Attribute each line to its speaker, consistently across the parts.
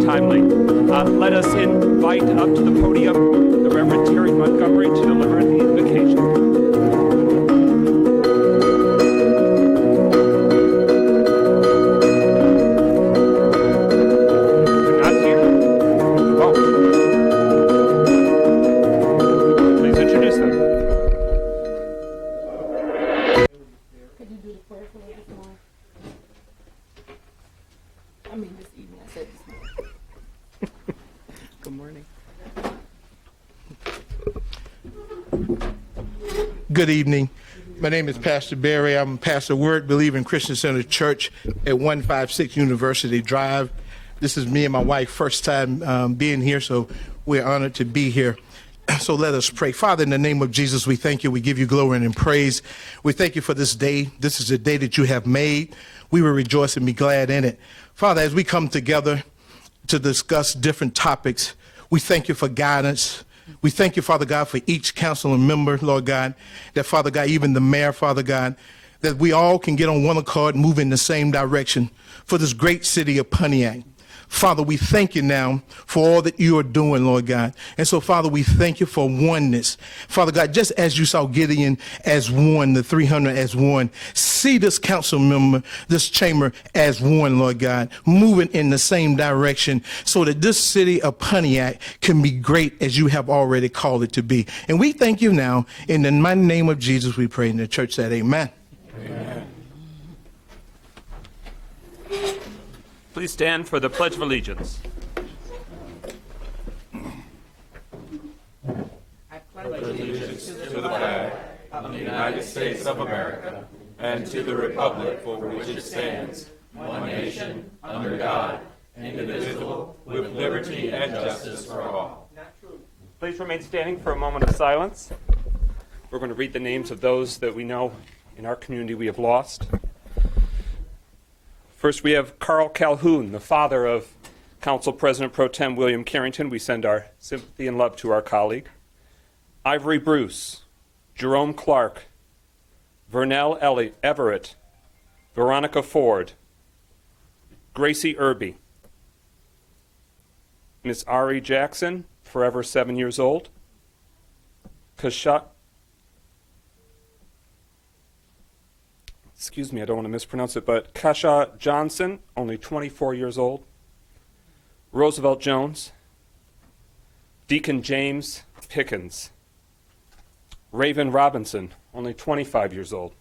Speaker 1: timely. Let us invite up to the podium the Reverend Terry Montgomery to deliver the invocation.
Speaker 2: Good evening. My name is Pastor Barry. I'm Pastor Word Believing Christian Center Church at 156 University Drive. This is me and my wife first time being here, so we're honored to be here. So let us pray. Father, in the name of Jesus, we thank you. We give you glory and praise. We thank you for this day. This is a day that you have made. We will rejoice and be glad in it. Father, as we come together to discuss different topics, we thank you for guidance. We thank you, Father God, for each council member, Lord God, that, Father God, even the mayor, Father God, that we all can get on one accord, move in the same direction for this great city of Pontiac. Father, we thank you now for all that you are doing, Lord God. And so, Father, we thank you for oneness. Father God, just as you saw Gideon as one, the 300 as one, see this council member, this chamber as one, Lord God, moving in the same direction so that this city of Pontiac can be great as you have already called it to be. And we thank you now. In the mighty name of Jesus, we pray. And the church said, amen.
Speaker 1: Amen. Please stand for the Pledge of Allegiance.
Speaker 3: I pledge allegiance to the flag of the United States of America and to the republic for which it stands, one nation, under God, indivisible, with liberty and justice for all.
Speaker 1: Please remain standing for a moment of silence. We're going to read the names of those that we know in our community we have lost. First, we have Carl Calhoun, the father of Council President Pro Tem William Carrington. We send our sympathy and love to our colleague. Ivory Bruce, Jerome Clark, Vernell Everett, Veronica Ford, Gracie Irby, Miss Ari Jackson, forever 7 years old, excuse me, I don't want to mispronounce it, but Kasha Johnson, only 24 years old. Roosevelt Jones. Deacon James Pickens. Raven Robinson, only 25 years old.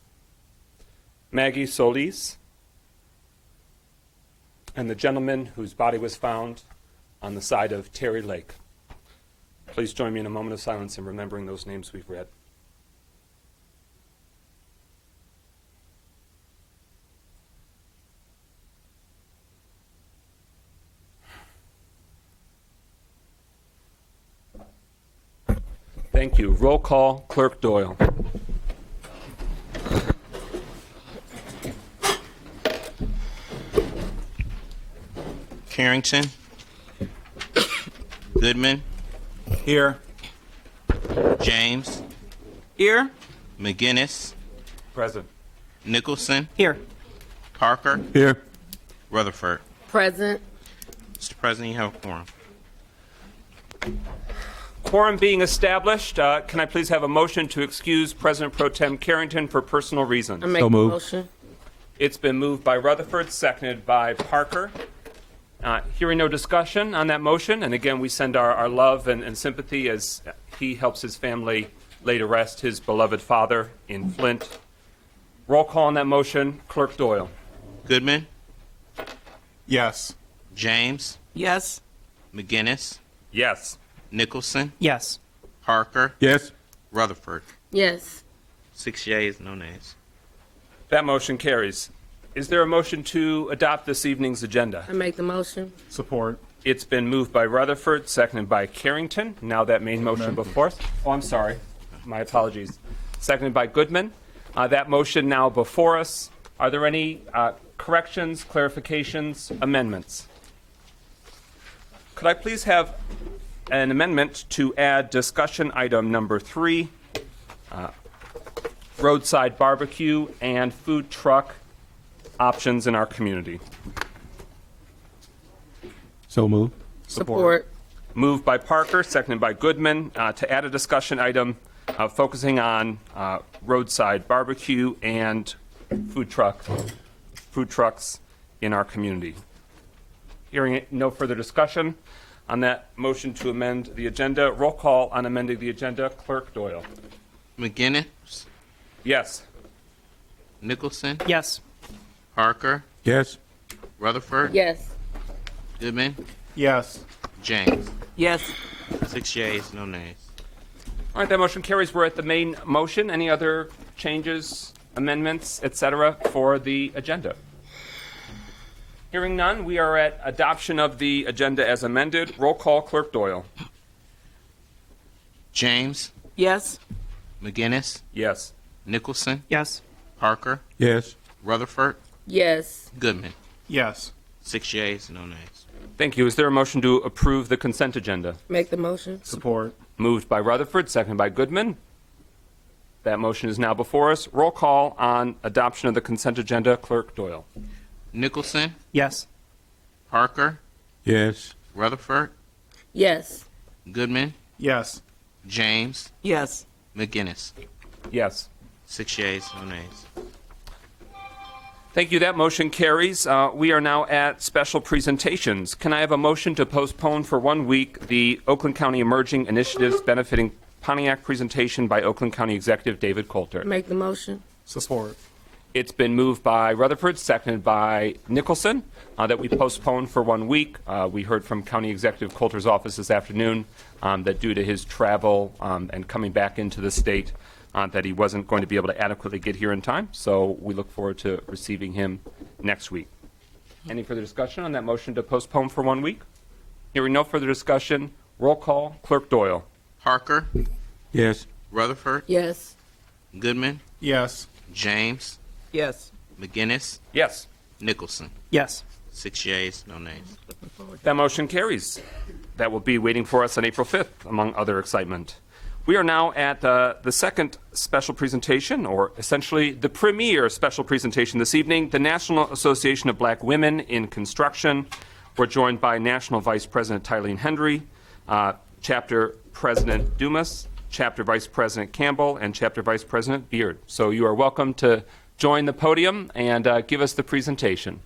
Speaker 1: Maggie Solis. And the gentleman whose body was found on the side of Terry Lake. Please join me in a moment of silence in remembering those names we've read. Thank you. Roll call, Clerk Doyle.
Speaker 4: Carrington. Goodman.
Speaker 5: Here.
Speaker 4: James.
Speaker 5: Here.
Speaker 4: McGinnis.
Speaker 1: Present.
Speaker 4: Nicholson.
Speaker 5: Here.
Speaker 4: Parker.
Speaker 5: Here.
Speaker 4: Rutherford.
Speaker 6: Present.
Speaker 4: Mr. President, you have a quorum.
Speaker 1: Quorum being established, can I please have a motion to excuse President Pro Tem Carrington for personal reasons?
Speaker 6: I make the motion.
Speaker 1: It's been moved by Rutherford, seconded by Parker. Hearing no discussion on that motion, and again, we send our love and sympathy as he helps his family lay to rest his beloved father in Flint. Roll call on that motion, Clerk Doyle.
Speaker 4: Goodman.
Speaker 5: Yes.
Speaker 4: James.
Speaker 5: Yes.
Speaker 4: McGinnis.
Speaker 1: Yes.
Speaker 4: Nicholson.
Speaker 5: Yes.
Speaker 4: Parker.
Speaker 5: Yes.
Speaker 4: Rutherford.
Speaker 6: Yes.
Speaker 4: 6 yeas, no nays.
Speaker 1: That motion carries. Is there a motion to adopt this evening's agenda?
Speaker 6: I make the motion.
Speaker 5: Support.
Speaker 1: It's been moved by Rutherford, seconded by Carrington. Now that main motion before us. Oh, I'm sorry. My apologies. Seconded by Goodman. That motion now before us. Are there any corrections, clarifications, amendments? Could I please have an amendment to add discussion item number 3, roadside barbecue and food truck options in our community?
Speaker 3: So moved.
Speaker 6: Support.
Speaker 1: Moved by Parker, seconded by Goodman, to add a discussion item focusing on roadside barbecue and food trucks in our community. Hearing no further discussion on that motion to amend the agenda, roll call on amending the agenda. Clerk Doyle.
Speaker 4: McGinnis,
Speaker 1: Yes.
Speaker 4: Nicholson,
Speaker 7: Yes.
Speaker 4: Parker,
Speaker 3: Yes.
Speaker 4: Rutherford,
Speaker 6: Yes.
Speaker 4: Goodman,
Speaker 5: Yes.
Speaker 4: James.
Speaker 6: Yes.
Speaker 4: 6 yeas, no nays.
Speaker 1: All right, that motion carries. We're at the main motion. Any other changes, amendments, etc., for the agenda? Hearing none, we are at adoption of the agenda as amended. Roll call, Clerk Doyle.
Speaker 4: James,
Speaker 6: Yes.
Speaker 4: McGinnis,
Speaker 1: Yes.
Speaker 4: Nicholson,
Speaker 7: Yes.
Speaker 4: Parker,
Speaker 3: Yes.
Speaker 4: Rutherford,
Speaker 6: Yes.
Speaker 4: Goodman.
Speaker 5: Yes.
Speaker 4: 6 yeas, no nays.
Speaker 1: Thank you. Is there a motion to approve the consent agenda?
Speaker 6: Make the motion.
Speaker 5: Support.
Speaker 1: Moved by Rutherford, seconded by Goodman. That motion is now before us. Roll call on adoption of the consent agenda. Clerk Doyle.
Speaker 4: Nicholson,
Speaker 7: Yes.
Speaker 4: Parker,
Speaker 3: Yes.
Speaker 4: Rutherford,
Speaker 6: Yes.
Speaker 4: Goodman,
Speaker 5: Yes.
Speaker 4: James,
Speaker 6: Yes.
Speaker 4: McGinnis.
Speaker 1: Yes.
Speaker 4: 6 yeas, no nays.
Speaker 1: Thank you. That motion carries. We are now at special presentations. Can I have a motion to postpone for 1 week the Oakland County Emerging Initiatives Benefiting Pontiac presentation by Oakland County Executive David Coulter?
Speaker 6: Make the motion.
Speaker 5: Support.
Speaker 1: It's been moved by Rutherford, seconded by Nicholson, that we postpone for 1 week. We heard from County Executive Coulter's office this afternoon that due to his travel and coming back into the state, that he wasn't going to be able to adequately get here in time. So we look forward to receiving him next week. Any further discussion on that motion to postpone for 1 week? Hearing no further discussion, roll call, Clerk Doyle.
Speaker 4: Parker,
Speaker 3: Yes.
Speaker 4: Rutherford,
Speaker 6: Yes.
Speaker 4: Goodman,
Speaker 5: Yes.
Speaker 4: James,
Speaker 6: Yes.
Speaker 4: McGinnis,
Speaker 1: Yes.
Speaker 4: Nicholson.
Speaker 7: Yes.
Speaker 4: 6 yeas, no nays.
Speaker 1: That motion carries. That will be waiting for us on April 5th, among other excitement. We are now at the second special presentation, or essentially the premier special presentation this evening, the National Association of Black Women in Construction. We're joined by National Vice President Tylene Henry, Chapter President Dumas, Chapter Vice President Campbell, and Chapter Vice President Beard. So you are welcome to join the podium and give us the presentation.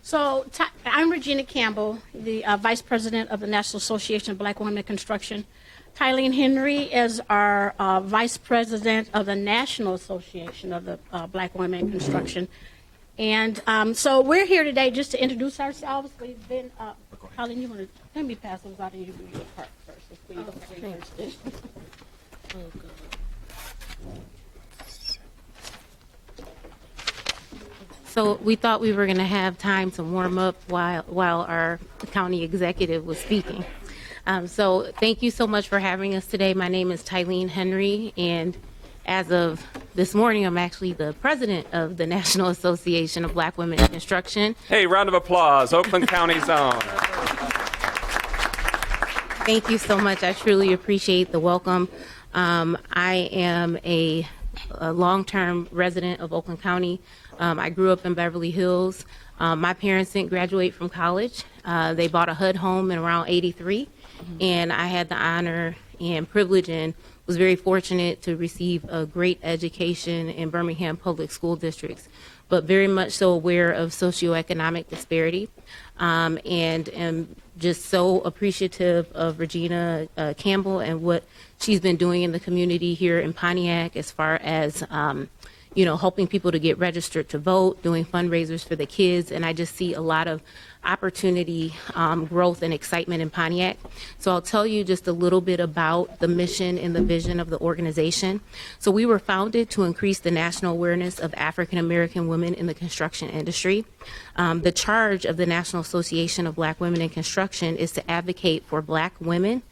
Speaker 8: So I'm Regina Campbell, the Vice President of the National Association of Black Women in Construction. Tylene Henry is our Vice President of the National Association of the Black Women in Construction. And so we're here today just to introduce ourselves. We've been, Tylene, you want to, let me pass those out and you do your part first. If we don't first.
Speaker 6: Oh, God.
Speaker 9: So we thought we were going to have time to warm up while our county executive was speaking. So thank you so much for having us today. My name is Tylene Henry, and as of this morning, I'm actually the president of the National Association of Black Women in Construction.
Speaker 1: Hey, round of applause, Oakland County's own.
Speaker 9: Thank you so much. I truly appreciate the welcome. I am a long-term resident of Oakland County. I grew up in Beverly Hills. My parents didn't graduate from college. They bought a HUD home in around '83, and I had the honor and privilege and was very fortunate to receive a great education in Birmingham public school districts, but very much so aware of socioeconomic disparity, and am just so appreciative of Regina Campbell and what she's been doing in the community here in Pontiac as far as helping people to get registered to vote, doing fundraisers for the kids, and I just see a lot of opportunity, growth, and excitement in Pontiac. So I'll tell you just a little bit about the mission and the vision of the organization. So we were founded to increase the national awareness of African American women in the construction industry. The charge of the National Association of Black Women in Construction is to advocate for Black women,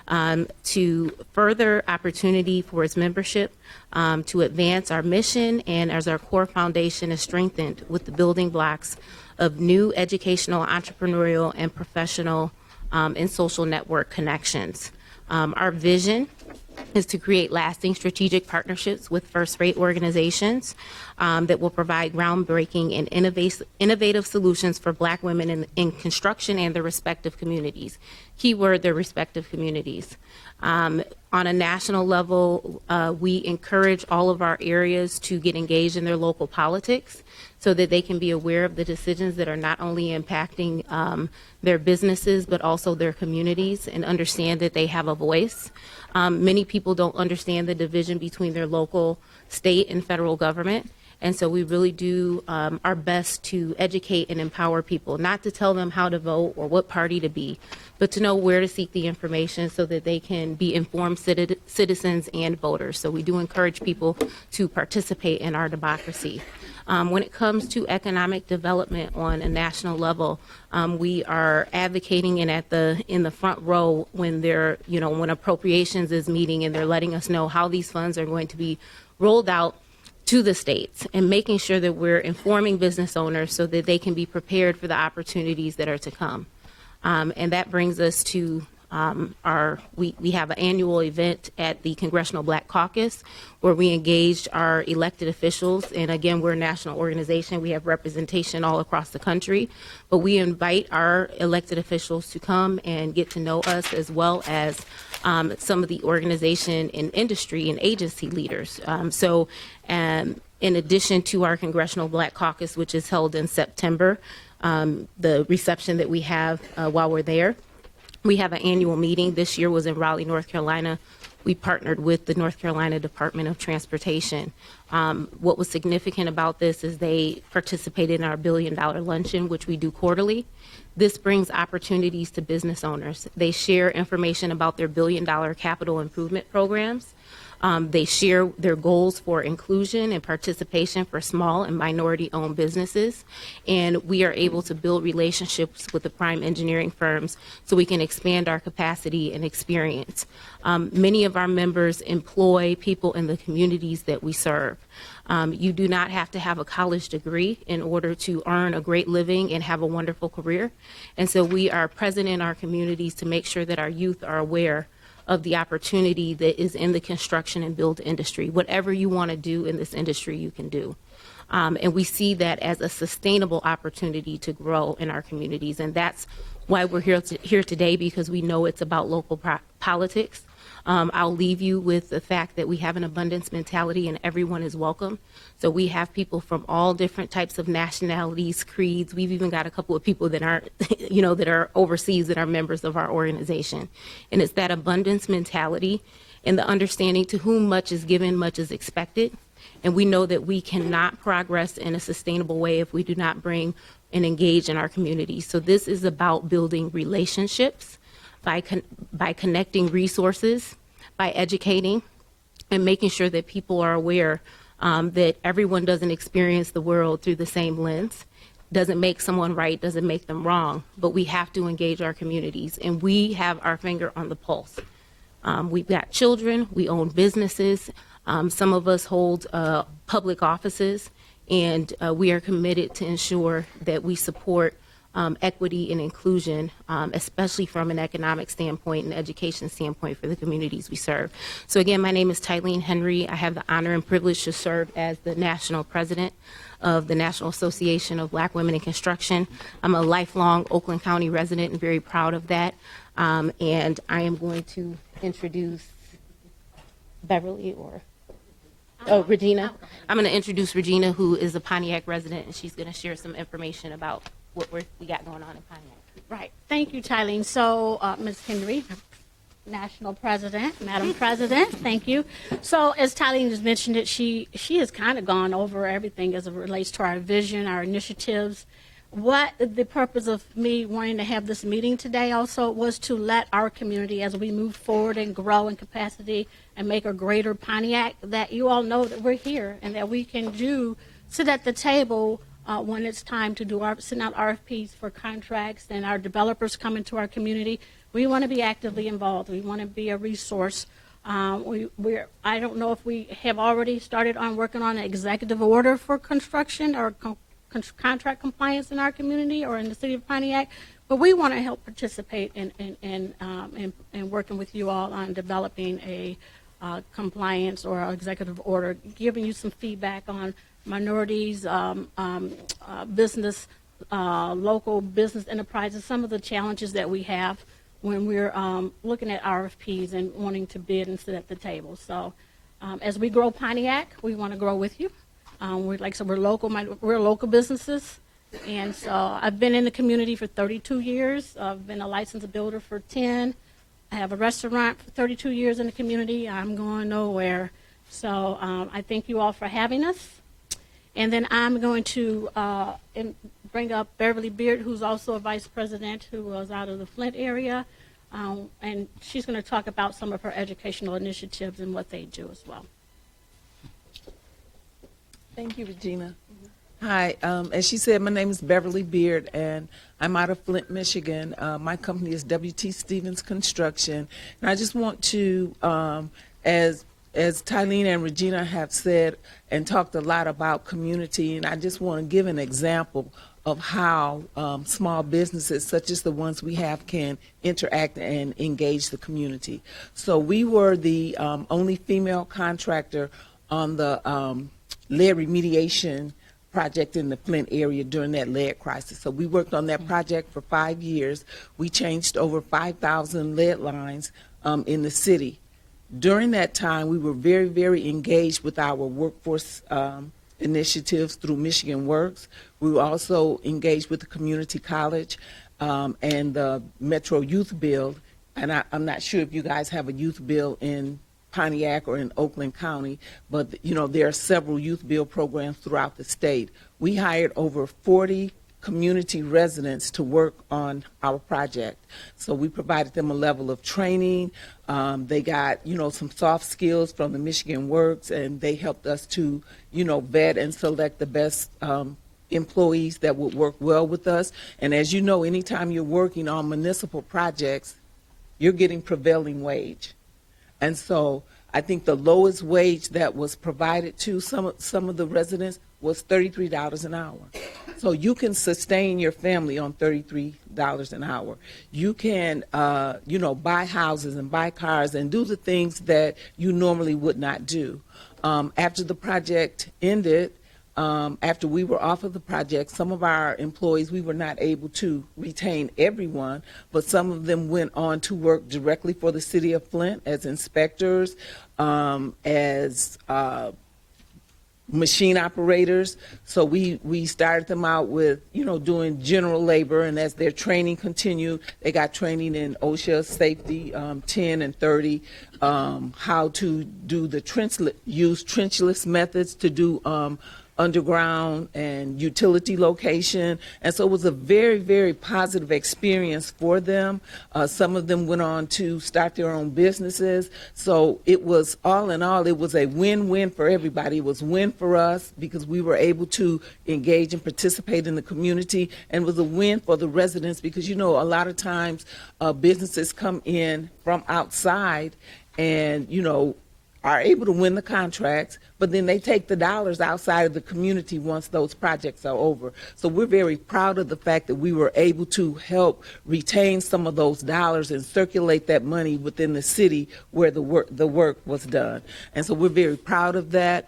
Speaker 9: to further opportunity for its membership, to advance our mission, and as our core foundation is strengthened with the building blocks of new educational, entrepreneurial, and professional and social network connections. Our vision is to create lasting strategic partnerships with first-rate organizations that will provide groundbreaking and innovative solutions for Black women in construction and their respective communities. Keyword, their respective communities. On a national level, we encourage all of our areas to get engaged in their local politics so that they can be aware of the decisions that are not only impacting their businesses but also their communities and understand that they have a voice. Many people don't understand the division between their local, state, and federal government. And so we really do our best to educate and empower people, not to tell them how to vote or what party to be, but to know where to seek the information so that they can be informed citizens and voters. So we do encourage people to participate in our democracy. When it comes to economic development on a national level, we are advocating and in the front row when when appropriations is meeting and they're letting us know how these funds are going to be rolled out to the states and making sure that we're informing business owners so that they can be prepared for the opportunities that are to come. And that brings us to we have an annual event at the Congressional Black Caucus where we engaged our elected officials. And again, we're a national organization. We have representation all across the country. But we invite our elected officials to come and get to know us as well as some of the organization and industry and agency leaders. In addition to our Congressional Black Caucus, which is held in September, the reception that we have while we're there, we have an annual meeting. This year was in Raleigh, North Carolina. We partnered with the North Carolina Department of Transportation. What was significant about this is they participated in our $1 billion luncheon, which we do quarterly. This brings opportunities to business owners. They share information about their $1 billion capital improvement programs. They share their goals for inclusion and participation for small and minority-owned businesses. And we are able to build relationships with the prime engineering firms so we can expand our capacity and experience. Many of our members employ people in the communities that we serve. You do not have to have a college degree in order to earn a great living and have a wonderful career. And so we are present in our communities to make sure that our youth are aware of the opportunity that is in the construction and build industry. Whatever you want to do in this industry, you can do. And we see that as a sustainable opportunity to grow in our communities. And that's why we're here today, because we know it's about local politics. I'll leave you with the fact that we have an abundance mentality and everyone is welcome. So we have people from all different types of nationalities, creeds. We've even got a couple of people that aren't, that are overseas that are members of our organization. And it's that abundance mentality and the understanding to whom much is given, much is expected. And we know that we cannot progress in a sustainable way if we do not bring and engage in our communities. So this is about building relationships by connecting resources, by educating, and making sure that people are aware that everyone doesn't experience the world through the same lens. Doesn't make someone right, doesn't make them wrong, but we have to engage our communities, and we have our finger on the pulse. We've got children, we own businesses, some of us hold public offices, and we are committed to ensure that we support equity and inclusion, especially from an economic standpoint and education standpoint for the communities we serve. So again, my name is Tylene Henry. I have the honor and privilege to serve as the national president of the National Association of Black Women in Construction. I'm a lifelong Oakland County resident and very proud of that. And I am going to introduce Beverly Regina. I'm going to introduce Regina, who is a Pontiac resident, and she's going to share some information about what we got going on in Pontiac.
Speaker 8: Right. Thank you, Tylene. So, Ms. Henry, National President, Madam President, thank you. So, as Tylene just mentioned it, she has kind of gone over everything as it relates to our vision, our initiatives. What the purpose of me wanting to have this meeting today also was to let our community, as we move forward and grow in capacity and make a greater Pontiac, that you all know that we're here and that we can sit at the table when it's time to send out RFPs for contracts and our developers come into our community. We want to be actively involved. We want to be a resource. I don't know if we have already started on working on an executive order for construction or contract compliance in our community or in the city of Pontiac, but we want to help participate in working with you all on developing a compliance or executive order, giving you some feedback on minorities, business, local business enterprises, some of the challenges that we have when we're looking at RFPs and wanting to bid and sit at the table. So as we grow Pontiac, we want to grow with you. We're local businesses. And so I've been in the community for 32 years. I've been a licensed builder for 10. I have a restaurant for 32 years in the community. I'm going nowhere. So I thank you all for having us. And then I'm going to bring up Beverly Beard, who's also a vice president who was out of the Flint area. And she's going to talk about some of her educational initiatives and what they do as well.
Speaker 7: Thank you, Regina. Hi, as she said, my name is Beverly Beard, and I'm out of Flint, Michigan. My company is W.T. Stevens Construction, and I just want to, as Tylene and Regina have said and talked a lot about community, and I just want to give an example of how small businesses such as the ones we have can interact and engage the community. So we were the only female contractor on the lead remediation project in the Flint area during that lead crisis. So we worked on that project for 5 years. We changed over 5,000 lead lines in the city. During that time, we were very, very engaged with our workforce initiatives through Michigan Works. We were also engaged with the community college and the Metro Youth Build. And I'm not sure if you guys have a youth build in Pontiac or in Oakland County, but there are several youth build programs throughout the state. We hired over 40 community residents to work on our project. So we provided them a level of training. They got, some soft skills from the Michigan Works, and they helped us to, vet and select the best employees that would work well with us. And as you know, anytime you're working on municipal projects, you're getting prevailing wage. And so I think the lowest wage that was provided to some of the residents was $33 an hour. So you can sustain your family on $33 an hour. You can, buy houses and buy cars and do the things that you normally would not do. After the project ended, after we were off of the project, some of our employees, we were not able to retain everyone, but some of them went on to work directly for the city of Flint as inspectors, as machine operators. So we started them out with, doing general labor, and as their training continued, they got training in OSHA safety 10 and 30, how to do the use trenchless methods to do underground and utility location. And so it was a very, very positive experience for them. Some of them went on to start their own businesses. So it was, all in all, it was a win-win for everybody. It was win for us because we were able to engage and participate in the community, and it was a win for the residents because, a lot of times businesses come in from outside and, are able to win the contracts, but then they take the dollars outside of the community once those projects are over. So we're very proud of the fact that we were able to help retain some of those dollars and circulate that money within the city where the work was done. And so we're very proud of that.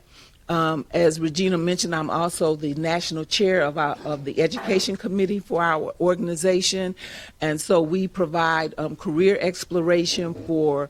Speaker 7: As Regina mentioned, I'm also the national chair of the education committee for our organization. And so we provide career exploration for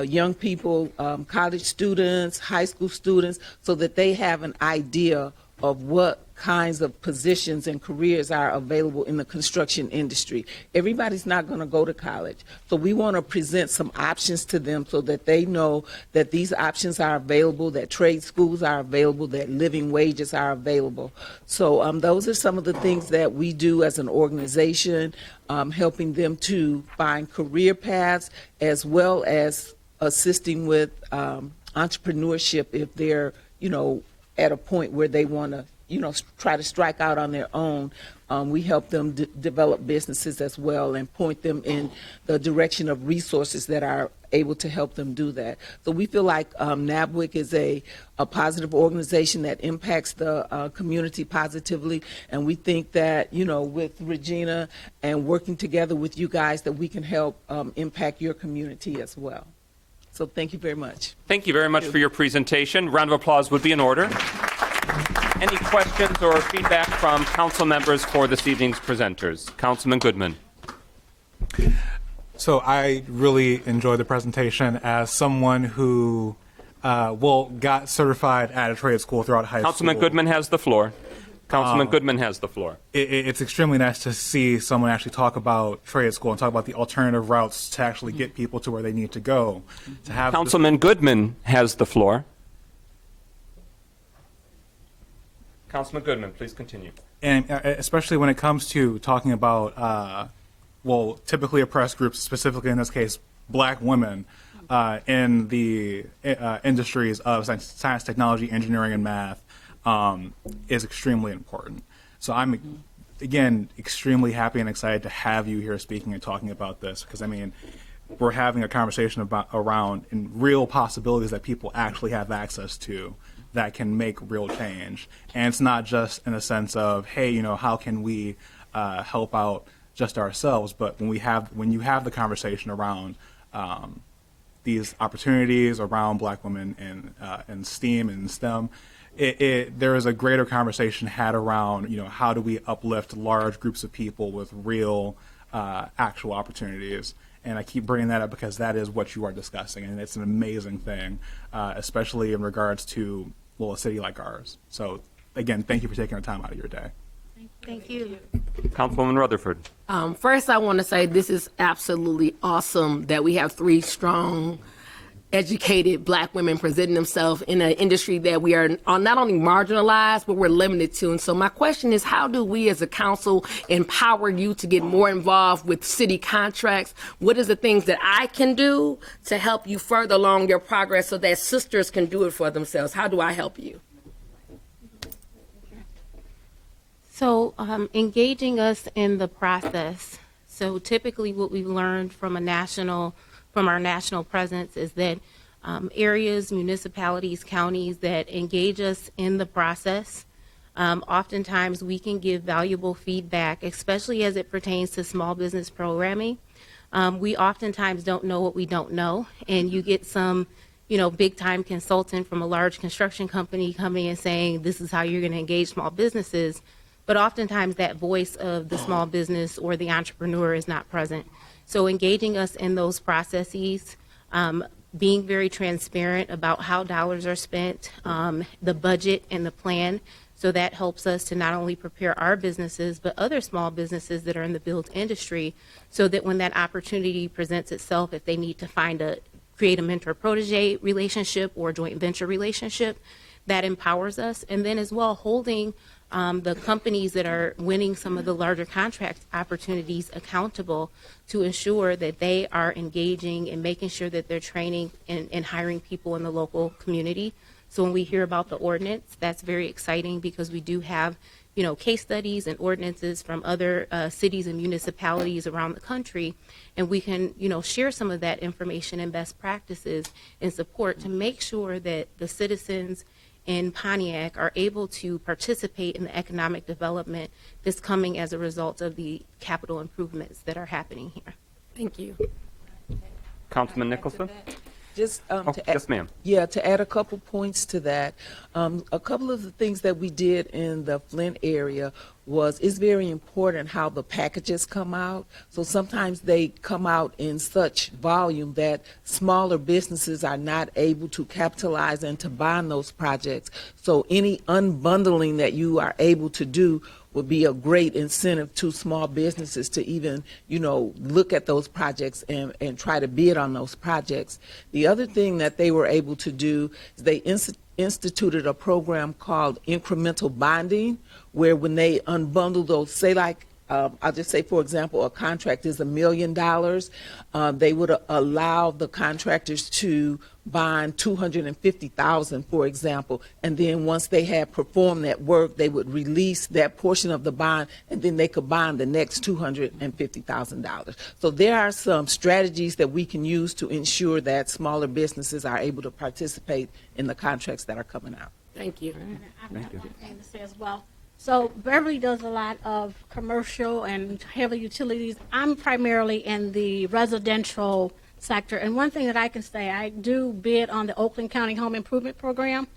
Speaker 7: young people, college students, high school students, so that they have an idea of what kinds of positions and careers are available in the construction industry. Everybody's not going to go to college, so we want to present some options to them so that they know that these options are available, that trade schools are available, that living wages are available. So those are some of the things that we do as an organization, helping them to find career paths as well as assisting with entrepreneurship if they're, at a point where they want to, try to strike out on their own. We help them develop businesses as well and point them in the direction of resources that are able to help them do that. So we feel like NABWIC is a positive organization that impacts the community positively, and we think that, with Regina and working together with you guys, that we can help impact your community as well. So thank you very much.
Speaker 1: Thank you very much for your presentation. Round of applause would be in order. Any questions or feedback from council members for this evening's presenters? Councilman Goodman.
Speaker 5: So I really enjoyed the presentation as someone who, got certified at a trade school throughout high school.
Speaker 1: Councilman Goodman has the floor. Councilman Goodman has the floor.
Speaker 5: It's extremely nice to see someone actually talk about trade school and talk about the alternative routes to actually get people to where they need to go. To have
Speaker 1: Councilman Goodman has the floor. Councilman Goodman, please continue.
Speaker 5: And especially when it comes to talking about, typically oppressed groups, specifically in this case, black women in the industries of science, technology, engineering, and math is extremely important. So I'm, again, extremely happy and excited to have you here speaking and talking about this because, we're having a conversation around real possibilities that people actually have access to that can make real change. And it's not just in a sense of, hey, how can we help out just ourselves, but when you have the conversation around these opportunities around black women in STEAM and STEM, there is a greater conversation had around, how do we uplift large groups of people with real actual opportunities. And I keep bringing that up because that is what you are discussing, and it's an amazing thing, especially in regards to a city like ours. So, again, thank you for taking the time out of your day.
Speaker 9: Thank you.
Speaker 1: Councilwoman Rutherford.
Speaker 6: First, I want to say this is absolutely awesome that we have 3 strong, educated black women presenting themselves in an industry that we are not only marginalized, but we're limited to. And so my question is, how do we as a council empower you to get more involved with city contracts? What is the things that I can do to help you further along your progress so that sisters can do it for themselves? How do I help you?
Speaker 9: So engaging us in the process. So typically what we've learned from our national presence is that areas, municipalities, counties that engage us in the process, oftentimes we can give valuable feedback, especially as it pertains to small business programming. We oftentimes don't know what we don't know, and you get some big time consultant from a large construction company coming and saying, this is how you're going to engage small businesses. But oftentimes that voice of the small business or the entrepreneur is not present. So engaging us in those processes, being very transparent about how dollars are spent, the budget and the plan. So that helps us to not only prepare our businesses, but other small businesses that are in the build industry, so that when that opportunity presents itself, if they need to create a mentor-protege relationship or joint venture relationship, that empowers us. And then as well, holding the companies that are winning some of the larger contract opportunities accountable to ensure that they are engaging and making sure that they're training and hiring people in the local community. So when we hear about the ordinance, that's very exciting because we do have, case studies and ordinances from other cities and municipalities around the country, and we can, share some of that information and best practices and support to make sure that the citizens in Pontiac are able to participate in the economic development that's coming as a result of the capital improvements that are happening here.
Speaker 6: Thank you.
Speaker 1: Councilman Nicholson?
Speaker 7: Just to add,
Speaker 1: yes, ma'am.
Speaker 7: Yeah, to add a couple points to that. A couple of the things that we did in the Flint area it's very important how the packages come out. So sometimes they come out in such volume that smaller businesses are not able to capitalize and to buy on those projects. So any unbundling that you are able to do would be a great incentive to small businesses to even, look at those projects and try to bid on those projects. The other thing that they were able to do is they instituted a program called incremental bonding, where when they unbundle those, say like I'll just say, for example, a contract is $1 million. They would allow the contractors to bond $250,000, for example, and then once they had performed that work, they would release that portion of the bond, and then they could bond the next $250,000. So there are some strategies that we can use to ensure that smaller businesses are able to participate in the contracts that are coming out.
Speaker 6: Thank you.
Speaker 8: I've got one thing to say as well. So Beverly does a lot of commercial and heavy utilities. I'm primarily in the residential sector. And one thing that I can say, I do bid on the Oakland County Home Improvement Program.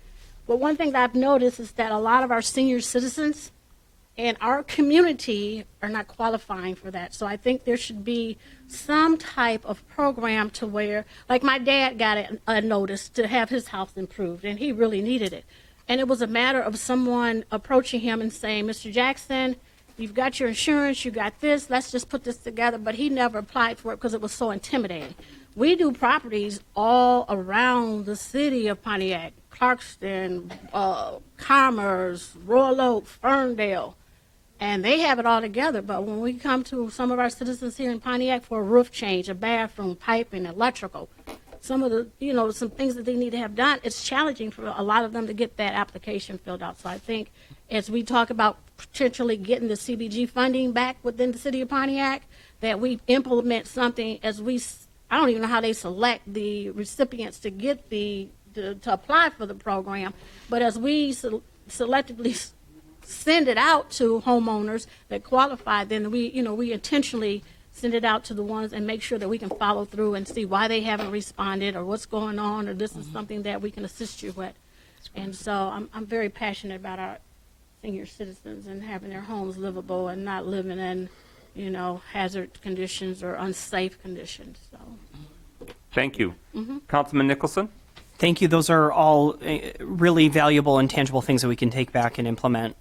Speaker 8: But one thing that I've noticed is that a lot of our senior citizens in our community are not qualifying for that. So I think there should be some type of program to where, like my dad got a notice to have his house improved, and he really needed it. And it was a matter of someone approaching him and saying, Mr. Jackson, you've got your insurance, you got this, let's just put this together. But he never applied for it because it was so intimidating. We do properties all around the city of Pontiac, Clarkston, Commerce, Royal Oak, Ferndale, and they have it all together. But when we come to some of our citizens here in Pontiac for a roof change, a bathroom, piping, electrical, some of the, some things that they need to have done, it's challenging for a lot of them to get that application filled out. So I think as we talk about potentially getting the CBG funding back within the city of Pontiac, that we implement something I don't even know how they select the recipients to get to apply for the program, but as we selectively send it out to homeowners that qualify, then we intentionally send it out to the ones and make sure that we can follow through and see why they haven't responded or what's going on, or this is something that we can assist you with. And so I'm very passionate about our senior citizens and having their homes livable and not living in, hazard conditions or unsafe conditions. So.
Speaker 1: Thank you. Councilman Nicholson?
Speaker 10: Thank you. Those are all really valuable and tangible things that we can take back and implement.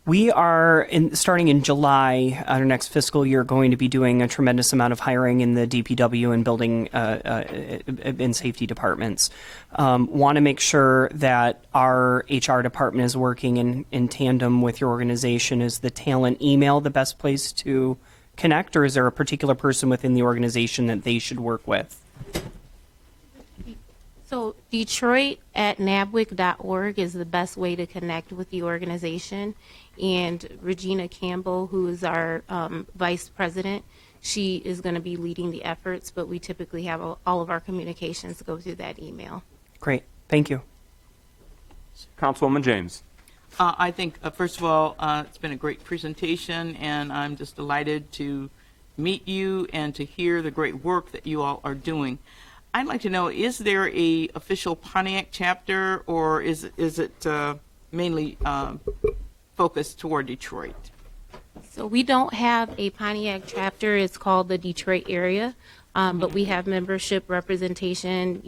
Speaker 10: We are, starting in July, our next fiscal year, going to be doing a tremendous amount of hiring in the DPW and building and safety departments. Want to make sure that our HR department is working in tandem with your organization. Is the talent email the best place to connect, or is there a particular person within the organization that they should work with?
Speaker 9: So Detroit at nabwic.org is the best way to connect with the organization. And Regina Campbell, who is our vice president, she is going to be leading the efforts, but we typically have all of our communications go through that email.
Speaker 10: Great. Thank you.
Speaker 1: Councilwoman James.
Speaker 11: I think, first of all, it's been a great presentation, and I'm just delighted to meet you and to hear the great work that you all are doing. I'd like to know, is there a official Pontiac chapter, or is it mainly focused toward Detroit?
Speaker 9: So we don't have a Pontiac chapter. It's called the Detroit area, but we have membership representation.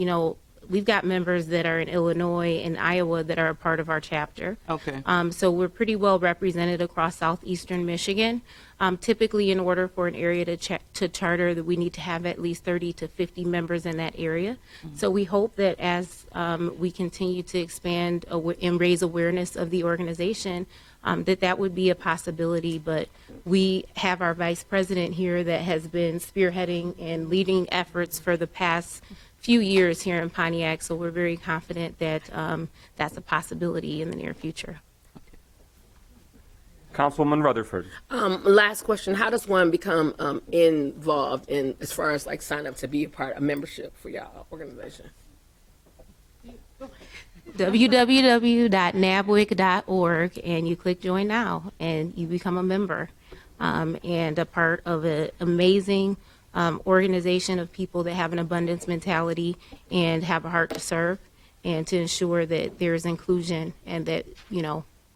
Speaker 9: We've got members that are in Illinois and Iowa that are a part of our chapter.
Speaker 11: Okay.
Speaker 9: So we're pretty well represented across southeastern Michigan. Typically, in order for an area to charter, that we need to have at least 30 to 50 members in that area. So we hope that as we continue to expand and raise awareness of the organization, that would be a possibility. But we have our vice president here that has been spearheading and leading efforts for the past few years here in Pontiac, so we're very confident that that's a possibility in the near future.
Speaker 1: Councilwoman Rutherford.
Speaker 6: Last question: how does one become involved in, as far as like sign up to be a part of membership for y'all organization?
Speaker 9: www.nabwic.org, and you click join now, and you become a member and a part of an amazing organization of people that have an abundance mentality and have a heart to serve, and to ensure that there's inclusion and that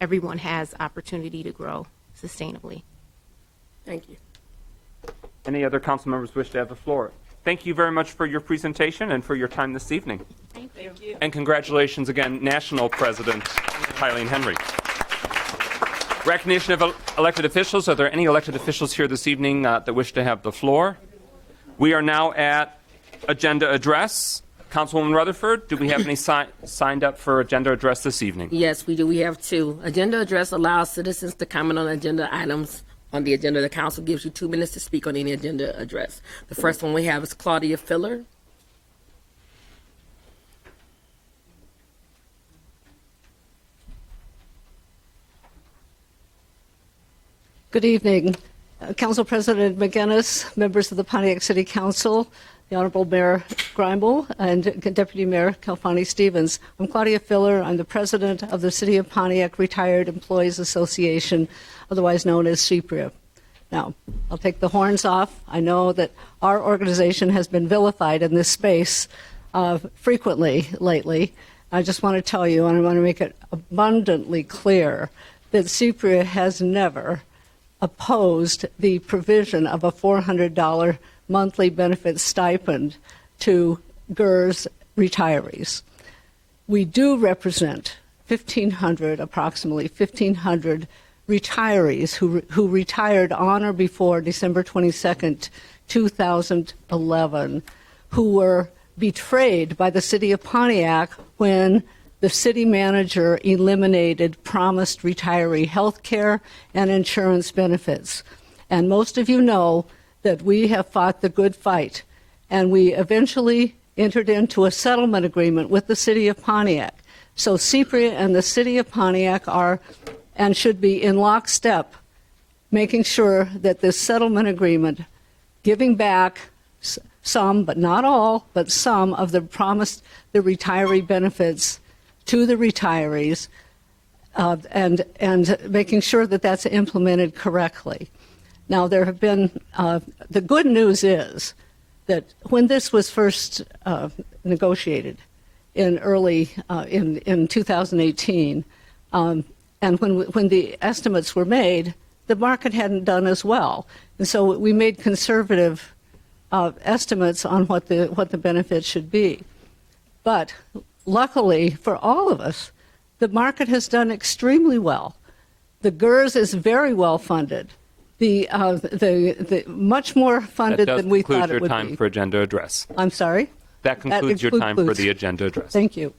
Speaker 9: everyone has opportunity to grow sustainably.
Speaker 6: Thank you.
Speaker 1: Any other council members wish to have the floor? Thank you very much for your presentation and for your time this evening.
Speaker 8: Thank you.
Speaker 1: And congratulations again, National President Eileen Henry. Recognition of elected officials. Are there any elected officials here this evening that wish to have the floor? We are now at agenda address. Councilwoman Rutherford, do we have any signed up for agenda address this evening?
Speaker 6: Yes, we do. We have two. Agenda address allows citizens to comment on agenda items on the agenda. The council gives you 2 minutes to speak on any agenda address. The first one we have is Claudia Filler.
Speaker 12: Good evening, Council President McGinnis, members of the Pontiac City Council, the Honorable Mayor Grimble, and Deputy Mayor Kalfani Stevens. I'm Claudia Filler. I'm the president of the City of Pontiac Retired Employees Association, otherwise known as CPRIA. Now, I'll take the horns off. I know that our organization has been vilified in this space frequently lately. I just want to tell you, and I want to make it abundantly clear, that CPRIA has never opposed the provision of a $400 monthly benefit stipend to GERS retirees. We do represent approximately 1,500 retirees who retired on or before December 22nd, 2011, who were betrayed by the City of Pontiac when the city manager eliminated promised retiree health care and insurance benefits. And most of you know that we have fought the good fight, and we eventually entered into a settlement agreement with the City of Pontiac. So CPRIA and the City of Pontiac are and should be in lockstep, making sure that this settlement agreement, giving back some, but not all, but some of the promised the retiree benefits to the retirees, and making sure that that's implemented correctly. Now, there have been, the good news is that when this was first negotiated in early, in 2018, and when the estimates were made, the market hadn't done as well. And so we made conservative estimates on what the benefits should be. But luckily for all of us, the market has done extremely well. The GERS is very well funded. The much more funded than we thought it would be.
Speaker 1: That does conclude your time for agenda address.
Speaker 12: I'm sorry?
Speaker 1: That concludes your time for the agenda address.
Speaker 12: Thank you.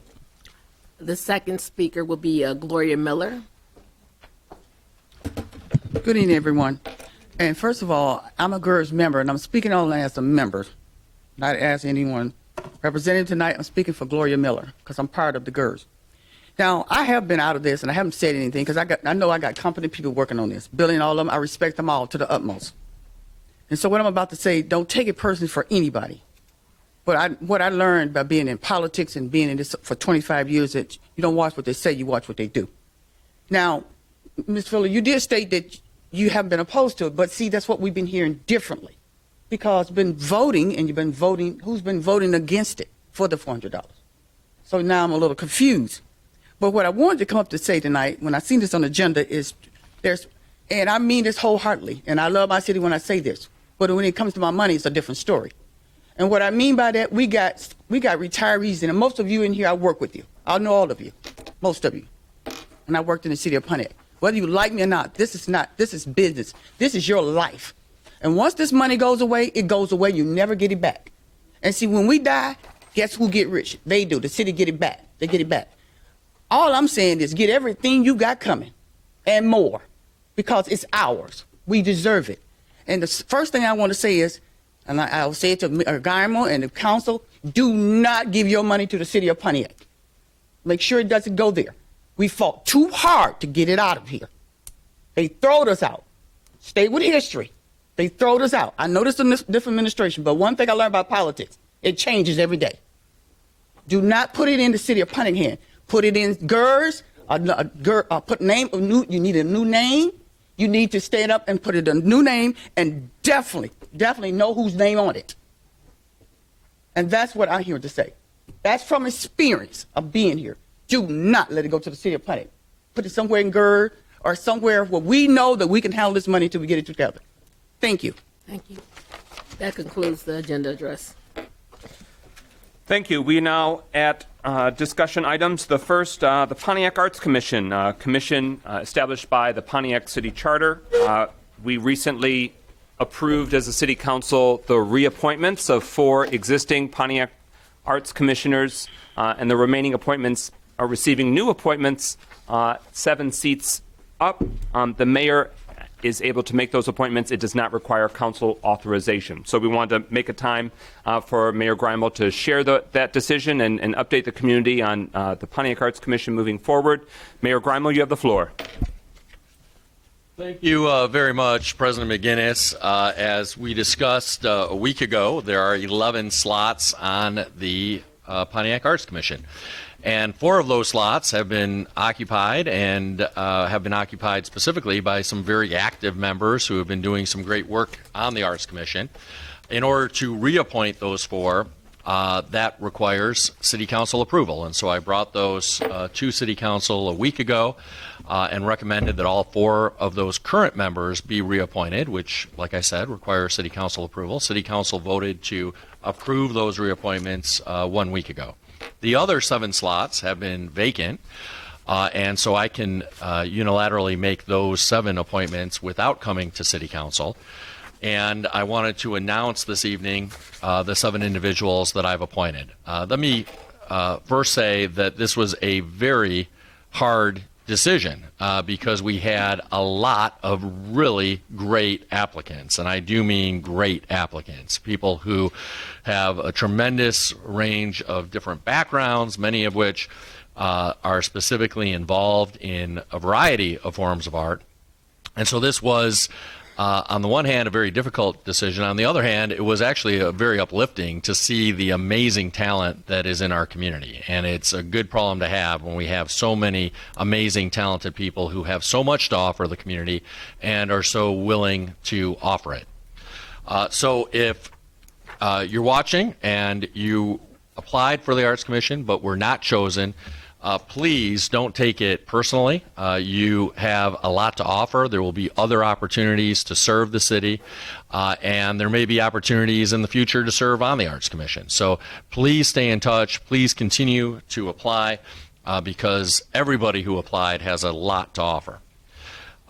Speaker 6: The second speaker will be Gloria Miller.
Speaker 13: Good evening, everyone. And first of all, I'm a GERS member, and I'm speaking only as a member, not as anyone representing tonight. I'm speaking for Gloria Miller because I'm part of the GERS. Now, I have been out of this, and I haven't said anything because I know I got competent people working on this, billing all of them. I respect them all to the utmost. And so what I'm about to say, don't take it personally for anybody. But what I learned by being in politics and being in this for 25 years, that you don't watch what they say, you watch what they do. Now, Ms. Fuller, you did state that you haven't been opposed to it, but see, that's what we've been hearing differently. Because been voting, and you've been voting, who's been voting against it for the $400? So now I'm a little confused. But what I wanted to come up to say tonight, when I seen this on the agenda, is and I mean this wholeheartedly, and I love my city when I say this, but when it comes to my money, it's a different story. And what I mean by that, we got retirees, and most of you in here, I work with you. I know all of you, most of you. And I worked in the city of Pontiac. Whether you like me or not, this is business. This is your life. And once this money goes away, it goes away. You never get it back. And see, when we die, guess who get rich? They do. The city get it back. They get it back. All I'm saying is get everything you got coming and more, because it's ours. We deserve it. And the first thing I want to say is, and I'll say it to Guymon and the council, do not give your money to the city of Pontiac. Make sure it doesn't go there. We fought too hard to get it out of here. They throwed us out. Stay with history. They throwed us out. I know this is a different administration, but one thing I learned about politics, it changes every day. Do not put it in the city of Pontiac. Put it in GERS. Put name of new. You need a new name. You need to stand up and put it a new name, and definitely know whose name on it. And that's what I'm here to say. That's from experience of being here. Do not let it go to the city of Pontiac. Put it somewhere in GERD or somewhere where we know that we can handle this money until we get it together. Thank you.
Speaker 6: Thank you. That concludes the agenda address.
Speaker 1: Thank you. We now at discussion items. The first, the Pontiac Arts Commission, commission established by the Pontiac City Charter. We recently approved as a city council the reappointments of 4 existing Pontiac Arts Commissioners, and the remaining appointments are receiving new appointments, 7 seats up. The mayor is able to make those appointments. It does not require council authorization. So we wanted to make a time for Mayor Greimel to share that decision and update the community on the Pontiac Arts Commission moving forward. Mayor Greimel, you have the floor.
Speaker 3: Thank you very much, President McGinnis. As we discussed a week ago, there are 11 slots on the Pontiac Arts Commission. And 4 of those slots have been occupied and have been occupied specifically by some very active members who have been doing some great work on the Arts Commission. In order to reappoint those 4, that requires City Council approval. And so I brought those to City Council a week ago and recommended that all 4 of those current members be reappointed, which, like I said, requires City Council approval. City Council voted to approve those reappointments 1 week ago. The other 7 slots have been vacant, and so I can unilaterally make those 7 appointments without coming to City Council. And I wanted to announce this evening the 7 individuals that I've appointed. Let me first say that this was a very hard decision because we had a lot of really great applicants, and I do mean great applicants, people who have a tremendous range of different backgrounds, many of which are specifically involved in a variety of forms of art. And so this was on the one hand, a very difficult decision. On the other hand, it was actually very uplifting to see the amazing talent that is in our community. And it's a good problem to have when we have so many amazing, talented people who have so much to offer the community and are so willing to offer it. So if you're watching and you applied for the Arts Commission but were not chosen, please don't take it personally. You have a lot to offer. There will be other opportunities to serve the city, and there may be opportunities in the future to serve on the Arts Commission. So please stay in touch. Please continue to apply because everybody who applied has a lot to offer.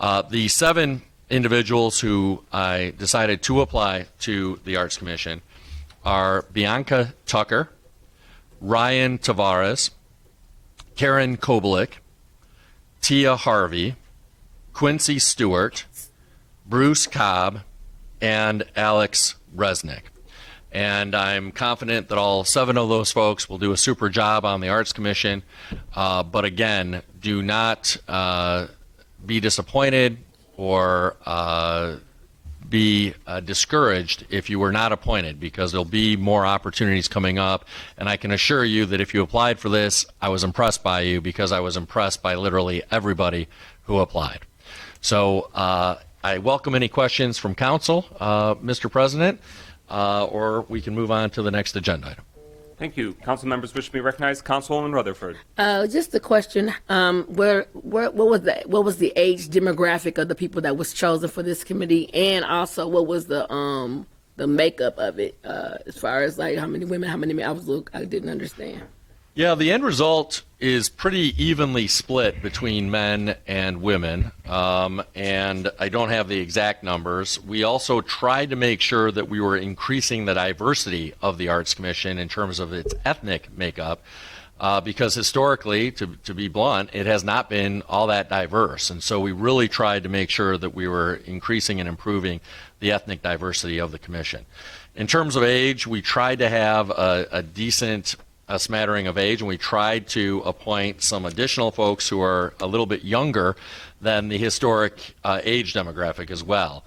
Speaker 3: The 7 individuals who I decided to apply to the Arts Commission are Bianca Tucker, Ryan Tavares, Karen Kobelik, Tia Harvey, Quincy Stewart, Bruce Cobb, and Alex Resnick. And I'm confident that all 7 of those folks will do a super job on the Arts Commission. But again, do not be disappointed or be discouraged if you were not appointed, because there'll be more opportunities coming up. And I can assure you that if you applied for this, I was impressed by you because I was impressed by literally everybody who applied. So I welcome any questions from council, Mr. President, or we can move on to the next agenda item.
Speaker 1: Thank you. Council members wish to be recognized. Councilwoman Rutherford.
Speaker 6: Just a question: what was the age demographic of the people that was chosen for this committee, and also what was the makeup of it, as far as like how many women, how many men? I didn't understand.
Speaker 3: Yeah, the end result is pretty evenly split between men and women, and I don't have the exact numbers. We also tried to make sure that we were increasing the diversity of the Arts Commission in terms of its ethnic makeup, because historically, to be blunt, it has not been all that diverse. And so we really tried to make sure that we were increasing and improving the ethnic diversity of the commission. In terms of age, we tried to have a decent smattering of age, and we tried to appoint some additional folks who are a little bit younger than the historic age demographic as well.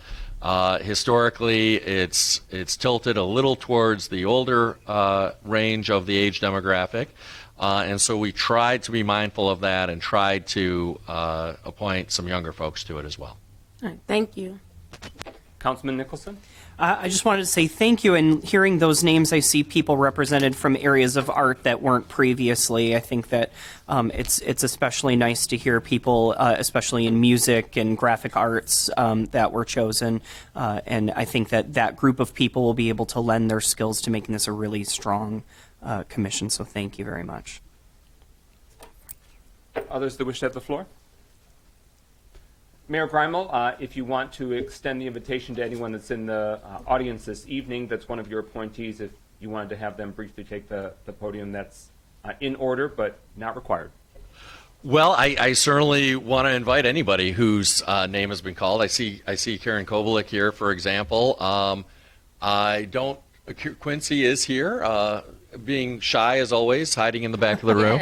Speaker 3: Historically, it's tilted a little towards the older range of the age demographic, and so we tried to be mindful of that and tried to appoint some younger folks to it as well.
Speaker 6: All right, thank you.
Speaker 1: Councilman Nicholson.
Speaker 10: I just wanted to say thank you. And hearing those names, I see people represented from areas of art that weren't previously. I think that it's especially nice to hear people, especially in music and graphic arts, that were chosen. And I think that group of people will be able to lend their skills to making this a really strong commission. So thank you very much.
Speaker 1: Others that wish to have the floor? Mayor Greimel, if you want to extend the invitation to anyone that's in the audience this evening that's one of your appointees, if you wanted to have them briefly take the podium, that's in order but not required.
Speaker 14: Well, I certainly want to invite anybody whose name has been called. I see Karen Kobelik here, for example. Quincy is here, being shy as always, hiding in the back of the room.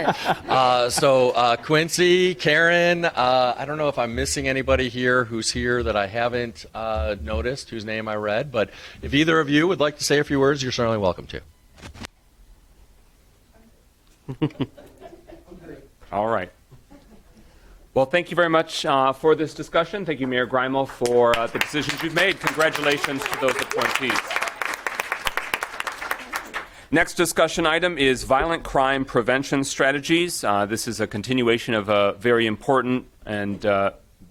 Speaker 14: So Quincy, Karen, I don't know if I'm missing anybody here who's here that I haven't noticed, whose name I read. But if either of you would like to say a few words, you're certainly welcome to.
Speaker 1: All right. Well, thank you very much for this discussion. Thank you, Mayor Greimel, for the decisions you've made. Congratulations to those appointees. Next discussion item is violent crime prevention strategies. This is a continuation of a very important and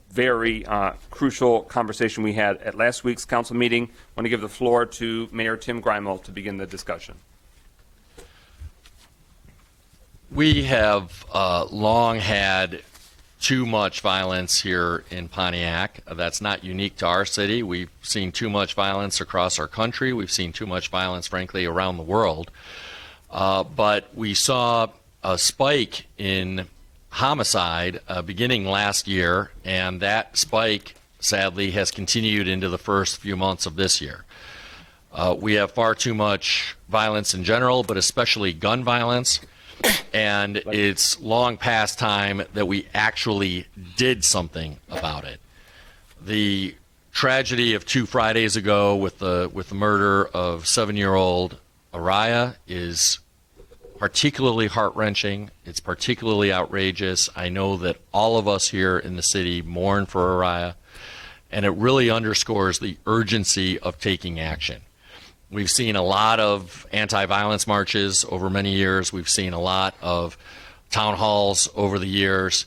Speaker 1: very crucial conversation we had at last week's council meeting. I want to give the floor to Mayor Tim Greimel to begin the discussion.
Speaker 14: We have long had too much violence here in Pontiac. That's not unique to our city. We've seen too much violence across our country. We've seen too much violence, frankly, around the world. But we saw a spike in homicide beginning last year, and that spike, sadly, has continued into the first few months of this year. We have far too much violence in general, but especially gun violence. And it's long past time that we actually did something about it. The tragedy of 2 Fridays ago with the murder of 7-year-old Araya is particularly heart-wrenching. It's particularly outrageous. I know that all of us here in the city mourn for Araya, and it really underscores the urgency of taking action. We've seen a lot of anti-violence marches over many years. We've seen a lot of town halls over the years.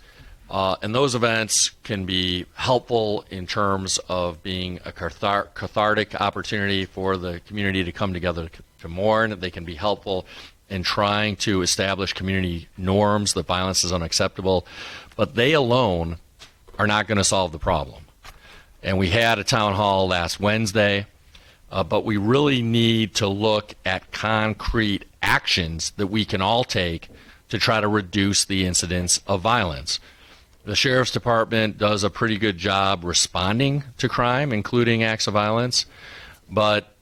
Speaker 14: And those events can be helpful in terms of being a cathartic opportunity for the community to come together to mourn. They can be helpful in trying to establish community norms that violence is unacceptable. But they alone are not going to solve the problem. And we had a town hall last Wednesday. But we really need to look at concrete actions that we can all take to try to reduce the incidence of violence. The Sheriff's Department does a pretty good job responding to crime, including acts of violence, but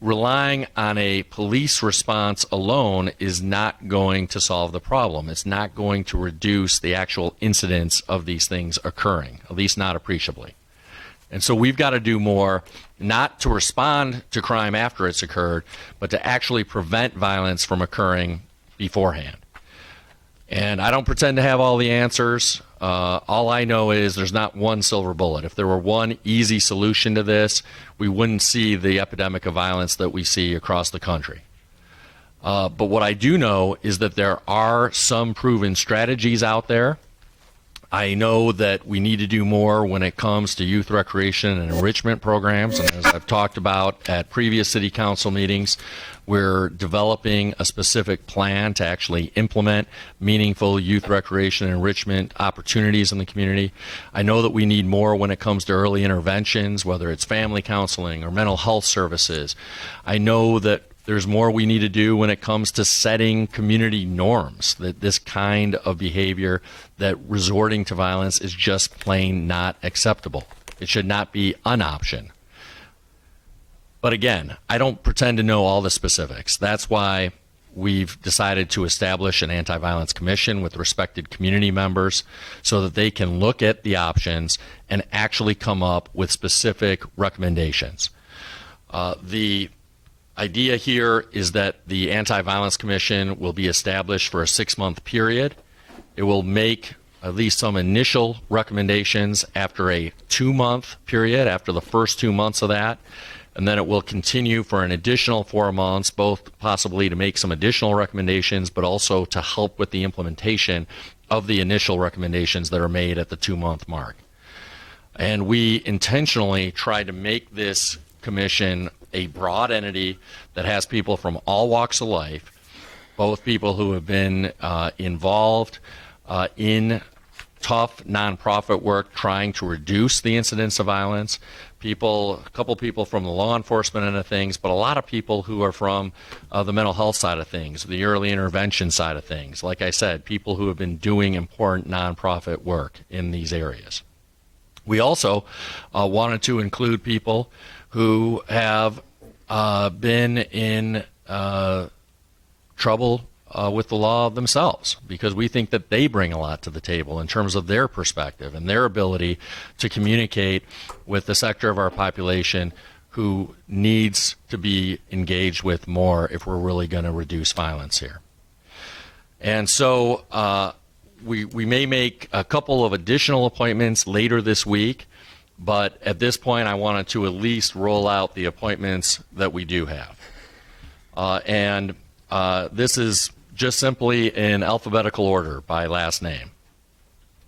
Speaker 14: relying on a police response alone is not going to solve the problem. It's not going to reduce the actual incidence of these things occurring, at least not appreciably. And so we've got to do more, not to respond to crime after it's occurred, but to actually prevent violence from occurring beforehand. And I don't pretend to have all the answers. All I know is there's not one silver bullet. If there were one easy solution to this, we wouldn't see the epidemic of violence that we see across the country. But what I do know is that there are some proven strategies out there. I know that we need to do more when it comes to youth recreation and enrichment programs. And as I've talked about at previous city council meetings, we're developing a specific plan to actually implement meaningful youth recreation and enrichment opportunities in the community. I know that we need more when it comes to early interventions, whether it's family counseling or mental health services. I know that there's more we need to do when it comes to setting community norms, that this kind of behavior, that resorting to violence is just plain not acceptable. It should not be an option. But again, I don't pretend to know all the specifics. That's why we've decided to establish an anti-violence commission with respected community members so that they can look at the options and actually come up with specific recommendations. The idea here is that the Anti-Violence Commission will be established for a 6-month period. It will make at least some initial recommendations after a 2-month period, after the first 2 months of that, and then it will continue for an additional 4 months, both possibly to make some additional recommendations, but also to help with the implementation of the initial recommendations that are made at the 2-month mark. And we intentionally try to make this commission a broad entity that has people from all walks of life, both people who have been involved in tough nonprofit work trying to reduce the incidence of violence. A couple people from the law enforcement end of things, but a lot of people who are from the mental health side of things, the early intervention side of things. Like I said, people who have been doing important nonprofit work in these areas. We also wanted to include people who have been in trouble with the law themselves, because we think that they bring a lot to the table in terms of their perspective and their ability to communicate with the sector of our population who needs to be engaged with more if we're really going to reduce violence here. And so we may make a couple of additional appointments later this week, but at this point I wanted to at least roll out the appointments that we do have. This is just simply in alphabetical order by last name.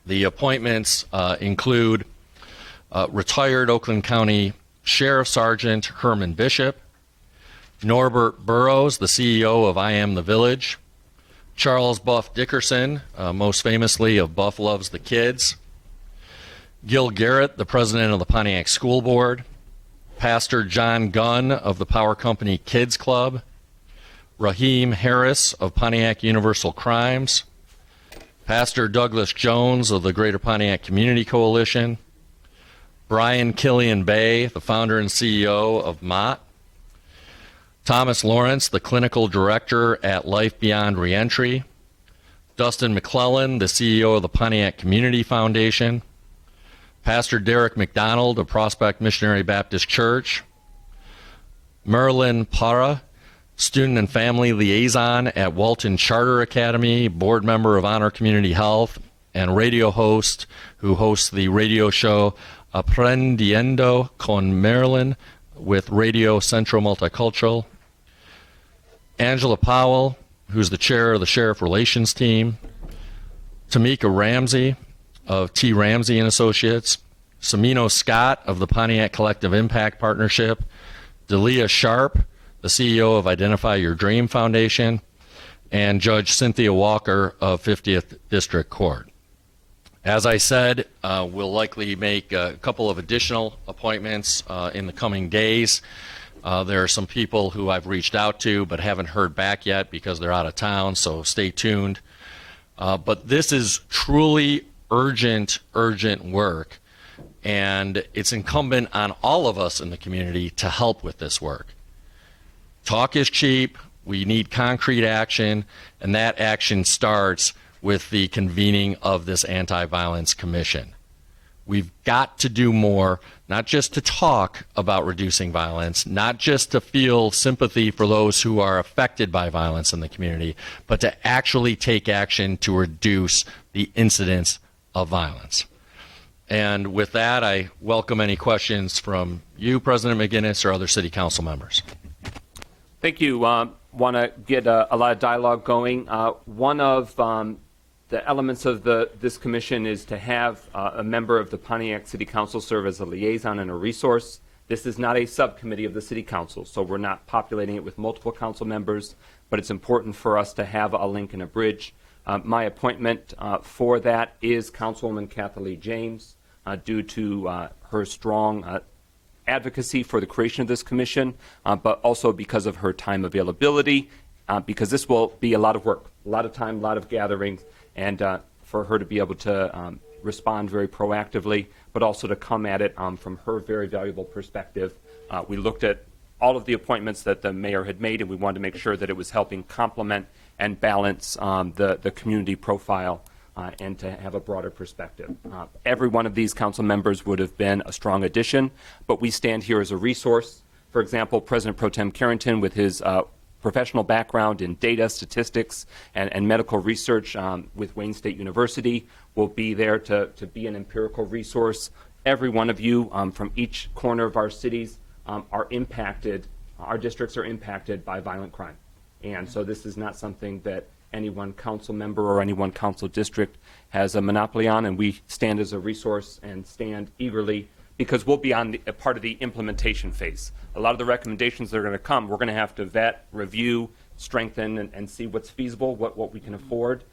Speaker 14: The appointments include retired Oakland County Sheriff Sergeant Herman Bishop, Norbert Burrows, the CEO of I Am the Village, Charles Buff Dickerson, most famously of Buff Loves the Kids, Gil Garrett, the president of the Pontiac School Board, Pastor John Gunn of the Power Company Kids Club, Raheem Harris of Pontiac Universal Crimes, Pastor Douglas Jones of the Greater Pontiac Community Coalition, Brian Killian Bay, the founder and CEO of Mott, Thomas Lawrence, the clinical director at Life Beyond Reentry, Dustin McClellan, the CEO of the Pontiac Community Foundation, Pastor Derek McDonald of Prospect Missionary Baptist Church, Merlin Para, Student and Family Liaison at Walton Charter Academy, board member of Honor Community Health, and radio host who hosts the radio show Aprendiendo con Marilyn with Radio Centro Multicultural. Angela Powell, who's the chair of the Sheriff Relations Team. Tamika Ramsey of T. Ramsey and Associates. Samino Scott of the Pontiac Collective Impact Partnership. Delia Sharp, the CEO of Identify Your Dream Foundation, and Judge Cynthia Walker of 50th District Court. As I said, we'll likely make a couple of additional appointments in the coming days. There are some people who I've reached out to but haven't heard back yet because they're out of town, so stay tuned. But this is truly urgent work, and it's incumbent on all of us in the community to help with this work. Talk is cheap. We need concrete action, and that action starts with the convening of this anti-violence commission. We've got to do more, not just to talk about reducing violence, not just to feel sympathy for those who are affected by violence in the community, but to actually take action to reduce the incidence of violence. And with that, I welcome any questions from you, President McGinnis, or other City Council members.
Speaker 1: Thank you. Want to get a lot of dialogue going. One of the elements of this commission is to have a member of the Pontiac City Council serve as a liaison and a resource. This is not a subcommittee of the City Council, so we're not populating it with multiple council members, but it's important for us to have a link and a bridge. My appointment for that is Councilwoman Kathy Lee James, due to her strong advocacy for the creation of this commission, but also because of her time availability, because this will be a lot of work, a lot of time, a lot of gatherings, and for her to be able to respond very proactively, but also to come at it from her very valuable perspective. We looked at all of the appointments that the mayor had made, and we wanted to make sure that it was helping complement and balance the community profile and to have a broader perspective. Every one of these council members would have been a strong addition, but we stand here as a resource. For example, President Pro Tem Carrington, with his professional background in data, statistics, and medical research with Wayne State University, will be there to be an empirical resource. Every one of you from each corner of our cities are impacted, our districts are impacted by violent crime. And so this is not something that any one council member or any one council district has a monopoly on, and we stand as a resource and stand eagerly because we'll be on a part of the implementation phase. A lot of the recommendations that are going to come, we're going to have to vet, review, strengthen, and see what's feasible, what we can afford.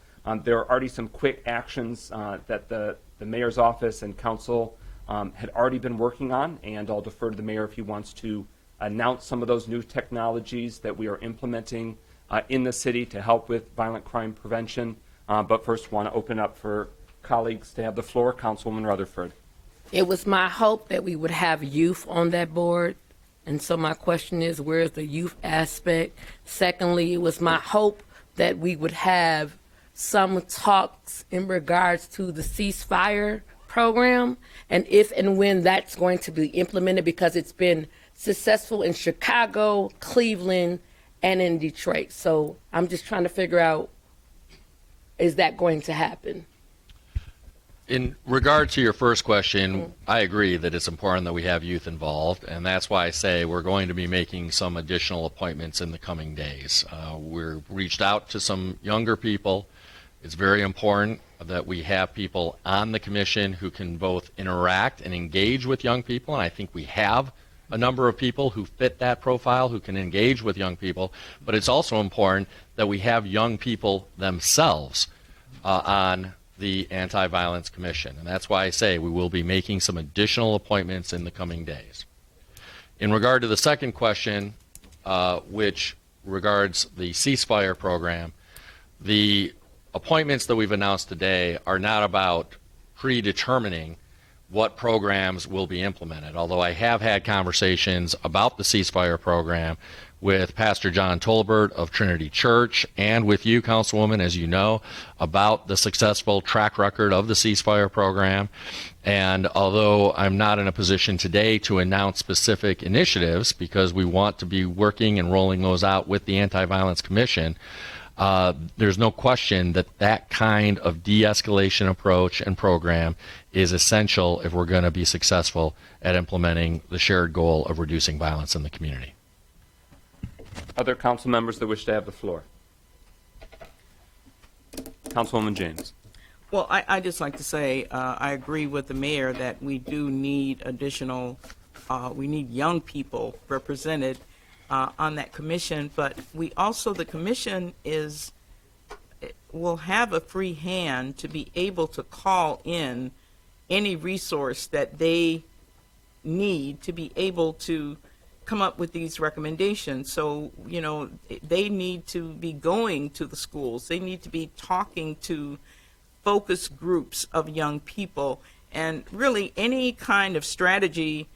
Speaker 1: There are already some quick actions that the mayor's office and council had already been working on, and I'll defer to the mayor if he wants to announce some of those new technologies that we are implementing in the city to help with violent crime prevention. But first, want to open up for colleagues to have the floor. Councilwoman Rutherford.
Speaker 6: It was my hope that we would have youth on that board. And so my question is, where's the youth aspect? Secondly, it was my hope that we would have some talks in regards to the ceasefire program and if and when that's going to be implemented, because it's been successful in Chicago, Cleveland, and in Detroit. So I'm just trying to figure out, is that going to happen?
Speaker 14: In regard to your first question, I agree that it's important that we have youth involved, and that's why I say we're going to be making some additional appointments in the coming days. We're reached out to some younger people. It's very important that we have people on the commission who can both interact and engage with young people, and I think we have a number of people who fit that profile, who can engage with young people, but it's also important that we have young people themselves on the Anti-Violence Commission. And that's why I say we will be making some additional appointments in the coming days. In regard to the second question, which regards the ceasefire program, the appointments that we've announced today are not about predetermining what programs will be implemented, although I have had conversations about the ceasefire program with Pastor John Tolbert of Trinity Church and with you, Councilwoman, as you know, about the successful track record of the ceasefire program. And although I'm not in a position today to announce specific initiatives because we want to be working and rolling those out with the Anti-Violence Commission, there's no question that that kind of de-escalation approach and program is essential if we're going to be successful at implementing the shared goal of reducing violence in the community.
Speaker 1: Other council members that wish to have the floor? Councilwoman James.
Speaker 11: Well, I just like to say I agree with the mayor that we do need additional, we need young people represented on that commission, but we also, the commission will have a free hand to be able to call in any resource that they need to be able to come up with these recommendations. So, you know, they need to be going to the schools. They need to be talking to focus groups of young people, and really any kind of strategy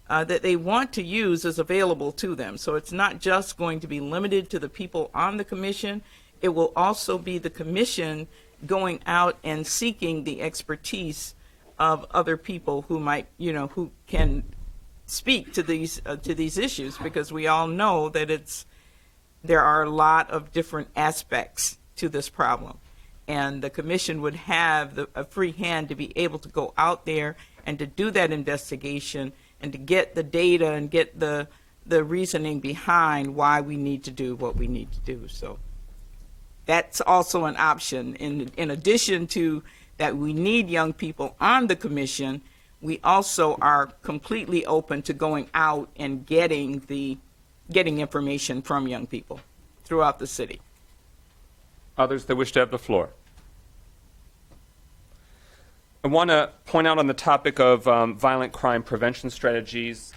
Speaker 11: that they want to use is available to them. So it's not just going to be limited to the people on the commission. It will also be the commission going out and seeking the expertise of other people who might, you know, who can speak to these issues, because we all know that there are a lot of different aspects to this problem, and the commission would have a free hand to be able to go out there and to do that investigation and to get the data and get the reasoning behind why we need to do what we need to do. So that's also an option. In addition to that, we need young people on the commission. We also are completely open to going out and getting information from young people throughout the city.
Speaker 1: Others that wish to have the floor? I want to point out on the topic of violent crime prevention strategies,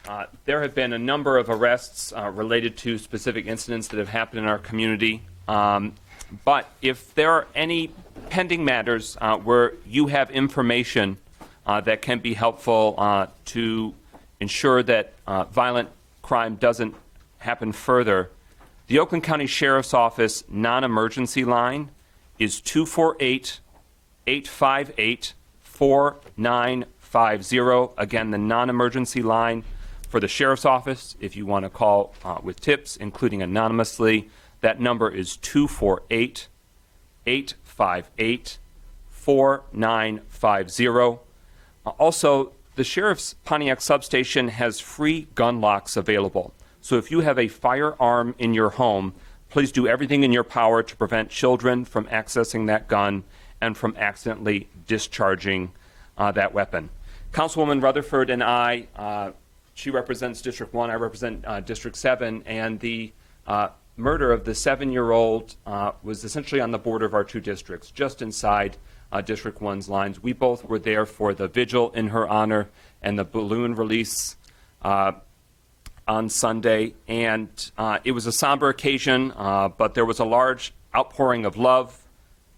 Speaker 1: there have been a number of arrests related to specific incidents that have happened in our community. But if there are any pending matters where you have information that can be helpful to ensure that violent crime doesn't happen further, the Oakland County Sheriff's Office non-emergency line is 248-858-4950. Again, the non-emergency line for the Sheriff's Office, if you want to call with tips, including anonymously, that number is 248-858-4950. Also, the Sheriff's Pontiac substation has free gun locks available. So if you have a firearm in your home, please do everything in your power to prevent children from accessing that gun and from accidentally discharging that weapon. Councilwoman Rutherford and I, she represents District 1, I represent District 7, and the murder of the 7-year-old was essentially on the border of our two districts, just inside District 1's lines. We both were there for the vigil in her honor and the balloon release on Sunday. And it was a somber occasion, but there was a large outpouring of love,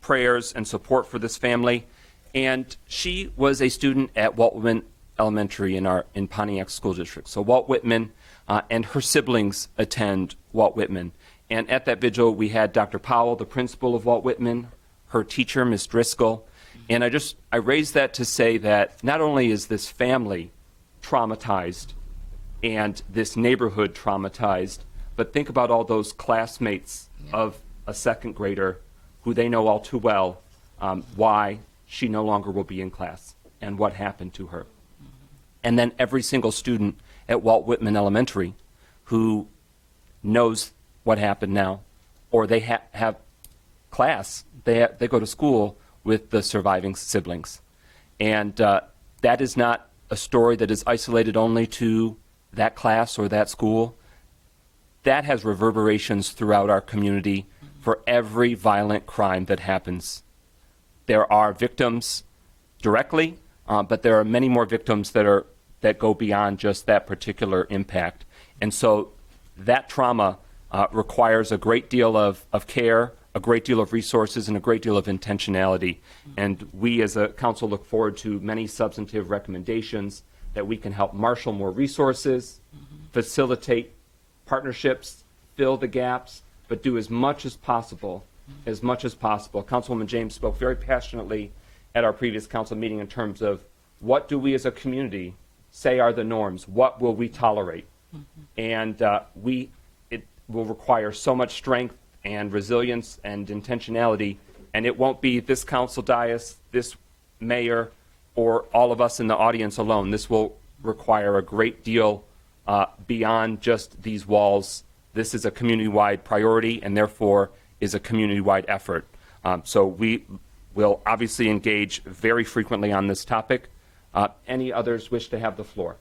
Speaker 1: prayers, and support for this family. And she was a student at Walt Whitman Elementary in Pontiac School District. So Walt Whitman and her siblings attend Walt Whitman. And at that vigil, we had Dr. Powell, the principal of Walt Whitman, her teacher, Ms. Driscoll. And I raised that to say that not only is this family traumatized and this neighborhood traumatized, but think about all those classmates of a second grader who they know all too well why she no longer will be in class and what happened to her. And then every single student at Walt Whitman Elementary who knows what happened now, or they have class, they go to school with the surviving siblings. And that is not a story that is isolated only to that class or that school. That has reverberations throughout our community for every violent crime that happens. There are victims directly, but there are many more victims that go beyond just that particular impact. And so that trauma requires a great deal of care, a great deal of resources, and a great deal of intentionality. And we as a council look forward to many substantive recommendations that we can help marshal more resources, facilitate partnerships, fill the gaps, but do as much as possible. Councilwoman James spoke very passionately at our previous council meeting in terms of what do we as a community say are the norms? What will we tolerate? And it will require so much strength and resilience and intentionality, and it won't be this council dais, this mayor, or all of us in the audience alone. This will require a great deal beyond just these walls. This is a community-wide priority and therefore is a community-wide effort. So we will obviously engage very frequently on this topic. Any others wish to have the floor?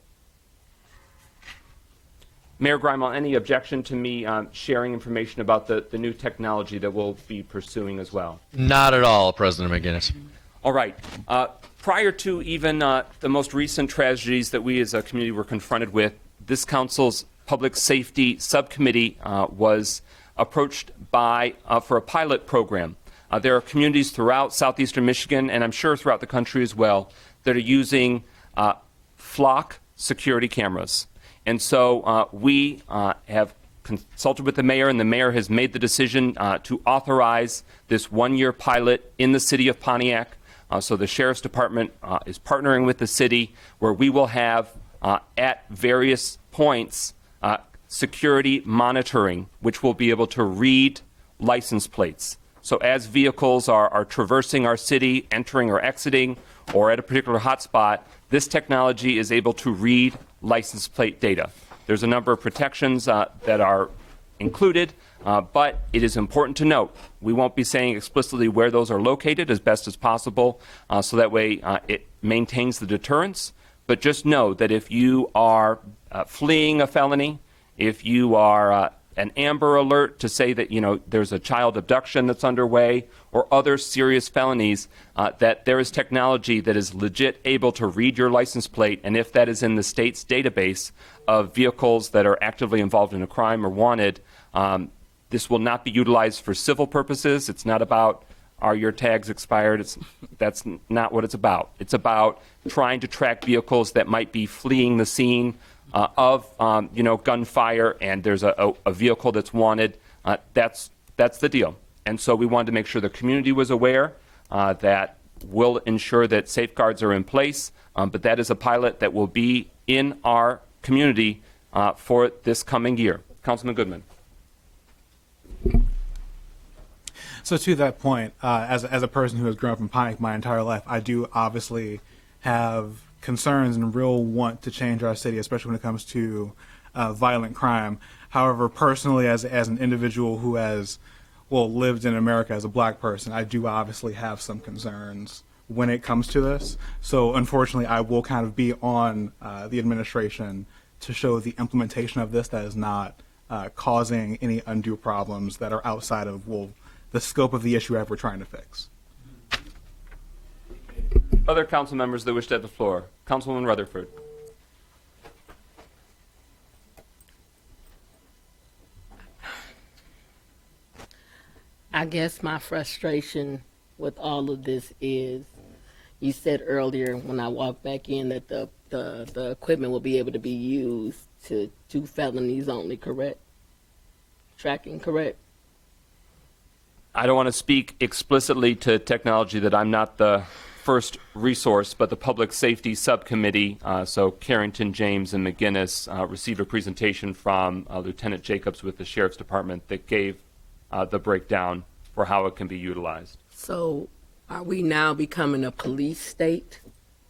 Speaker 1: Mayor Grimel, any objection to me sharing information about the new technology that we'll be pursuing as well?
Speaker 14: Not at all, President McGinnis.
Speaker 1: All right. Prior to even the most recent tragedies that we as a community were confronted with, this council's Public Safety Subcommittee was approached for a pilot program. There are communities throughout southeastern Michigan, and I'm sure throughout the country as well, that are using flock security cameras. And so we have consulted with the mayor, and the mayor has made the decision to authorize this one-year pilot in the city of Pontiac. So the Sheriff's Department is partnering with the city, where we will have at various points security monitoring, which will be able to read license plates. So as vehicles are traversing our city, entering or exiting, or at a particular hotspot, this technology is able to read license plate data. There's a number of protections that are included, but it is important to note we won't be saying explicitly where those are located as best as possible, so that way it maintains the deterrence. But just know that if you are fleeing a felony, if you are an Amber Alert to say that there's a child abduction that's underway, or other serious felonies, that there is technology that is legit able to read your license plate, and if that is in the state's database of vehicles that are actively involved in a crime or wanted, this will not be utilized for civil purposes. It's not about are your tags expired. That's not what it's about. It's about trying to track vehicles that might be fleeing the scene of gunfire, and there's a vehicle that's wanted. That's the deal. And so we wanted to make sure the community was aware that we'll ensure that safeguards are in place, but that is a pilot that will be in our community for this coming year. Councilman Goodman.
Speaker 5: So to that point, as a person who has grown up in Pontiac my entire life, I do obviously have concerns and real want to change our city, especially when it comes to violent crime. However, personally, as an individual who has lived in America as a black person, I do obviously have some concerns when it comes to this. So unfortunately, I will kind of be on the administration to show the implementation of this that is not causing any undue problems that are outside of, well, the scope of the issue that we're trying to fix.
Speaker 1: Other council members that wish to have the floor. Councilwoman Rutherford.
Speaker 6: I guess my frustration with all of this is, you said earlier when I walked back in that the equipment will be able to be used to do felonies only, correct? Tracking, correct?
Speaker 1: I don't want to speak explicitly to technology that I'm not the first resource, but the Public Safety Subcommittee, so Carrington, James, and McGinnis, received a presentation from Lieutenant Jacobs with the Sheriff's Department that gave the breakdown for how it can be utilized.
Speaker 6: So are we now becoming a police state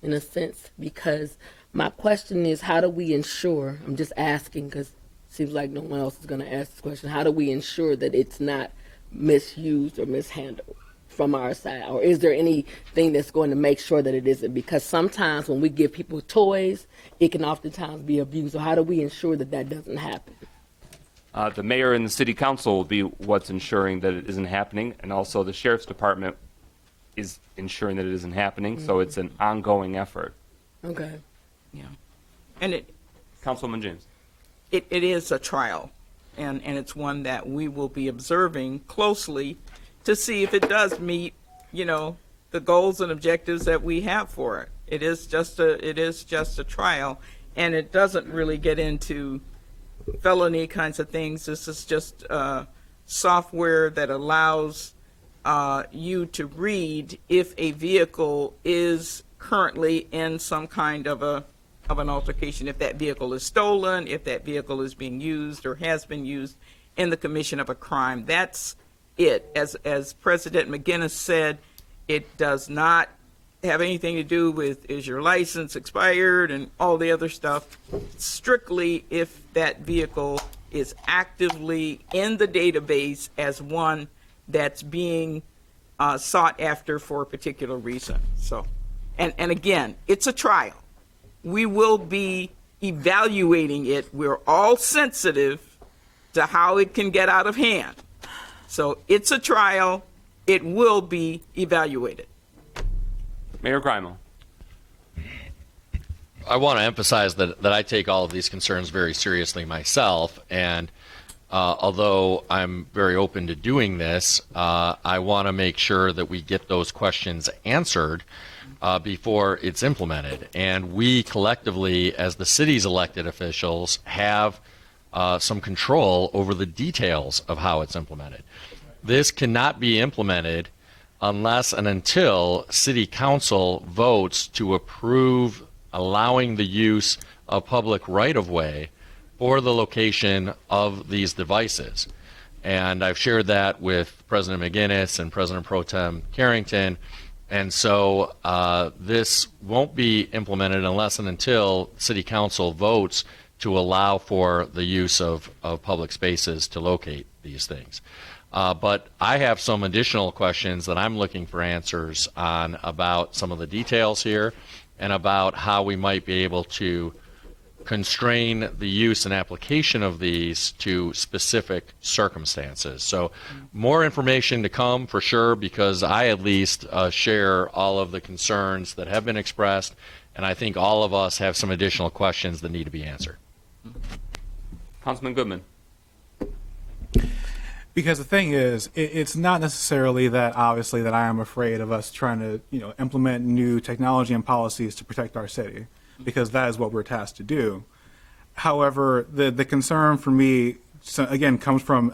Speaker 6: in a sense? Because my question is, how do we ensure, I'm just asking because it seems like no one else is going to ask this question, how do we ensure that it's not misused or mishandled from our side? Or is there anything that's going to make sure that it isn't? Because sometimes when we give people toys, it can oftentimes be abused. So how do we ensure that that doesn't happen?
Speaker 1: The mayor and the city council will be what's ensuring that it isn't happening, and also the sheriff's department is ensuring that it isn't happening. So it's an ongoing effort.
Speaker 6: Okay.
Speaker 11: Yeah. And
Speaker 1: Councilwoman James.
Speaker 11: it is a trial, and it's one that we will be observing closely to see if it does meet, the goals and objectives that we have for it. It is just a trial, and it doesn't really get into felony kinds of things. This is just software that allows you to read if a vehicle is currently in some kind of an altercation, if that vehicle is stolen, if that vehicle is being used or has been used in the commission of a crime. That's it. As President McGinnis said, it does not have anything to do with is your license expired and all the other stuff. Strictly if that vehicle is actively in the database as one that's being sought after for a particular reason. So, and again, it's a trial. We will be evaluating it. We're all sensitive to how it can get out of hand. So it's a trial. It will be evaluated.
Speaker 1: Mayor Grimo.
Speaker 14: I want to emphasize that I take all of these concerns very seriously myself, and although I'm very open to doing this, I want to make sure that we get those questions answered before it's implemented. And we collectively, as the city's elected officials, have some control over the details of how it's implemented. This cannot be implemented unless and until City Council votes to approve allowing the use of public right-of-way for the location of these devices. And I've shared that with President McGinnis and President Pro Tem Carrington. And so this won't be implemented unless and until City Council votes to allow for the use of public spaces to locate these things. But I have some additional questions that I'm looking for answers on about some of the details here and about how we might be able to constrain the use and application of these to specific circumstances. So more information to come for sure, because I at least share all of the concerns that have been expressed, and I think all of us have some additional questions that need to be answered.
Speaker 1: Councilman Goodman.
Speaker 5: Because the thing is, it's not necessarily that obviously that I am afraid of us trying to, implement new technology and policies to protect our city, because that is what we're tasked to do. However, the concern for me, again, comes from,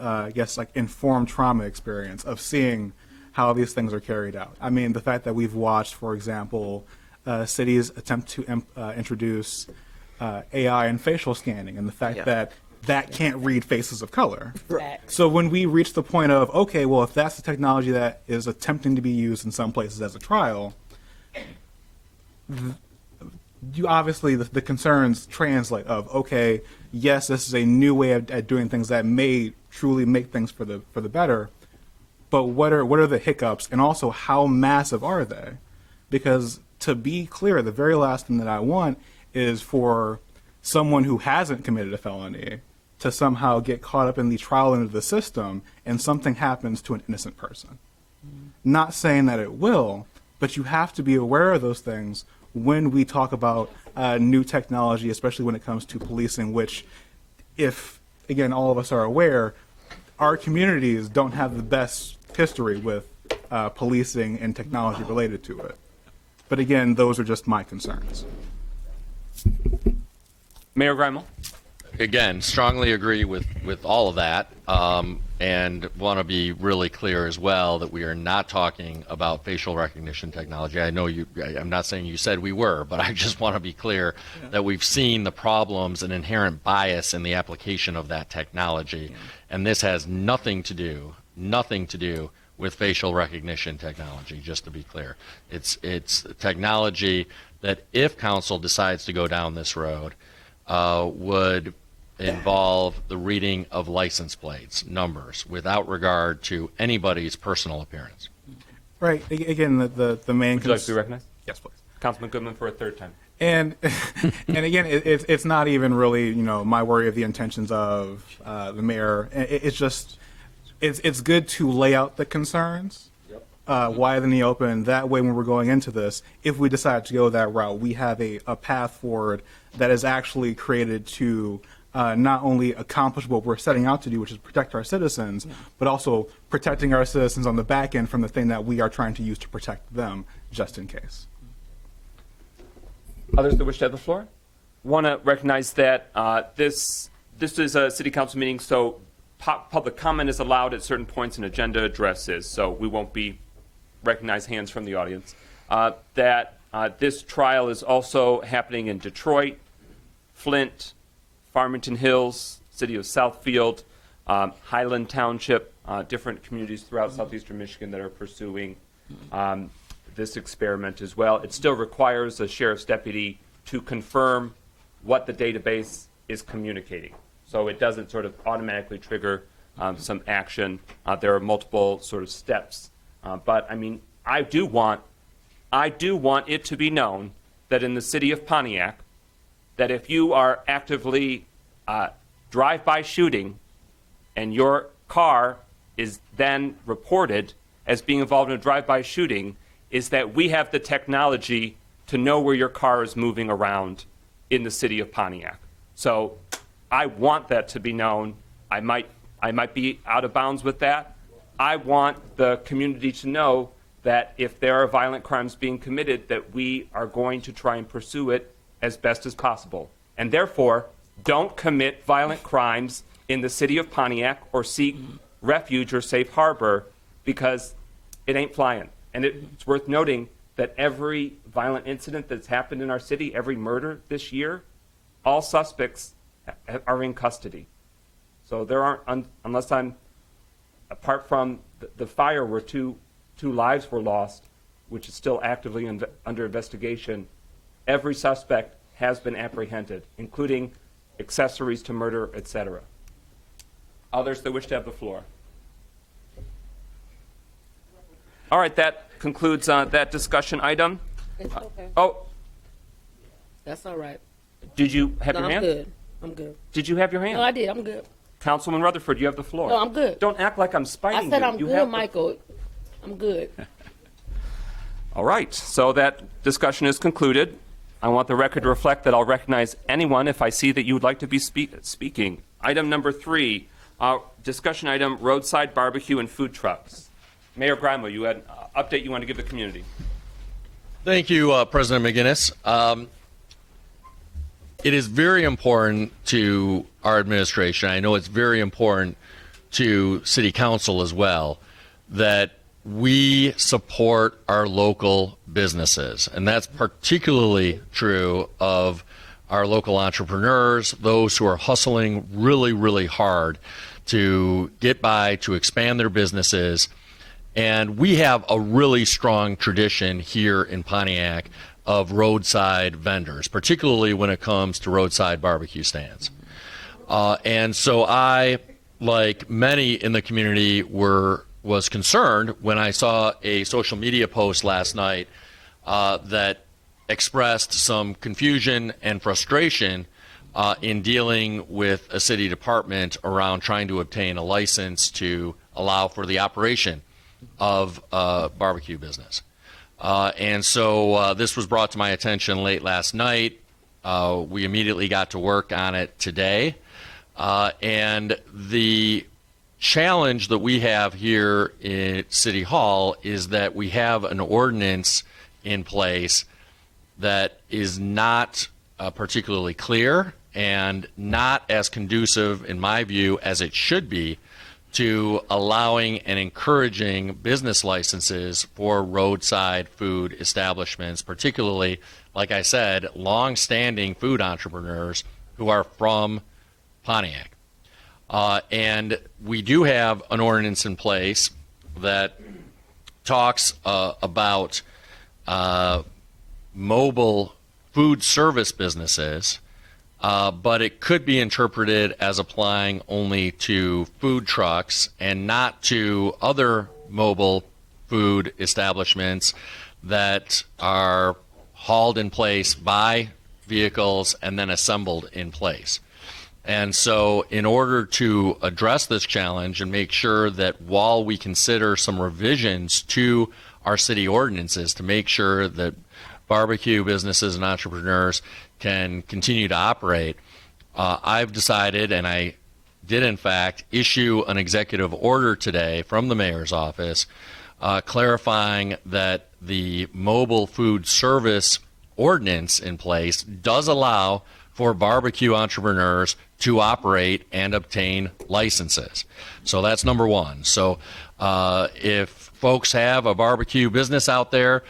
Speaker 5: informed trauma experience of seeing how these things are carried out. I mean, the fact that we've watched, for example, cities attempt to introduce AI and facial scanning, and the fact that can't read faces of color.
Speaker 6: Right.
Speaker 5: So when we reach the point of, okay, well, if that's the technology that is attempting to be used in some places as a trial, you obviously, the concerns translate of, okay, yes, this is a new way of doing things that may truly make things for the better, but what are the hiccups, and also how massive are they? Because to be clear, the very last thing that I want is for someone who hasn't committed a felony to somehow get caught up in the trial end of the system and something happens to an innocent person. Not saying that it will, but you have to be aware of those things when we talk about new technology, especially when it comes to policing, which, if, again, all of us are aware, our communities don't have the best history with policing and technology related to it. But again, those are just my concerns.
Speaker 1: Mayor Greimel?
Speaker 14: Again, strongly agree with all of that, and want to be really clear as well that we are not talking about facial recognition technology. I know I'm not saying you said we were, but I just want to be clear that we've seen the problems and inherent bias in the application of that technology, and this has nothing to do with facial recognition technology, just to be clear. It's technology that, if council decides to go down this road, would involve the reading of license plates, numbers, without regard to anybody's personal appearance.
Speaker 5: Right. Again, the main.
Speaker 1: Would you like to be recognized?
Speaker 5: Yes, please.
Speaker 1: Councilman Goodman for a third time.
Speaker 5: And again, it's not even really my worry of the intentions of the mayor. It's just it's good to lay out the concerns wide in the open. That way, when we're going into this, if we decide to go that route, we have a path forward that is actually created to not only accomplish what we're setting out to do, which is protect our citizens, but also protecting our citizens on the back end from the thing that we are trying to use to protect them, just in case.
Speaker 1: Others that wish to have the floor? Want to recognize that this is a city council meeting, so public comment is allowed at certain points in agenda addresses, so we won't be recognized hands from the audience. That this trial is also happening in Detroit, Flint, Farmington Hills, City of Southfield, Highland Township, different communities throughout southeastern Michigan that are pursuing this experiment as well. It still requires a sheriff's deputy to confirm what the database is communicating. So it doesn't sort of automatically trigger some action. There are multiple sort of steps. But I mean, I do want it to be known that in the city of Pontiac, that if you are actively drive-by shooting and your car is then reported as being involved in a drive-by shooting, is that we have the technology to know where your car is moving around in the city of Pontiac. So I want that to be known. I might be out of bounds with that. I want the community to know that if there are violent crimes being committed, that we are going to try and pursue it as best as possible. And therefore, don't commit violent crimes in the city of Pontiac or seek refuge or safe harbor, because it ain't flying. And it's worth noting that every violent incident that's happened in our city, every murder this year, all suspects are in custody. So there aren't, apart from the fire where two lives were lost, which is still actively under investigation, every suspect has been apprehended, including accessories to murder, etc. Others that wish to have the floor? All right, that concludes that discussion item.
Speaker 6: It's okay.
Speaker 1: Oh,
Speaker 6: That's all right.
Speaker 1: did you have your
Speaker 6: I'm
Speaker 1: hand?
Speaker 6: good. I'm good.
Speaker 1: Did you have your hand?
Speaker 6: No, I did. I'm good.
Speaker 1: Councilman Rutherford, you have the floor.
Speaker 6: No, I'm good.
Speaker 1: Don't act like I'm spiting you.
Speaker 6: I said I'm
Speaker 1: You
Speaker 6: good,
Speaker 1: have
Speaker 6: Michael. I'm good.
Speaker 1: All right, so that discussion is concluded. I want the record to reflect that I'll recognize anyone if I see that you would like to be speaking. Item number 3, discussion item, roadside barbecue and food trucks. Mayor Greimel, you had an update you want to give the community.
Speaker 14: Thank you, President McGinnis. It is very important to our administration, I know it's very important to City Council as well, that we support our local businesses. And that's particularly true of our local entrepreneurs, those who are hustling really, really hard to get by, to expand their businesses. And we have a really strong tradition here in Pontiac of roadside vendors, particularly when it comes to roadside barbecue stands. And so I, like many in the community, was concerned when I saw a social media post last night that expressed some confusion and frustration in dealing with a city department around trying to obtain a license to allow for the operation of a barbecue business. And so this was brought to my attention late last night. We immediately got to work on it today. And the challenge that we have here at City Hall is that we have an ordinance in place that is not particularly clear and not as conducive, in my view, as it should be to allowing and encouraging business licenses for roadside food establishments, particularly, like I said, long-standing food entrepreneurs who are from Pontiac. And we do have an ordinance in place that talks about mobile food service businesses, but it could be interpreted as applying only to food trucks and not to other mobile food establishments that are hauled in place by vehicles and then assembled in place. And so in order to address this challenge and make sure that while we consider some revisions to our city ordinances to make sure that barbecue businesses and entrepreneurs can continue to operate, I've decided, and I did in fact, issue an executive order today from the mayor's office clarifying that the mobile food service ordinance in place does allow for barbecue entrepreneurs to operate and obtain licenses. So that's number one. So if folks have a barbecue business out there,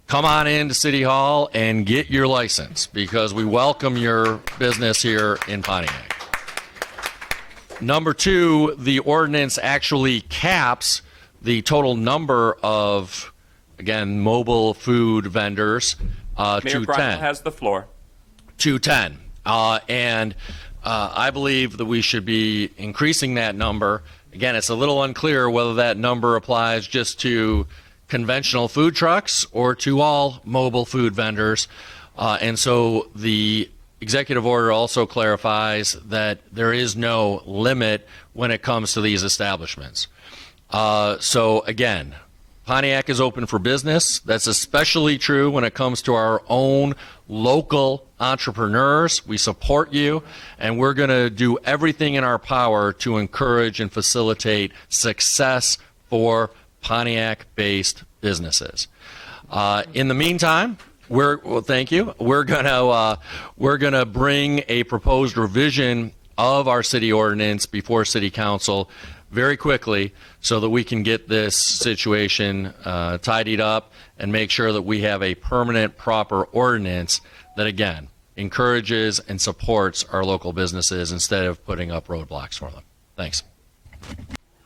Speaker 14: come on into City Hall and get your license because we welcome your business here in Pontiac. Number two, the ordinance actually caps the total number of, again, mobile food vendors
Speaker 1: Mayor
Speaker 14: to
Speaker 1: Grindle
Speaker 14: 10.
Speaker 1: has the floor.
Speaker 14: To 10. And I believe that we should be increasing that number. Again, it's a little unclear whether that number applies just to conventional food trucks or to all mobile food vendors. And so the executive order also clarifies that there is no limit when it comes to these establishments. So again, Pontiac is open for business. That's especially true when it comes to our own local entrepreneurs. We support you, and we're going to do everything in our power to encourage and facilitate success for Pontiac-based businesses. In the meantime, thank you. We're gonna bring a proposed revision of our city ordinance before City Council very quickly so that we can get this situation tidied up and make sure that we have a permanent, proper ordinance that, again, encourages and supports our local businesses instead of putting up roadblocks for them. Thanks.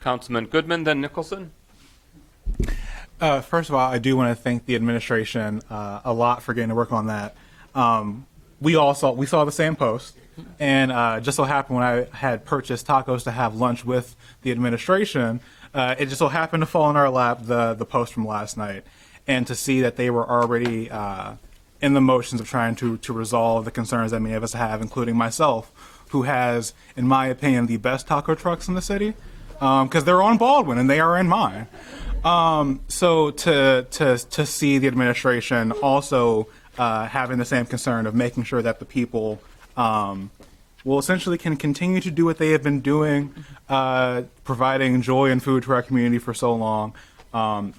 Speaker 1: Councilman Goodman, then Nicholson.
Speaker 5: First of all, I do want to thank the administration a lot for getting to work on that. We saw the same post, and just so happened when I had purchased tacos to have lunch with the administration, it just so happened to fall in our lap the post from last night, and to see that they were already in the motions of trying to resolve the concerns that many of us have, including myself, who has, in my opinion, the best taco trucks in the city, because they're on Baldwin and they are in mine. So to see the administration also having the same concern of making sure that the people essentially can continue to do what they have been doing, providing joy and food to our community for so long.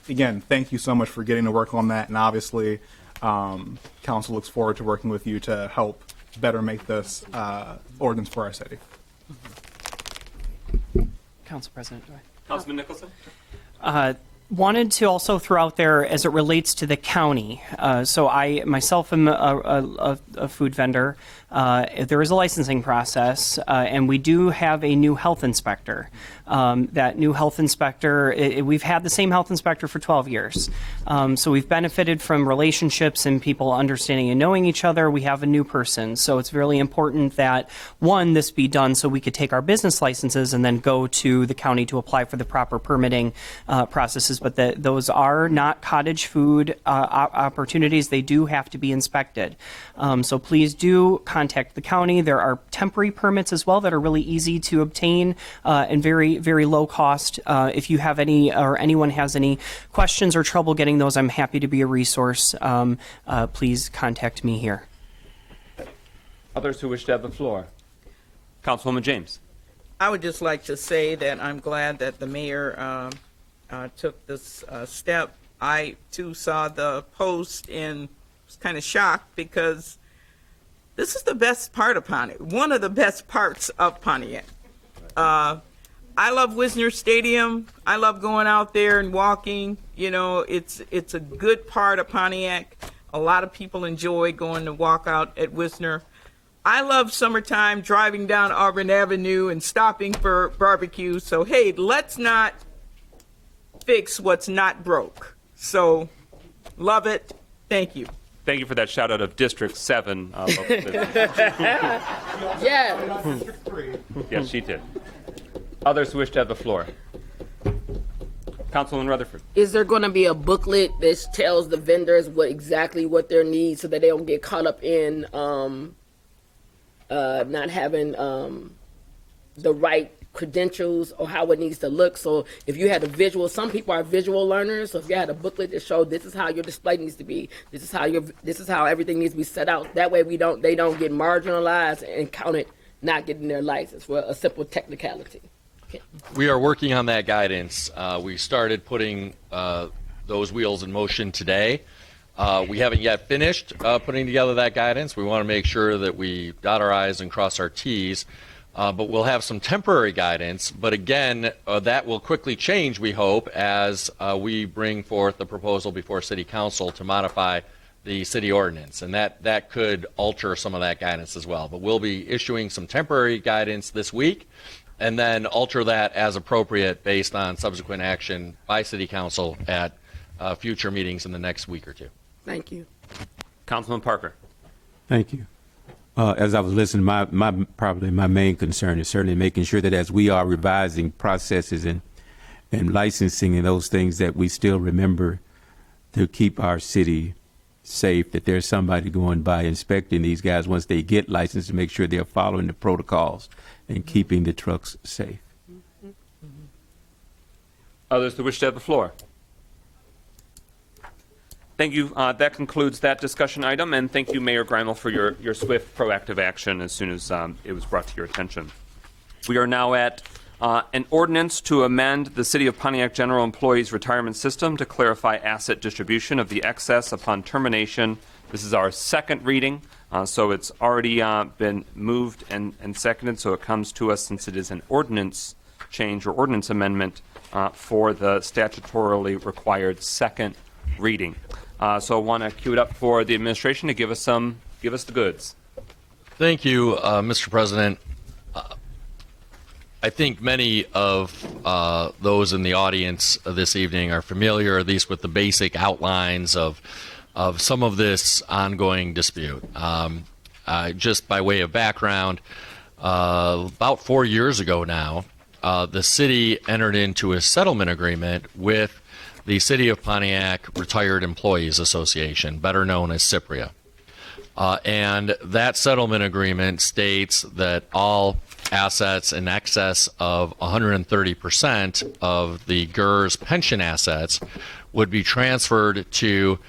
Speaker 5: Again, thank you so much for getting to work on that, and obviously council looks forward to working with you to help better make this ordinance for our city.
Speaker 10: Council President Joy.
Speaker 1: Councilman Nicholson.
Speaker 10: Wanted to also throw out there as it relates to the county. So I myself am a food vendor. There is a licensing process, and we do have a new health inspector. That new health inspector, we've had the same health inspector for 12 years. So we've benefited from relationships and people understanding and knowing each other. We have a new person. So it's really important that, one, this be done so we could take our business licenses and then go to the county to apply for the proper permitting processes. But those are not cottage food opportunities. They do have to be inspected. So please do contact the county. There are temporary permits as well that are really easy to obtain and very, very low cost. If you have any or anyone has any questions or trouble getting those, I'm happy to be a resource. Please contact me here.
Speaker 1: Others who wish to have the floor. Councilwoman James.
Speaker 11: I would just like to say that I'm glad that the mayor took this step. I, too, saw the post and was kind of shocked because this is the best part of Pontiac, one of the best parts of Pontiac. I love Wisner Stadium. I love going out there and walking. You know, it's a good part of Pontiac. A lot of people enjoy going to walk out at Wisner. I love summertime driving down Auburn Avenue and stopping for barbecue. So, hey, let's not fix what's not broke. So, love it. Thank you.
Speaker 1: Thank you for that shout out of District 7.
Speaker 6: Yeah.
Speaker 1: Yes, she did. Others who wish to have the floor. Councilwoman Rutherford.
Speaker 6: Is there going to be a booklet that tells the vendors exactly what their needs so that they don't get caught up in not having the right credentials or how it needs to look? So if you had a visual, some people are visual learners. So if you had a booklet that showed this is how your display needs to be, this is how everything needs to be set out. That way they don't get marginalized and counted not getting their license for a simple technicality. Okay.
Speaker 14: We are working on that guidance. We started putting those wheels in motion today. We haven't yet finished putting together that guidance. We want to make sure that we dot our I's and cross our T's. But we'll have some temporary guidance. But again, that will quickly change, we hope, as we bring forth the proposal before City Council to modify the city ordinance. And that could alter some of that guidance as well. But we'll be issuing some temporary guidance this week and then alter that as appropriate based on subsequent action by City Council at future meetings in the next week or two.
Speaker 6: Thank you.
Speaker 1: Councilman Parker.
Speaker 15: Thank you. As I was listening, probably my main concern is certainly making sure that as we are revising processes and licensing and those things, that we still remember to keep our city safe, that there's somebody going by inspecting these guys once they get licensed to make sure they're following the protocols and keeping the trucks safe.
Speaker 1: Others who wish to have the floor. Thank you. That concludes that discussion item, and thank you, Mayor Greimel, for your swift, proactive action as soon as it was brought to your attention. We are now at an ordinance to amend the City of Pontiac General Employees Retirement System to clarify asset distribution of the excess upon termination. This is our second reading, so it's already been moved and seconded, so it comes to us since it is an ordinance change or ordinance amendment for the statutorily required second reading. So I want to cue it up for the administration to give us the goods.
Speaker 14: Thank you, Mr. President. I think many of those in the audience this evening are familiar, at least with the basic outlines of some of this ongoing dispute. Just by way of background, about 4 years ago now, the city entered into a settlement agreement with the City of Pontiac Retired Employees Association, better known as CIPRIA. And that settlement agreement states that all assets in excess of 130% of the GERS pension assets would be transferred to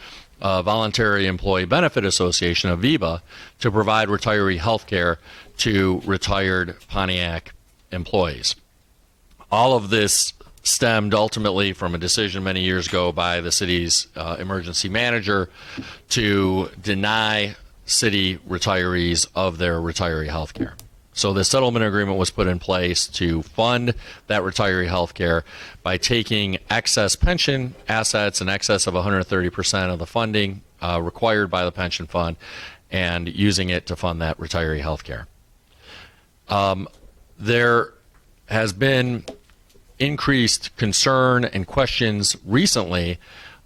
Speaker 14: Voluntary Employee Benefit Association, AVEBA, to provide retiree health care to retired Pontiac employees. All of this stemmed ultimately from a decision many years ago by the city's emergency manager to deny city retirees of their retiree health care. So the settlement agreement was put in place to fund that retiree health care by taking excess pension assets in excess of 130% of the funding required by the pension fund and using it to fund that retiree health care. There has been increased concern and questions recently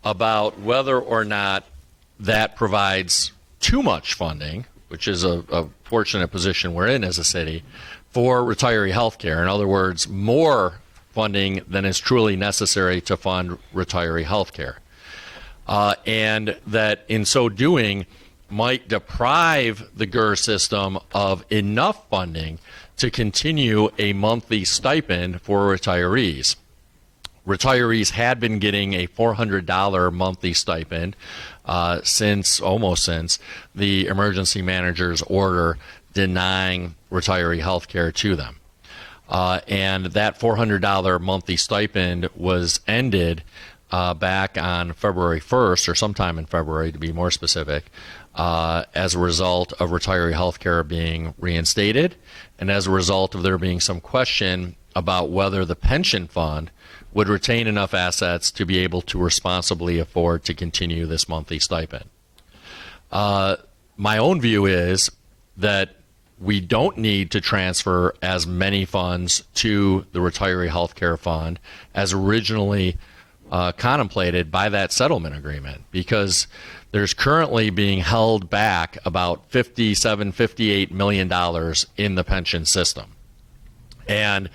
Speaker 14: about whether or not that provides too much funding, which is a fortunate position we're in as a city, for retiree health care. In other words, more funding than is truly necessary to fund retiree health care. And that in so doing might deprive the GER system of enough funding to continue a monthly stipend for retirees. Retirees had been getting a $400 monthly stipend since the emergency manager's order denying retiree health care to them. And that $400 monthly stipend was ended back on February 1st, or sometime in February to be more specific, as a result of retiree health care being reinstated, and as a result of there being some question about whether the pension fund would retain enough assets to be able to responsibly afford to continue this monthly stipend. My own view is that we don't need to transfer as many funds to the retiree health care fund as originally contemplated by that settlement agreement, because there's currently being held back about $58 million in the pension system. And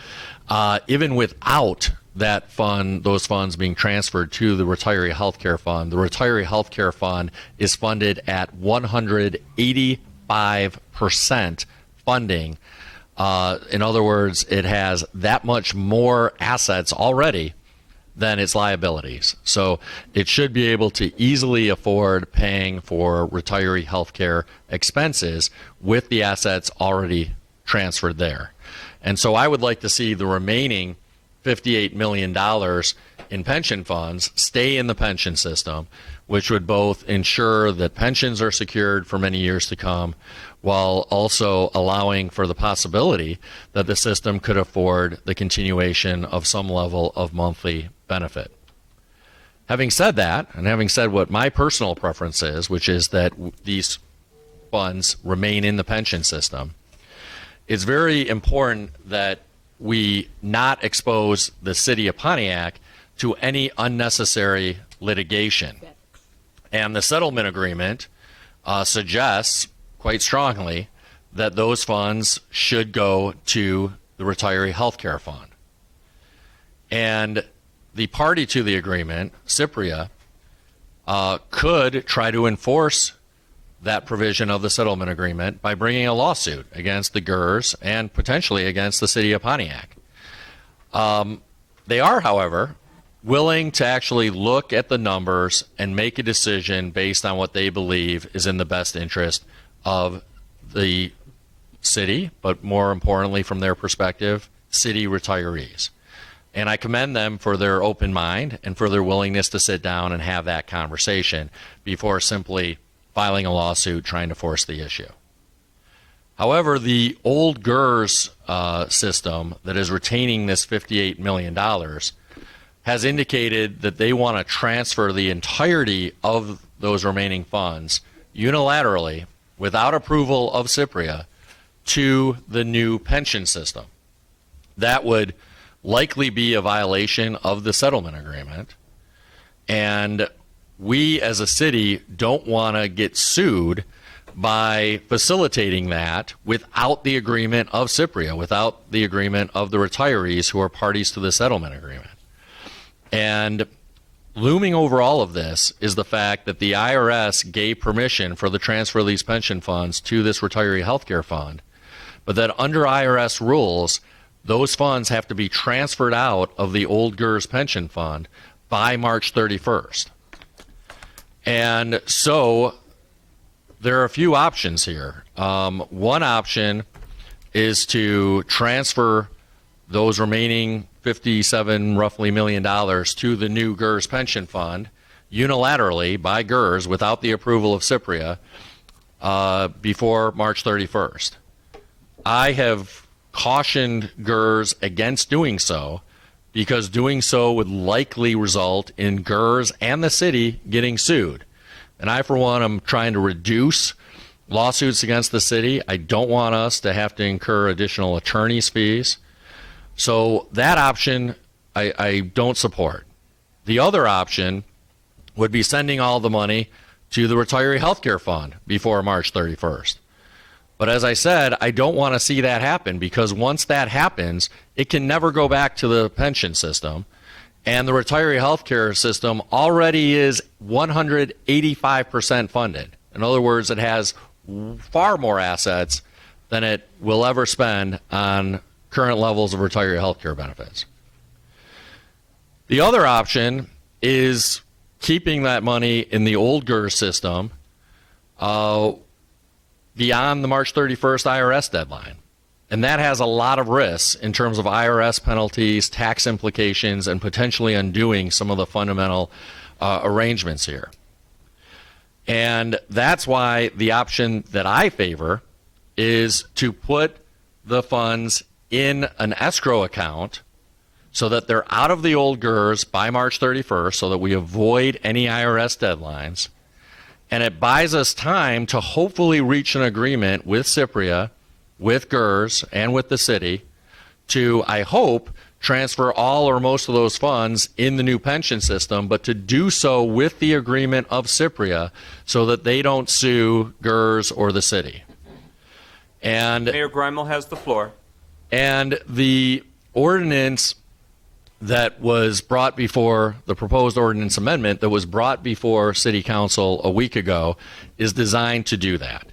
Speaker 14: even without that fund, those funds being transferred to the retiree health care fund, the retiree health care fund is funded at 185% funding. In other words, it has that much more assets already than its liabilities. So it should be able to easily afford paying for retiree health care expenses with the assets already transferred there. And so I would like to see the remaining $58 million in pension funds stay in the pension system, which would both ensure that pensions are secured for many years to come, while also allowing for the possibility that the system could afford the continuation of some level of monthly benefit. Having said that, and having said what my personal preference is, which is that these funds remain in the pension system, it's very important that we not expose the city of Pontiac to any unnecessary litigation. And the settlement agreement suggests quite strongly that those funds should go to the retiree health care fund. And the party to the agreement, Cypria, could try to enforce that provision of the settlement agreement by bringing a lawsuit against the GERS and potentially against the city of Pontiac. They are, however, willing to actually look at the numbers and make a decision based on what they believe is in the best interest of the city, but more importantly from their perspective, city retirees. And I commend them for their open mind and for their willingness to sit down and have that conversation before simply filing a lawsuit trying to force the issue. However, the old GERS system that is retaining this $58 million has indicated that they want to transfer the entirety of those remaining funds unilaterally, without approval of Cypria, to the new pension system. That would likely be a violation of the settlement agreement, and we as a city don't want to get sued by facilitating that without the agreement of Cypria, without the agreement of the retirees who are parties to the settlement agreement. And looming over all of this is the fact that the IRS gave permission for the transfer of these pension funds to this retiree health care fund, but that under IRS rules, those funds have to be transferred out of the old GERS pension fund by March 31st. And so there are a few options here. One option is to transfer those remaining roughly $57 million to the new GERS pension fund unilaterally by GERS without the approval of Cypria before March 31st. I have cautioned GERS against doing so because doing so would likely result in GERS and the city getting sued. And I, for one, am trying to reduce lawsuits against the city. I don't want us to have to incur additional attorney's fees. So that option I don't support. The other option would be sending all the money to the retiree health care fund before March 31st. But as I said, I don't want to see that happen, because once that happens, it can never go back to the pension system. And the retiree health care system already is 185% funded. In other words, it has far more assets than it will ever spend on current levels of retiree health care benefits. The other option is keeping that money in the old GERS system beyond the March 31st IRS deadline. And that has a lot of risks in terms of IRS penalties, tax implications, and potentially undoing some of the fundamental arrangements here. And that's why the option that I favor is to put the funds in an escrow account so that they're out of the old GERS by March 31st, so that we avoid any IRS deadlines. And it buys us time to hopefully reach an agreement with Cypria, with GERS, and with the city to, I hope, transfer all or most of those funds in the new pension system, but to do so with the agreement of Cypria so that they don't sue GERS or the city. And
Speaker 1: Mayor Grimel has the floor.
Speaker 14: And the ordinance that was brought before, the proposed ordinance amendment that was brought before City Council a week ago, is designed to do that.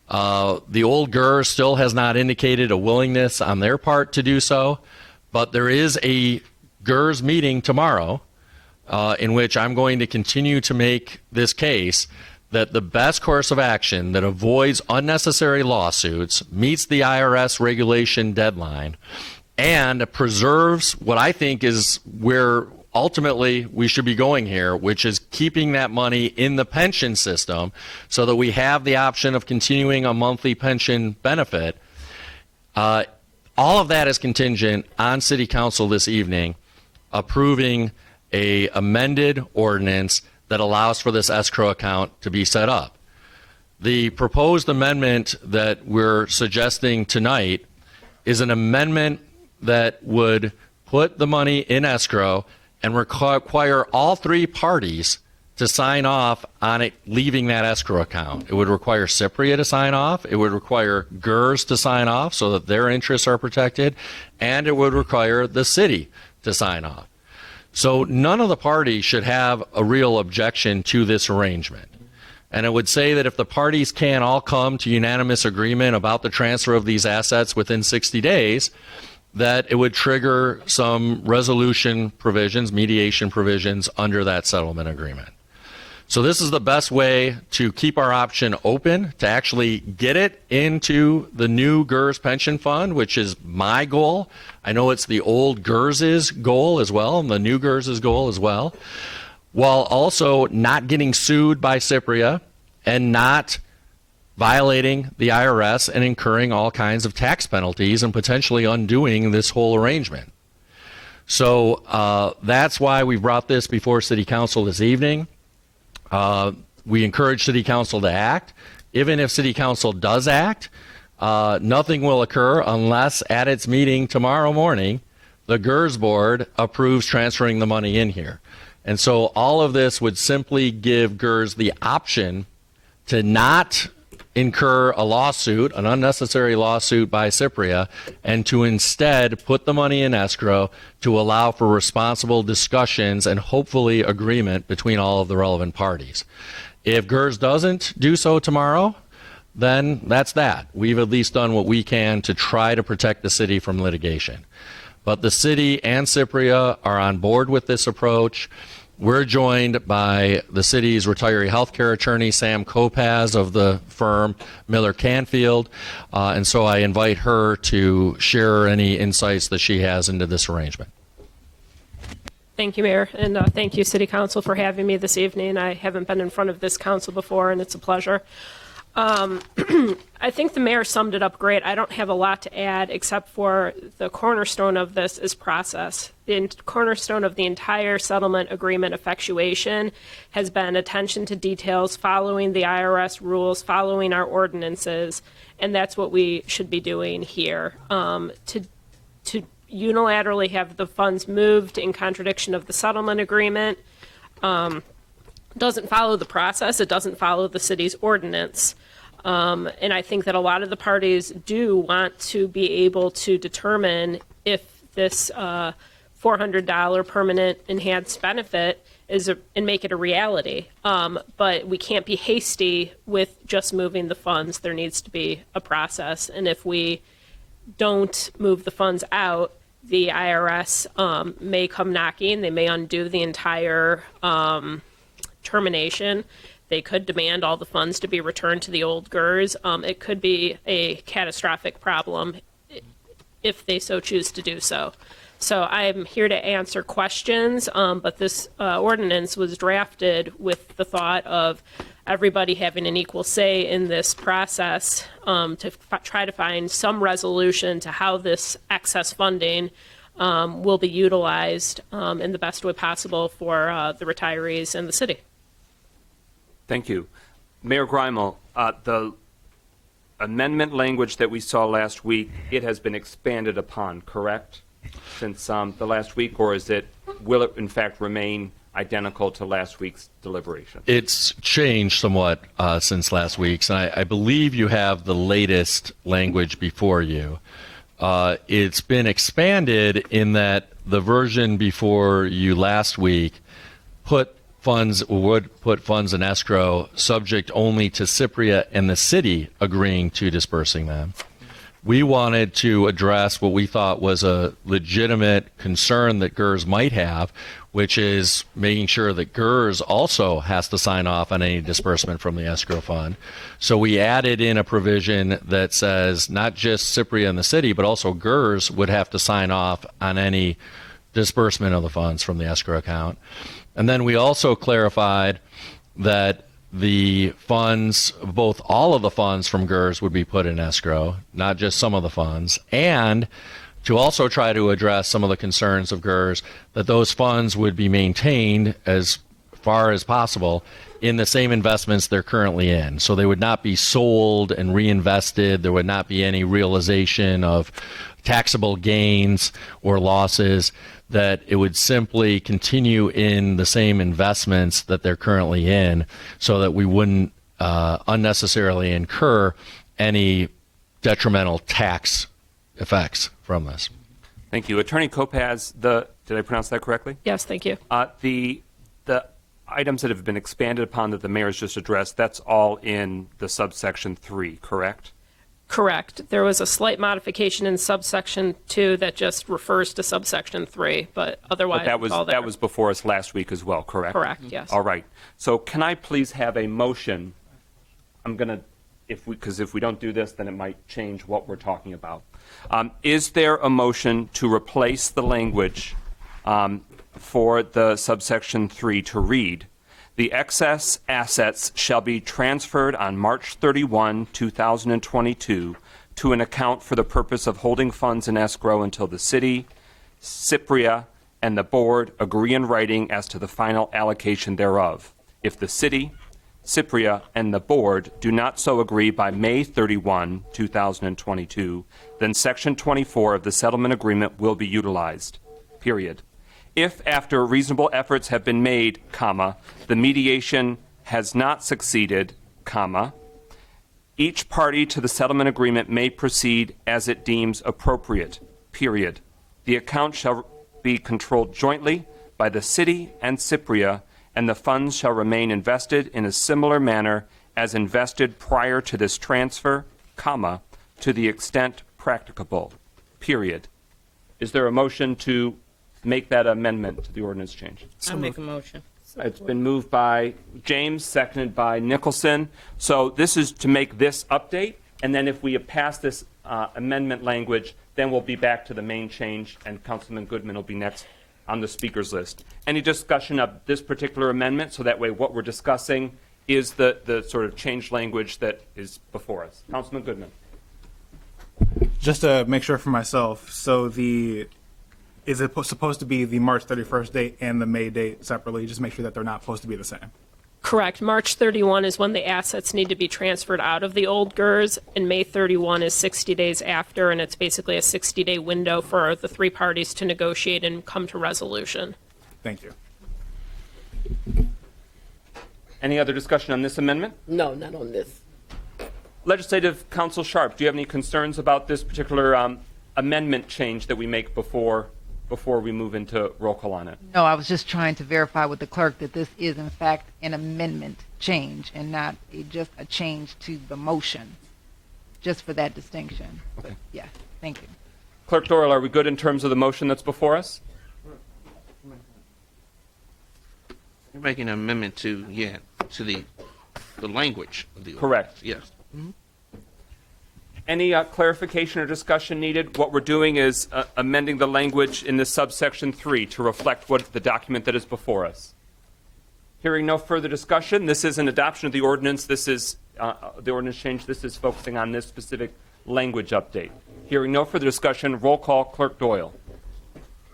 Speaker 14: The old GERS still has not indicated a willingness on their part to do so, but there is a GERS meeting tomorrow in which I'm going to continue to make this case that the best course of action that avoids unnecessary lawsuits, meets the IRS regulation deadline, and preserves what I think is where ultimately we should be going here, which is keeping that money in the pension system so that we have the option of continuing a monthly pension benefit. All of that is contingent on City Council this evening approving a amended ordinance that allows for this escrow account to be set up. The proposed amendment that we're suggesting tonight is an amendment that would put the money in escrow and require all three parties to sign off on it leaving that escrow account. It would require Cypria to sign off, it would require GERS to sign off so that their interests are protected, and it would require the city to sign off. So none of the parties should have a real objection to this arrangement. And it would say that if the parties can all come to unanimous agreement about the transfer of these assets within 60 days, that it would trigger some resolution provisions, mediation provisions under that settlement agreement. So this is the best way to keep our option open, to actually get it into the new GERS pension fund, which is my goal. I know it's the old GERS's goal as well, and the new GERS's goal as well, while also not getting sued by Cypria and not violating the IRS and incurring all kinds of tax penalties and potentially undoing this whole arrangement. So that's why we brought this before City Council this evening. We encourage City Council to act. Even if City Council does act, nothing will occur unless at its meeting tomorrow morning, the GERS board approves transferring the money in here. And so all of this would simply give GERS the option to not incur a lawsuit, an unnecessary lawsuit by Cypria, and to instead put the money in escrow to allow for responsible discussions and hopefully agreement between all of the relevant parties. If GERS doesn't do so tomorrow, then that's that. We've at least done what we can to try to protect the city from litigation. But the city and Cypria are on board with this approach. We're joined by the city's retiree healthcare attorney, Sam Kopaz of the firm Miller Canfield, and so I invite her to share any insights that she has into this arrangement.
Speaker 16: Thank you, Mayor, and thank you, City Council, for having me this evening. I haven't been in front of this council before, and it's a pleasure. I think the mayor summed it up great. I don't have a lot to add except for the cornerstone of this is process. The cornerstone of the entire settlement agreement effectuation has been attention to details, following the IRS rules, following our ordinances, and that's what we should be doing here. To unilaterally have the funds moved in contradiction of the settlement agreement doesn't follow the process. It doesn't follow the city's ordinance. And I think that a lot of the parties do want to be able to determine if this $400 permanent enhanced benefit and make it a reality. But we can't be hasty with just moving the funds. There needs to be a process. And if we don't move the funds out, the IRS may come knocking. They may undo the entire termination. They could demand all the funds to be returned to the old GERS. It could be a catastrophic problem if they so choose to do so. So I'm here to answer questions, but this ordinance was drafted with the thought of everybody having an equal say in this process to try to find some resolution to how this excess funding will be utilized in the best way possible for the retirees and the city.
Speaker 1: Thank you. Mayor Greimel, the amendment language that we saw last week, it has been expanded upon, correct? Since the last week, or will it in fact remain identical to last week's deliberation?
Speaker 14: It's changed somewhat since last week's, and I believe you have the latest language before you. It's been expanded in that the version before you last week would put funds in escrow subject only to Cypria and the city agreeing to dispersing them. We wanted to address what we thought was a legitimate concern that GERS might have, which is making sure that GERS also has to sign off on any disbursement from the escrow fund. So we added in a provision that says not just Cypria and the city, but also GERS would have to sign off on any disbursement of the funds from the escrow account. And then we also clarified that the funds, all of the funds from GERS would be put in escrow, not just some of the funds, and to also try to address some of the concerns of GERS, that those funds would be maintained as far as possible in the same investments they're currently in. So they would not be sold and reinvested. There would not be any realization of taxable gains or losses, that it would simply continue in the same investments that they're currently in, so that we wouldn't unnecessarily incur any detrimental tax effects from this.
Speaker 1: Thank you. Attorney Kopacz, did I pronounce that correctly?
Speaker 16: Yes, thank you.
Speaker 1: The items that have been expanded upon that the mayor's just addressed, that's all in the subsection 3, correct?
Speaker 16: Correct. There was a slight modification in subsection 2 that just refers to subsection 3, but otherwise
Speaker 1: But
Speaker 16: it's all there.
Speaker 1: that was before us last week as well, correct?
Speaker 16: Correct, yes.
Speaker 1: All right. So can I please have a motion? I'm going to, because if we don't do this, then it might change what we're talking about. Is there a motion to replace the language for the subsection 3 to read, the excess assets shall be transferred on March 31, 2022 to an account for the purpose of holding funds in escrow until the city, Cypria, and the board agree in writing as to the final allocation thereof. If the city, Cypria, and the board do not so agree by May 31, 2022, then Section 24 of the settlement agreement will be utilized, period. If after reasonable efforts have been made, comma, the mediation has not succeeded, comma, each party to the settlement agreement may proceed as it deems appropriate, period. The account shall be controlled jointly by the city and Cypria, and the funds shall remain invested in a similar manner as invested prior to this transfer, comma, to the extent practicable, period. Is there a motion to make that amendment to the ordinance change?
Speaker 11: I'll make a motion.
Speaker 1: It's been moved by James, seconded by Nicholson. So this is to make this update, and then if we pass this amendment language, then we'll be back to the main change, and Councilman Goodman will be next on the speaker's list. Any discussion of this particular amendment, so that way what we're discussing is the sort of changed language that is before us. Councilman Goodman.
Speaker 5: Just to make sure for myself, so is it supposed to be the March 31st date and the May date separately? Just make sure that they're not supposed to be the same.
Speaker 16: Correct. March 31 is when the assets need to be transferred out of the old GERS, and May 31 is 60 days after, and it's basically a 60-day window for the three parties to negotiate and come to resolution.
Speaker 5: Thank you.
Speaker 1: Any other discussion on this amendment?
Speaker 6: No, not on this.
Speaker 1: Legislative Counsel Sharp, do you have any concerns about this particular amendment change that we make before we move into roll call on it?
Speaker 17: No, I was just trying to verify with the clerk that this is in fact an amendment change and not just a change to the motion, just for that distinction.
Speaker 1: Okay.
Speaker 17: So, yeah, thank you.
Speaker 1: Clerk Doyle, are we good in terms of the motion that's before us?
Speaker 4: You're making an amendment to the language of the ordinance.
Speaker 1: Correct.
Speaker 4: Yes.
Speaker 1: Any clarification or discussion needed? What we're doing is amending the language in this subsection 3 to reflect what the document that is before us. Hearing no further discussion, this is an adoption of the ordinance. This is the ordinance change. This is focusing on this specific language update. Hearing no further discussion, roll call, Clerk Doyle.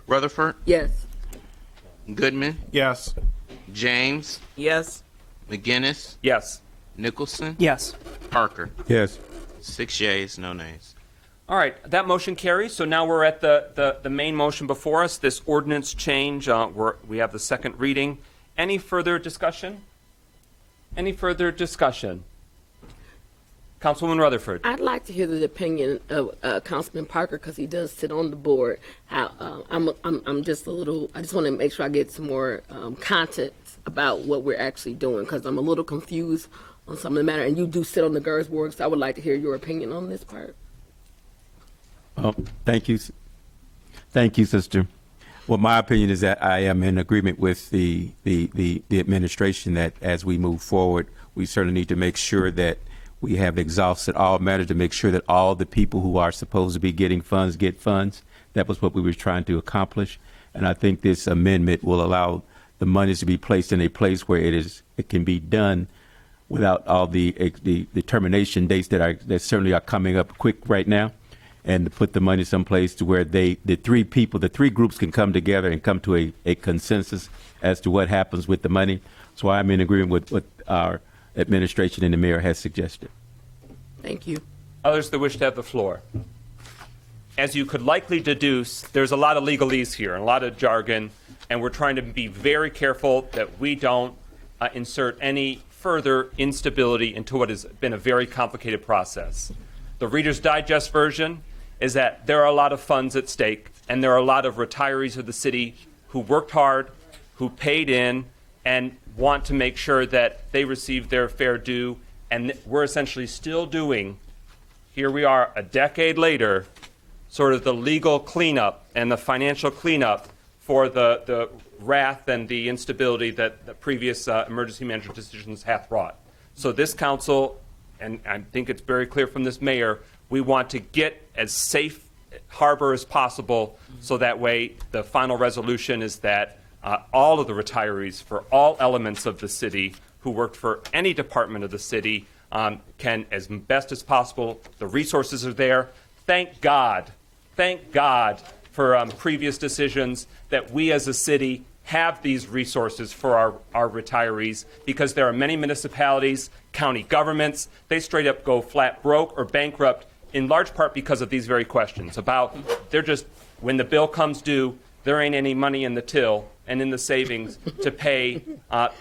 Speaker 4: Rutherford,
Speaker 6: Yes.
Speaker 4: Goodman,
Speaker 5: Yes.
Speaker 10: Yes.
Speaker 4: James, McGinnis,
Speaker 1: Yes.
Speaker 4: Nicholson,
Speaker 10: Yes.
Speaker 4: Parker.
Speaker 15: Yes.
Speaker 4: 6 yeas, no nays.
Speaker 1: All right, that motion carries. So now we're at the main motion before us, this ordinance change. We have the second reading. Any further discussion? Any further discussion? Councilwoman Rutherford.
Speaker 6: I'd like to hear the opinion of Councilman Parker because he does sit on the board. I'm just a little. I just want to make sure I get some more context about what we're actually doing because I'm a little confused on some of the matter. And you do sit on the GERS board, so I would like to hear your opinion on this part.
Speaker 15: Thank you. Thank you, sister. Well, my opinion is that I am in agreement with the administration that as we move forward, we certainly need to make sure that we have exhausted all matters to make sure that all the people who are supposed to be getting funds get funds. That was what we were trying to accomplish. And I think this amendment will allow the monies to be placed in a place where it can be done without all the termination dates that certainly are coming up quick right now, and to put the money someplace to where the three groups can come together and come to a consensus as to what happens with the money. So I'm in agreement with what our administration and the mayor has suggested.
Speaker 6: Thank you.
Speaker 1: Others that wish to have the floor. As you could likely deduce, there's a lot of legalese here and a lot of jargon, and we're trying to be very careful that we don't insert any further instability into what has been a very complicated process. The Reader's Digest version is that there are a lot of funds at stake, and there are a lot of retirees of the city who worked hard, who paid in, and want to make sure that they receive their fair due. And we're essentially still doing, here we are a decade later, sort of the legal cleanup and the financial cleanup for the wrath and the instability that the previous emergency management decisions have brought. So this council, and I think it's very clear from this mayor, we want to get as safe harbor as possible so that way the final resolution is that all of the retirees for all elements of the city who worked for any department of the city can, as best as possible, the resources are there. Thank God for previous decisions that we as a city have these resources for our retirees, because there are many municipalities, county governments, they straight up go flat broke or bankrupt in large part because of these very questions about when the bill comes due, there ain't any money in the till and in the savings to pay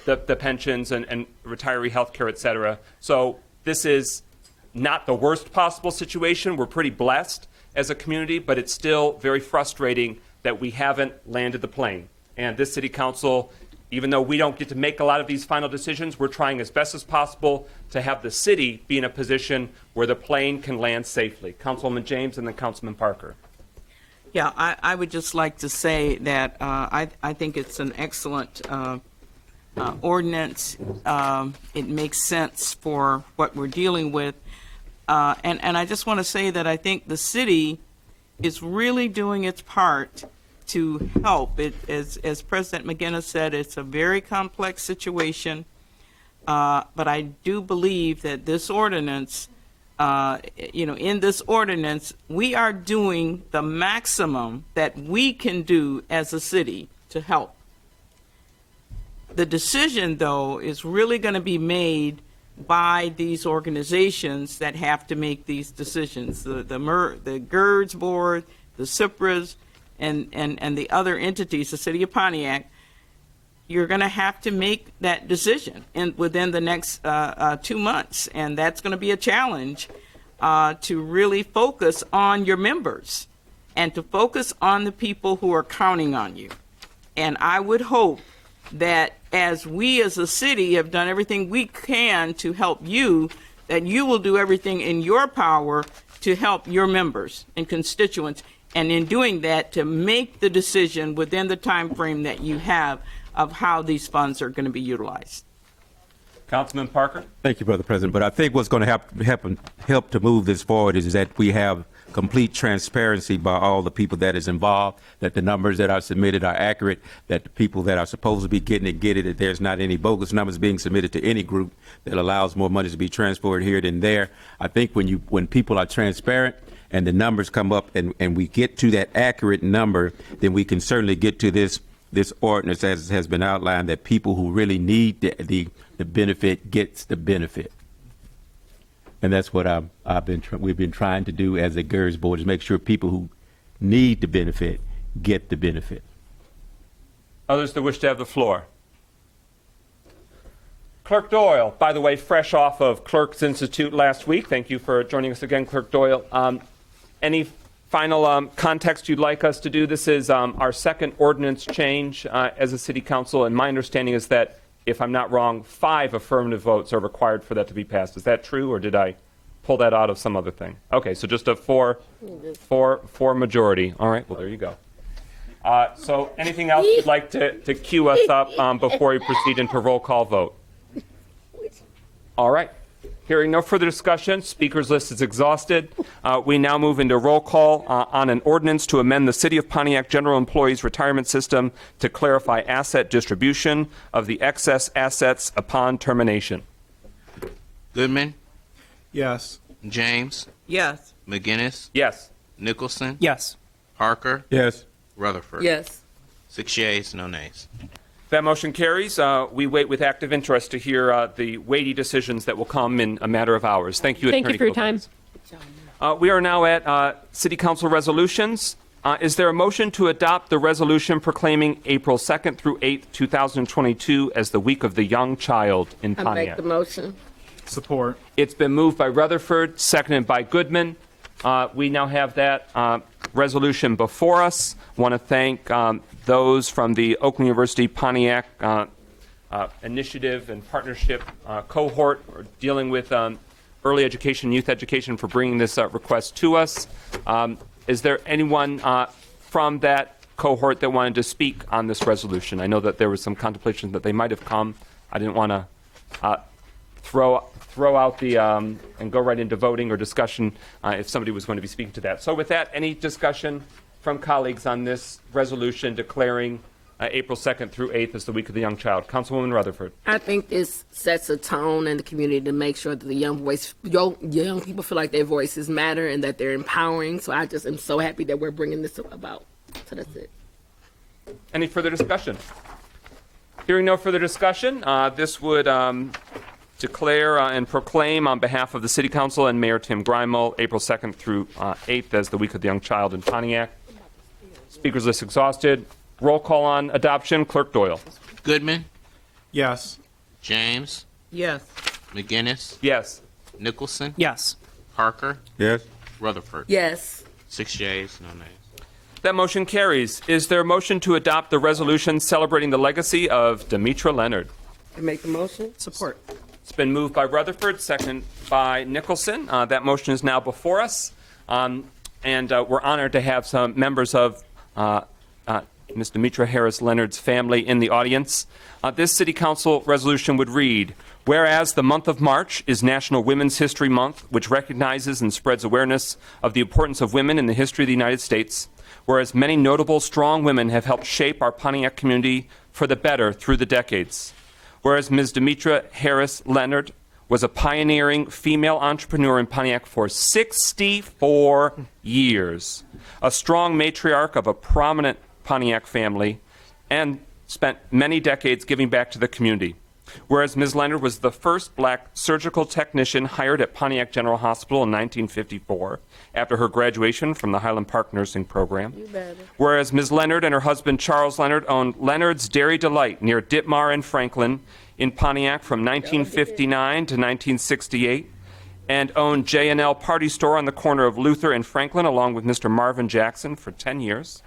Speaker 1: the pensions and retiree health care, et cetera. So this is not the worst possible situation. We're pretty blessed as a community, but it's still very frustrating that we haven't landed the plane. And this city council, even though we don't get to make a lot of these final decisions, we're trying as best as possible to have the city be in a position where the plane can land safely. Councilwoman James and then Councilman Parker.
Speaker 11: Yeah, I would just like to say that I think it's an excellent ordinance. It makes sense for what we're dealing with. And I just want to say that I think the city is really doing its part to help. As President McGinnis said, it's a very complex situation. But I do believe that this ordinance, in this ordinance, we are doing the maximum that we can do as a city to help. The decision, though, is really going to be made by these organizations that have to make these decisions. The GERDS board, the CIPRAs, and the other entities, the city of Pontiac. you're going to have to make that decision within the next 2 months, and that's going to be a challenge to really focus on your members and to focus on the people who are counting on you. And I would hope that as we as a city have done everything we can to help you, that you will do everything in your power to help your members and constituents, and in doing that, to make the decision within the time frame that you have of how these funds are going to be utilized.
Speaker 1: Councilman Parker?
Speaker 15: Thank you, Brother President. But I think what's going to help to move this forward is that we have complete transparency by all the people that is involved, that the numbers that are submitted are accurate, that the people that are supposed to be getting it get it, that there's not any bogus numbers being submitted to any group that allows more money to be transferred here than there. I think when people are transparent and the numbers come up and we get to that accurate number, then we can certainly get to this ordinance as has been outlined, that people who really need the benefit gets the benefit. And that's what we've been trying to do as a GERS board, is make sure people who need the benefit get the benefit.
Speaker 1: Others that wish to have the floor? Clerk Doyle, by the way, fresh off of Clerks Institute last week. Thank you for joining us again, Clerk Doyle. Any final context you'd like us to do? This is our second ordinance change as a city council, and my understanding is that, if I'm not wrong, 5 affirmative votes are required for that to be passed. Is that true, or did I pull that out of some other thing? Okay, so just a four majority. All right, well, there you go. So anything else you'd like to cue us up before we proceed into roll call vote? All right. Hearing no further discussion, speakers list is exhausted. We now move into roll call on an ordinance to amend the City of Pontiac General Employees Retirement System to clarify asset distribution of the excess assets upon termination.
Speaker 4: Goodman?
Speaker 5: Yes.
Speaker 4: James?
Speaker 11: Yes.
Speaker 4: McGinnis?
Speaker 1: Yes.
Speaker 4: Nicholson?
Speaker 10: Yes.
Speaker 4: Parker?
Speaker 15: Yes.
Speaker 4: Rutherford?
Speaker 6: Yes.
Speaker 4: 6 yeas, no nays.
Speaker 1: That motion carries. We wait with active interest to hear the weighty decisions that will come in a matter of hours. Thank you,
Speaker 16: Thank
Speaker 1: Attorney
Speaker 16: you for your time.
Speaker 1: Copens. We are now at City Council resolutions. Is there a motion to adopt the resolution proclaiming April 2nd through 8th, 2022 as the Week of the Young Child in
Speaker 6: I
Speaker 1: Pontiac?
Speaker 6: make the motion.
Speaker 5: Support.
Speaker 1: It's been moved by Rutherford, seconded by Goodman. We now have that resolution before us. Want to thank those from the Oakland University Pontiac Initiative and Partnership cohort dealing with early education, youth education, for bringing this request to us. Is there anyone from that cohort that wanted to speak on this resolution? I know that there was some contemplation that they might have come. I didn't want to throw out the and go right into voting or discussion if somebody was going to be speaking to that. So with that, any discussion from colleagues on this resolution declaring April 2nd through 8th as the Week of the Young Child? Councilwoman Rutherford.
Speaker 6: I think this sets a tone in the community to make sure that the young people feel like their voices matter and that they're empowering. So I just am so happy that we're bringing this about. So that's it.
Speaker 1: Any further discussion? Hearing no further discussion, this would declare and proclaim on behalf of the City Council and Mayor Tim Grimel April 2nd through 8th as the Week of the Young Child in Pontiac. Speakers list exhausted. Roll call on adoption. Clerk Doyle.
Speaker 4: Goodman?
Speaker 5: Yes.
Speaker 4: James?
Speaker 11: Yes.
Speaker 4: McGinnis?
Speaker 1: Yes.
Speaker 4: Nicholson?
Speaker 10: Yes.
Speaker 4: Parker?
Speaker 15: Yes.
Speaker 4: Rutherford?
Speaker 6: Yes.
Speaker 4: 6 yeas, no nays.
Speaker 1: That motion carries. Is there a motion to adopt the resolution celebrating the legacy of Demetra Leonard?
Speaker 6: I make the motion.
Speaker 10: Support.
Speaker 1: It's been moved by Rutherford, second by Nicholson. That motion is now before us. And we're honored to have some members of Ms. Demetra Harris Leonard's family in the audience. This City Council resolution would read, whereas the month of March is National Women's History Month, which recognizes and spreads awareness of the importance of women in the history of the United States, whereas many notable, strong women have helped shape our Pontiac community for the better through the decades. Whereas Ms. Demetra Harris Leonard was a pioneering female entrepreneur in Pontiac for 64 years, a strong matriarch of a prominent Pontiac family, and spent many decades giving back to the community. Whereas Ms. Leonard was the first black surgical technician hired at Pontiac General Hospital in 1954 after her graduation from the Highland Park Nursing Program. Whereas Ms. Leonard and her husband Charles Leonard owned Leonard's Dairy Delight near Ditmar and Franklin in Pontiac from 1959 to 1968, and owned J&L Party Store on the corner of Luther and Franklin along with Mr. Marvin Jackson for 10 years.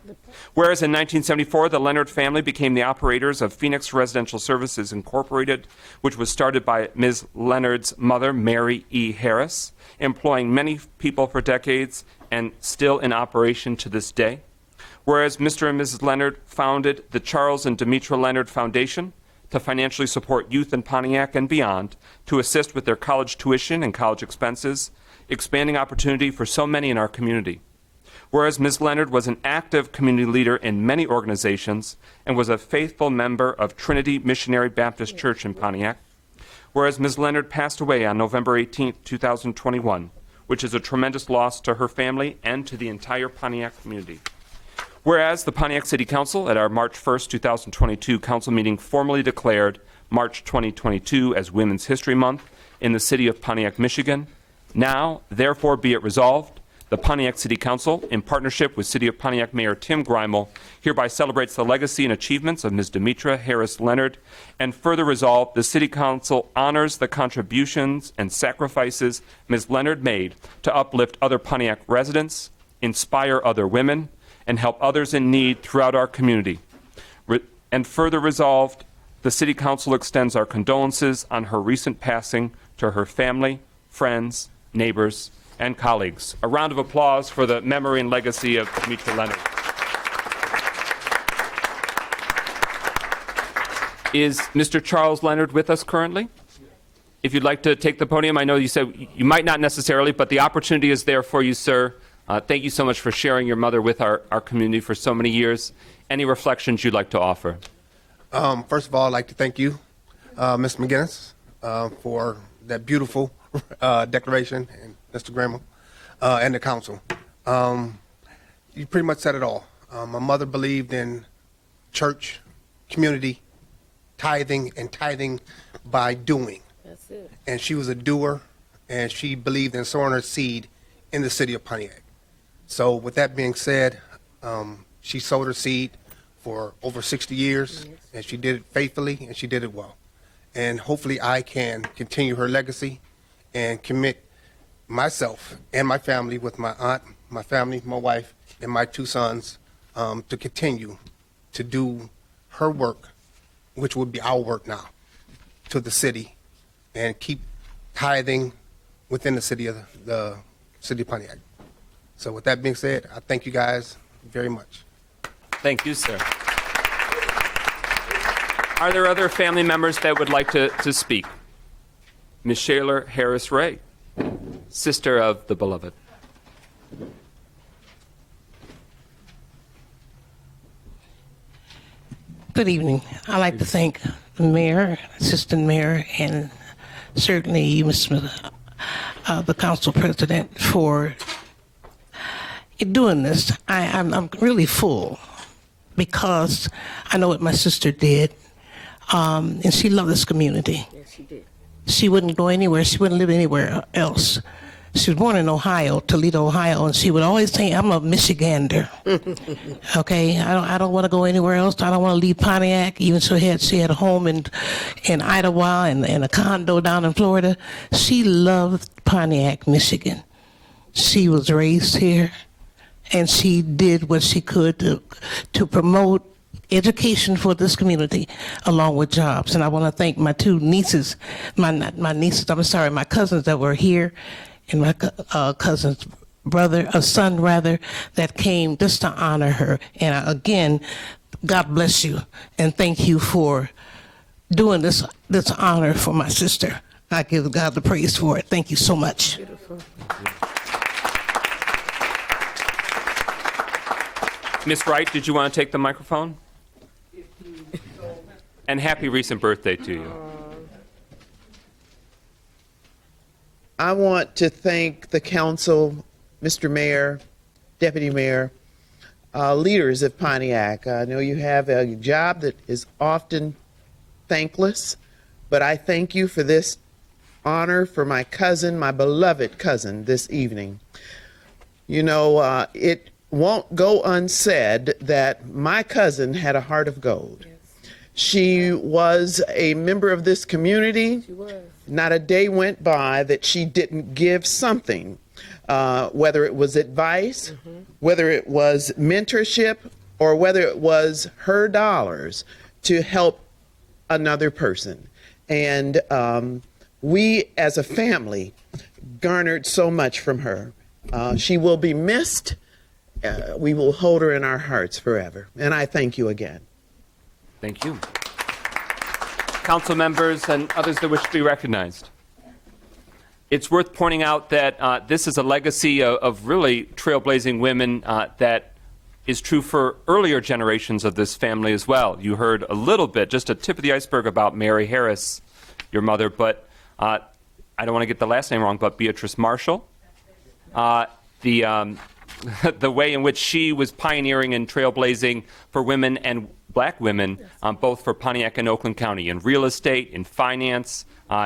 Speaker 1: Whereas in 1974, the Leonard family became the operators of Phoenix Residential Services Incorporated, which was started by Ms. Leonard's mother, Mary E. Harris, employing many people for decades and still in operation to this day. Whereas Mr. and Mrs. Leonard founded the Charles and Demetra Leonard Foundation to financially support youth in Pontiac and beyond, to assist with their college tuition and college expenses, expanding opportunity for so many in our community. Whereas Ms. Leonard was an active community leader in many organizations and was a faithful member of Trinity Missionary Baptist Church in Pontiac. Whereas Ms. Leonard passed away on November 18, 2021, which is a tremendous loss to her family and to the entire Pontiac community. Whereas the Pontiac City Council at our March 1st, 2022 council meeting formally declared March 2022 as Women's History Month in the city of Pontiac, Michigan. Now, therefore, be it resolved, the Pontiac City Council, in partnership with City of Pontiac Mayor Tim Greimel, hereby celebrates the legacy and achievements of Ms. Demetra Harris Leonard, and further resolved, the City Council honors the contributions and sacrifices Ms. Leonard made to uplift other Pontiac residents, inspire other women, and help others in need throughout our community. And further resolved, the City Council extends our condolences on her recent passing to her family, friends, neighbors, and colleagues. A round of applause for the memory and legacy of Demetra Leonard. Is Mr. Charles Leonard with us currently? If you'd like to take the podium, I know you said you might not necessarily, but the opportunity is there for you, sir. Thank you so much for sharing your mother with our community for so many years. Any reflections you'd like to offer?
Speaker 18: First of all, I'd like to thank you, Ms. McGinnis, for that beautiful declaration, and Mr. Graham, and the council. You pretty much said it all. My mother believed in church, community, tithing, and tithing by doing.
Speaker 6: That's it.
Speaker 18: And she was a doer, and she believed in sowing her seed in the city of Pontiac. So with that being said, she sowed her seed for over 60 years, and she did it faithfully, and she did it well. And hopefully I can continue her legacy and commit myself and my family with my aunt, my family, my wife, and my two sons to continue to do her work, which would be our work now, to the city, and keep tithing within the city of Pontiac. So with that being said, I thank you guys very much.
Speaker 1: Thank you, sir. Are there other family members that would like to speak? Ms. Shaler Harris Ray, sister of the beloved.
Speaker 19: Good evening. I'd like to thank the mayor, assistant mayor, and certainly you, Ms. Smith, the council president, for doing this. I'm really full because I know what my sister did, and she loved this community.
Speaker 6: Yes, she did.
Speaker 19: She wouldn't go anywhere. She wouldn't live anywhere else. She was born in Ohio, Toledo, Ohio, and she would always say, "I'm a Michigander." Okay, I don't want to go anywhere else. I don't want to leave Pontiac. Even so, she had a home in Idlewild and a condo down in Florida. She loved Pontiac, Michigan. She was raised here, and she did what she could to promote education for this community along with jobs. And I want to thank my two nieces, my cousins that were here, and my cousin's son that came just to honor her. And again, God bless you, and thank you for doing this honor for my sister. I give God the praise for it. Thank you so much.
Speaker 6: Beautiful.
Speaker 1: Ms. Wright, did you want to take the microphone? And happy recent birthday to you.
Speaker 20: I want to thank the council, Mr. Mayor, Deputy Mayor, leaders of Pontiac. I know you have a job that is often thankless, but I thank you for this honor for my cousin, my beloved cousin, this evening. You know, it won't go unsaid that my cousin had a heart of gold. She was a member of this community.
Speaker 6: She was.
Speaker 20: Not a day went by that she didn't give something, whether it was advice, whether it was mentorship, or whether it was her dollars to help another person. And we as a family garnered so much from her. She will be missed. We will hold her in our hearts forever. And I thank you again.
Speaker 1: Thank you. Council members and others that wish to be recognized. It's worth pointing out that this is a legacy of really trailblazing women that is true for earlier generations of this family as well. You heard a little bit, just a tip of the iceberg about Mary Harris, your mother, but I don't want to get the last name wrong, but Beatrice Marshall. The way in which she was pioneering and trailblazing for women and black women, both for Pontiac and Oakland County, in real estate, in finance,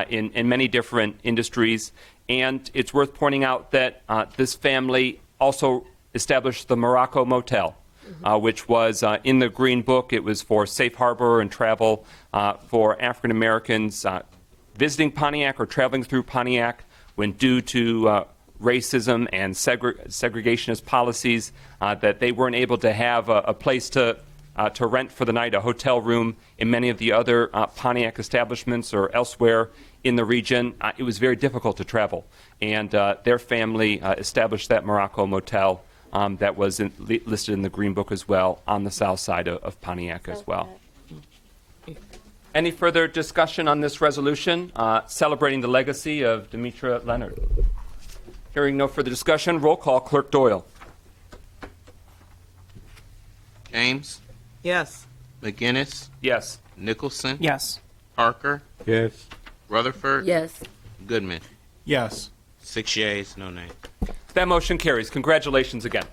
Speaker 1: in many different industries. And it's worth pointing out that this family also established the Morocco Motel, which was in the Green Book. It was for safe harbor and travel for African Americans visiting Pontiac or traveling through Pontiac when due to racism and segregationist policies that they weren't able to have a place to rent for the night, a hotel room in many of the other Pontiac establishments or elsewhere in the region. It was very difficult to travel. And their family established that Morocco Motel that was listed in the Green Book as well on the south side of Pontiac as well. Any further discussion on this resolution celebrating the legacy of Demetra Leonard? Hearing no further discussion, roll call. Clerk Doyle.
Speaker 4: James,
Speaker 11: Yes.
Speaker 4: McGinnis,
Speaker 1: Yes.
Speaker 4: Nicholson,
Speaker 10: Yes.
Speaker 4: Parker,
Speaker 15: Yes.
Speaker 4: Rutherford,
Speaker 6: Yes.
Speaker 4: Goodman.
Speaker 5: Yes.
Speaker 4: 6 yeas, no nay.
Speaker 1: That motion carries. Congratulations again.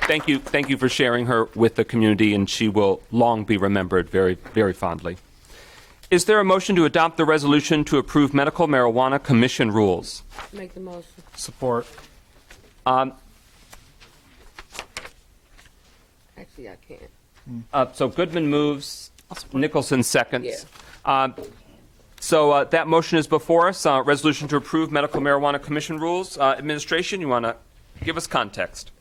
Speaker 1: Thank you for sharing her with the community, and she will long be remembered very, very fondly. Is there a motion to adopt the resolution to approve medical marijuana commission rules?
Speaker 6: Make the motion.
Speaker 5: Support.
Speaker 6: Actually, I can't.
Speaker 1: So Goodman moves, Nicholson seconds.
Speaker 6: Yeah.
Speaker 1: So that motion is before us. Resolution to approve medical marijuana commission rules. Administration, you want to give us context?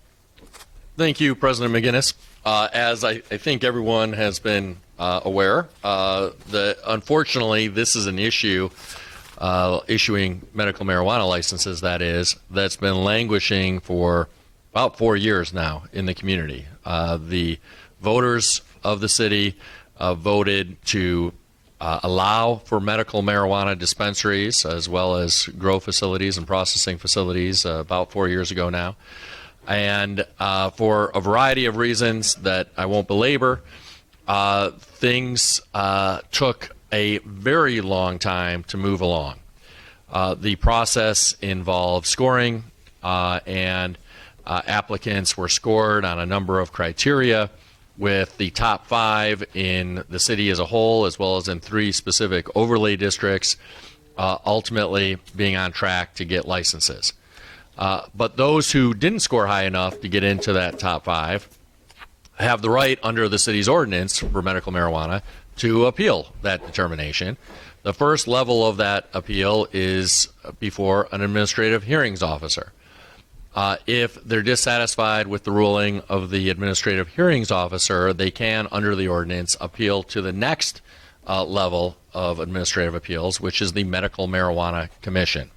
Speaker 14: Thank you, President McGinnis. As I think everyone has been aware, unfortunately, this is an issue, issuing medical marijuana licenses, that's been languishing for about 4 years now in the community. The voters of the city voted to allow for medical marijuana dispensaries as well as grow facilities and processing facilities about 4 years ago now. And for a variety of reasons that I won't belabor, things took a very long time to move along. The process involved scoring, and applicants were scored on a number of criteria, with the top 5 in the city as a whole, as well as in 3 specific overlay districts, ultimately being on track to get licenses. But those who didn't score high enough to get into that top 5 have the right under the city's ordinance for medical marijuana to appeal that determination. The first level of that appeal is before an administrative hearings officer. If they're dissatisfied with the ruling of the administrative hearings officer, they can, under the ordinance, appeal to the next level of administrative appeals, which is the Medical Marijuana Commission.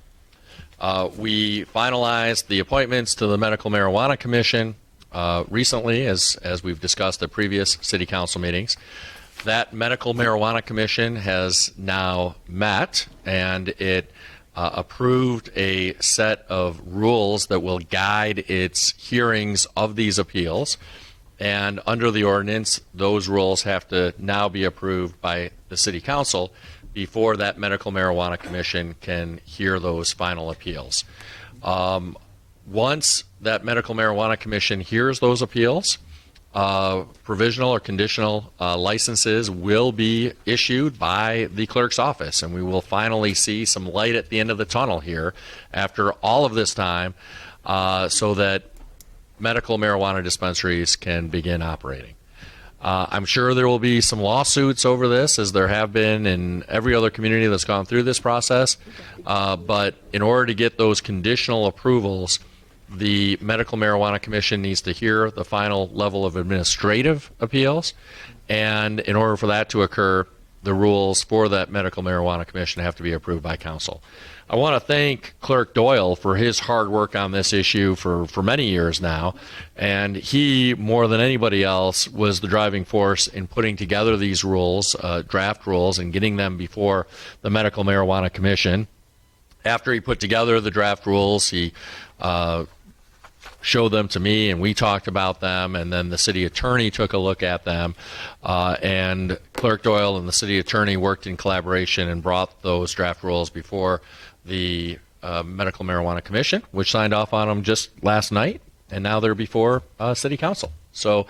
Speaker 14: We finalized the appointments to the Medical Marijuana Commission recently, as we've discussed at previous city council meetings. That Medical Marijuana Commission has now met, and it approved a set of rules that will guide its hearings of these appeals. And under the ordinance, those rules have to now be approved by the city council before that Medical Marijuana Commission can hear those final appeals. Once that Medical Marijuana Commission hears those appeals, provisional or conditional licenses will be issued by the clerk's office, and we will finally see some light at the end of the tunnel here after all of this time, so that medical marijuana dispensaries can begin operating. I'm sure there will be some lawsuits over this, as there have been in every other community that's gone through this process, but in order to get those conditional approvals, the Medical Marijuana Commission needs to hear the final level of administrative appeals, and in order for that to occur, the rules for that Medical Marijuana Commission have to be approved by council. I want to thank Clerk Doyle for his hard work on this issue for many years now, and he, more than anybody else, was the driving force in putting together these rules, draft rules, and getting them before the Medical Marijuana Commission. After he put together the draft rules, he showed them to me, and we talked about them, and then the city attorney took a look at them, and Clerk Doyle and the city attorney worked in collaboration and brought those draft rules before the Medical Marijuana Commission, which signed off on them just last night, and now they're before City Council. So,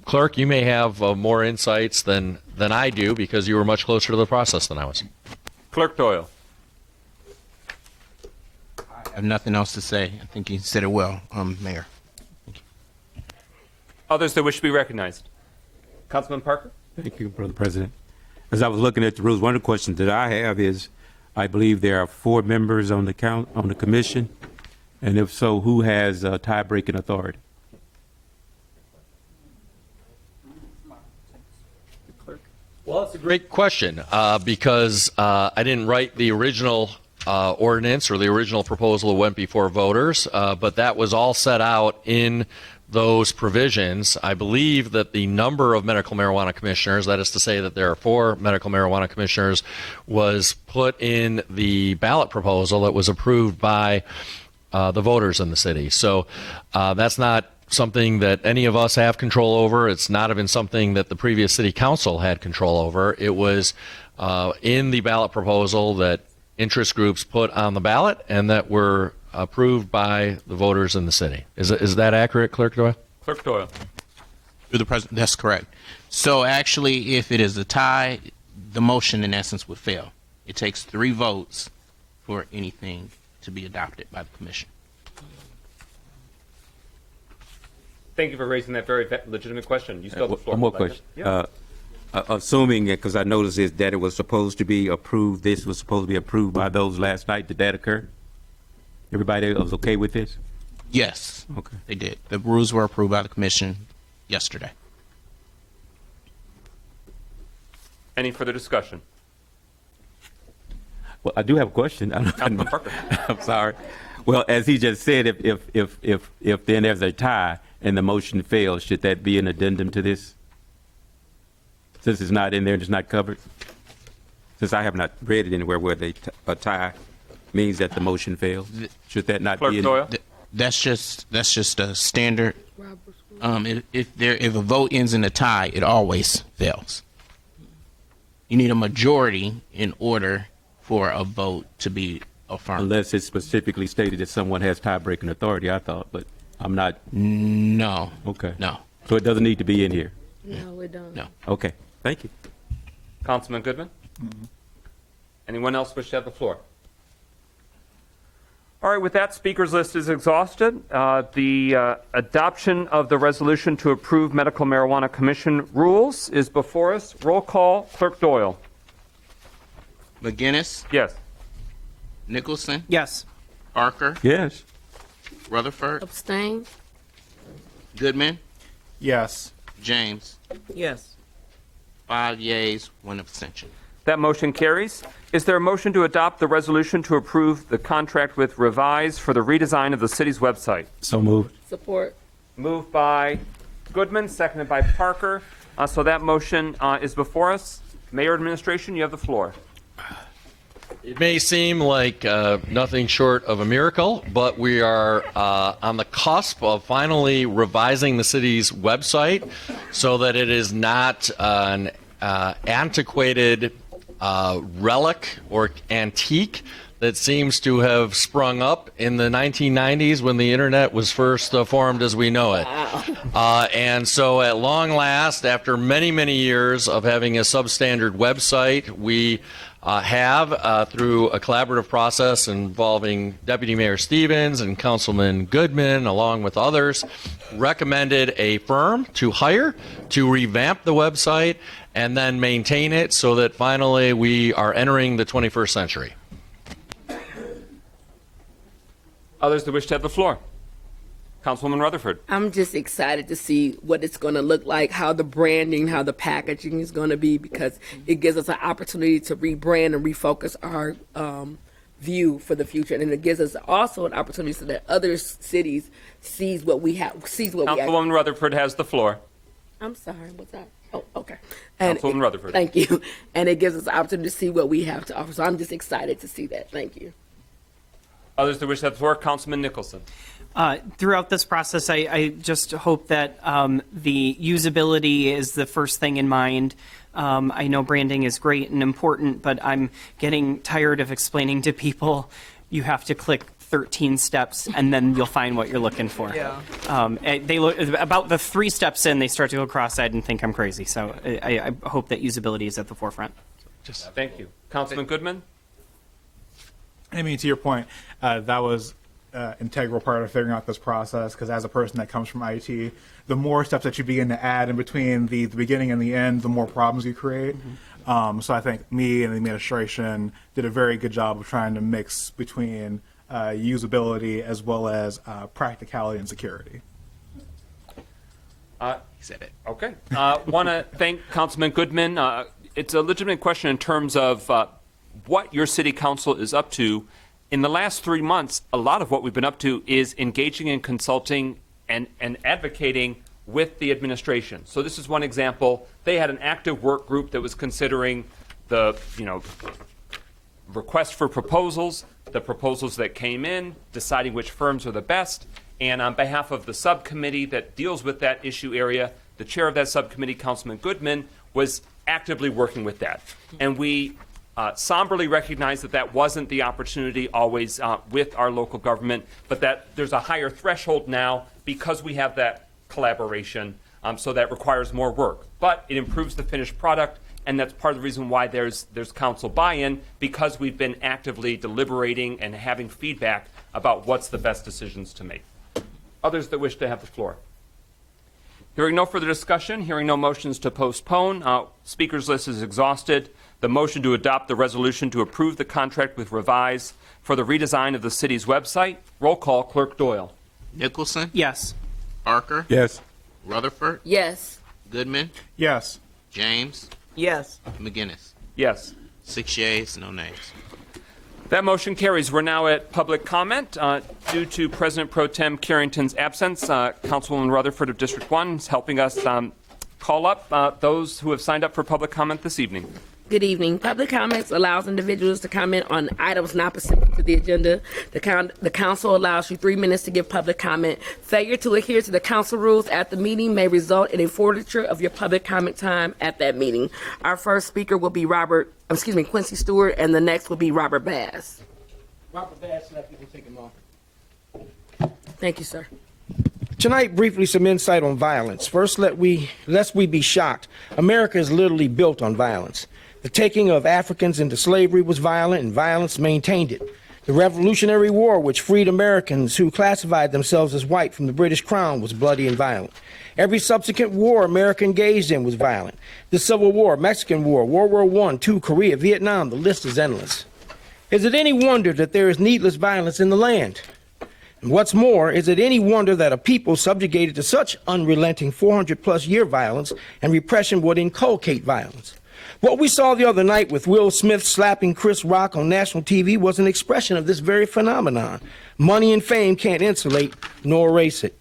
Speaker 14: Clerk, you may have more insights than I do, because you were much closer to the process than I was.
Speaker 1: Clerk Doyle.
Speaker 4: I have nothing else to say. I think you said it well, Mayor.
Speaker 1: Others that wish to be recognized. Councilman Parker.
Speaker 15: Thank you, Brother President. As I was looking at the rules, one of the questions that I have is, I believe there are 4 members on the commission, and if so, who has tie-breaking authority?
Speaker 14: Well, that's a great question, because I didn't write the original ordinance or the original proposal that went before voters, but that was all set out in those provisions. I believe that the number of medical marijuana commissioners, that is to say that there are 4 medical marijuana commissioners, was put in the ballot proposal that was approved by the voters in the city. So that's not something that any of us have control over. It's not even something that the previous city council had control over. It was in the ballot proposal that interest groups put on the ballot and that were approved by the voters in the city. Is that accurate, Clerk Doyle?
Speaker 1: Clerk Doyle.
Speaker 4: Through the president, that's correct. So actually, if it is a tie, the motion in essence would fail. It takes 3 votes for anything to be adopted by the commission.
Speaker 1: Thank you for raising that very legitimate question. You still have the floor.
Speaker 15: One more question.
Speaker 1: Yeah.
Speaker 15: Assuming, because I noticed that it was supposed to be approved, this was supposed to be approved by those last night, did that occur? Everybody was okay with this?
Speaker 4: Yes.
Speaker 15: Okay.
Speaker 4: They did. The rules were approved by the commission yesterday.
Speaker 1: Any further discussion?
Speaker 15: Well, I do have a question.
Speaker 1: Councilman Parker.
Speaker 15: I'm sorry. Well, as he just said, if then there's a tie and the motion fails, should that be an addendum to this? Since it's not in there and it's not covered? Since I have not read it anywhere where a tie means that the motion fails, should that not
Speaker 1: Clerk
Speaker 15: be in?
Speaker 1: Doyle.
Speaker 4: That's just a standard. If a vote ends in a tie, it always fails. You need a majority in order for a vote to be affirmed.
Speaker 15: Unless it's specifically stated that someone has tie-breaking authority, I thought, but I'm not.
Speaker 4: No.
Speaker 15: Okay.
Speaker 4: No.
Speaker 15: So it doesn't need to be in here?
Speaker 6: No, we don't.
Speaker 4: No.
Speaker 15: Okay. Thank you.
Speaker 1: Councilman Goodman? Anyone else wish to have the floor? All right, with that, speakers list is exhausted. The adoption of the resolution to approve Medical Marijuana Commission rules is before us. Roll call, Clerk Doyle.
Speaker 4: McGinnis?
Speaker 1: Yes.
Speaker 4: Nicholson?
Speaker 10: Yes.
Speaker 4: Parker?
Speaker 15: Yes.
Speaker 4: Rutherford?
Speaker 6: Abstain?
Speaker 4: Goodman?
Speaker 5: Yes.
Speaker 4: James?
Speaker 10: Yes.
Speaker 4: 5 yeas, 1 abstention.
Speaker 1: That motion carries. Is there a motion to adopt the resolution to approve the contract with Revise for the redesign of the city's website?
Speaker 15: So moved.
Speaker 6: Support.
Speaker 1: Moved by Goodman, seconded by Parker. So that motion is before us. Mayor Administration, you have the floor.
Speaker 14: It may seem like nothing short of a miracle, but we are on the cusp of finally revising the city's website so that it is not an antiquated relic or antique that seems to have sprung up in the 1990s when the internet was first formed as we know it. And so at long last, after many, many years of having a substandard website, we have, through a collaborative process involving Deputy Mayor Stevens and Councilman Goodman, along with others, recommended a firm to hire to revamp the website and then maintain it so that finally we are entering the 21st century.
Speaker 1: Others that wish to have the floor. Councilwoman Rutherford.
Speaker 6: I'm just excited to see what it's going to look like, how the branding, how the packaging is going to be, because it gives us an opportunity to rebrand and refocus our view for the future, and it gives us also an opportunity so that other cities sees what we have.
Speaker 1: Councilwoman Rutherford has the floor.
Speaker 6: I'm sorry, what's that? Oh, okay.
Speaker 1: Councilwoman Rutherford.
Speaker 6: Thank you. And it gives us an opportunity to see what we have to offer. So I'm just excited to see that. Thank you.
Speaker 1: Others that wish to have the floor. Councilman Nicholson.
Speaker 10: Throughout this process, I just hope that the usability is the first thing in mind. I know branding is great and important, but I'm getting tired of explaining to people you have to click 13 steps and then you'll find what you're looking for.
Speaker 11: Yeah.
Speaker 10: They look about the 3 steps in, they start to go cross-eyed and think I'm crazy. So I hope that usability is at the forefront.
Speaker 1: Thank you. Councilman Goodman.
Speaker 5: I mean, to your point, that was integral part of figuring out this process, because as a person that comes from IT, the more steps that you begin to add in between the beginning and the end, the more problems you create. So I think me and the administration did a very good job of trying to mix between usability as well as practicality and security.
Speaker 4: He said it.
Speaker 1: Okay. Want to thank Councilman Goodman. It's a legitimate question in terms of what your city council is up to. In the last 3 months, a lot of what we've been up to is engaging in consulting and advocating with the administration. So this is one example. They had an active work group that was considering the, request for proposals, the proposals that came in, deciding which firms are the best. And on behalf of the subcommittee that deals with that issue area, the chair of that subcommittee, Councilman Goodman, was actively working with that. And we somberly recognize that that wasn't the opportunity always with our local government, but that there's a higher threshold now because we have that collaboration, so that requires more work. But it improves the finished product, and that's part of the reason why there's council buy-in, because we've been actively deliberating and having feedback about what's the best decisions to make. Others that wish to have the floor. Hearing no further discussion, hearing no motions to postpone, speakers list is exhausted. The motion to adopt the resolution to approve the contract with Revise for the redesign of the city's website. Roll call, Clerk Doyle.
Speaker 4: Nicholson?
Speaker 10: Yes.
Speaker 4: Parker?
Speaker 15: Yes.
Speaker 4: Rutherford?
Speaker 6: Yes.
Speaker 4: Goodman?
Speaker 5: Yes.
Speaker 4: James?
Speaker 11: Yes.
Speaker 4: McGinnis?
Speaker 1: Yes.
Speaker 4: 6 yeas, no nays.
Speaker 1: That motion carries. We're now at public comment. Due to President Pro Tem Carrington's absence, Councilwoman Rutherford of District 1 is helping us call up those who have signed up for public comment this evening.
Speaker 6: Good evening. Public comments allows individuals to comment on items not specific to the agenda. The council allows you 3 minutes to give public comment. Failure to adhere to the council rules at the meeting may result in a forfeiture of your public comment time at that meeting. Our first speaker will be Quincy Stewart, and the next will be Robert Bass.
Speaker 21: Robert Bass, left, you can take him off.
Speaker 6: Thank you, sir.
Speaker 21: Tonight, briefly, some insight on violence. First, lest we be shocked, America is literally built on violence. The taking of Africans into slavery was violent, and violence maintained it. The Revolutionary War, which freed Americans who classified themselves as white from the British Crown, was bloody and violent. Every subsequent war America engaged in was violent. The Civil War, Mexican War, World War I, II, Korea, Vietnam, the list is endless. Is it any wonder that there is needless violence in the land? And what's more, is it any wonder that a people subjugated to such unrelenting 400-plus year violence and repression would inculcate violence? What we saw the other night with Will Smith slapping Chris Rock on national TV was an expression of this very phenomenon. Money and fame can't insulate nor erase it.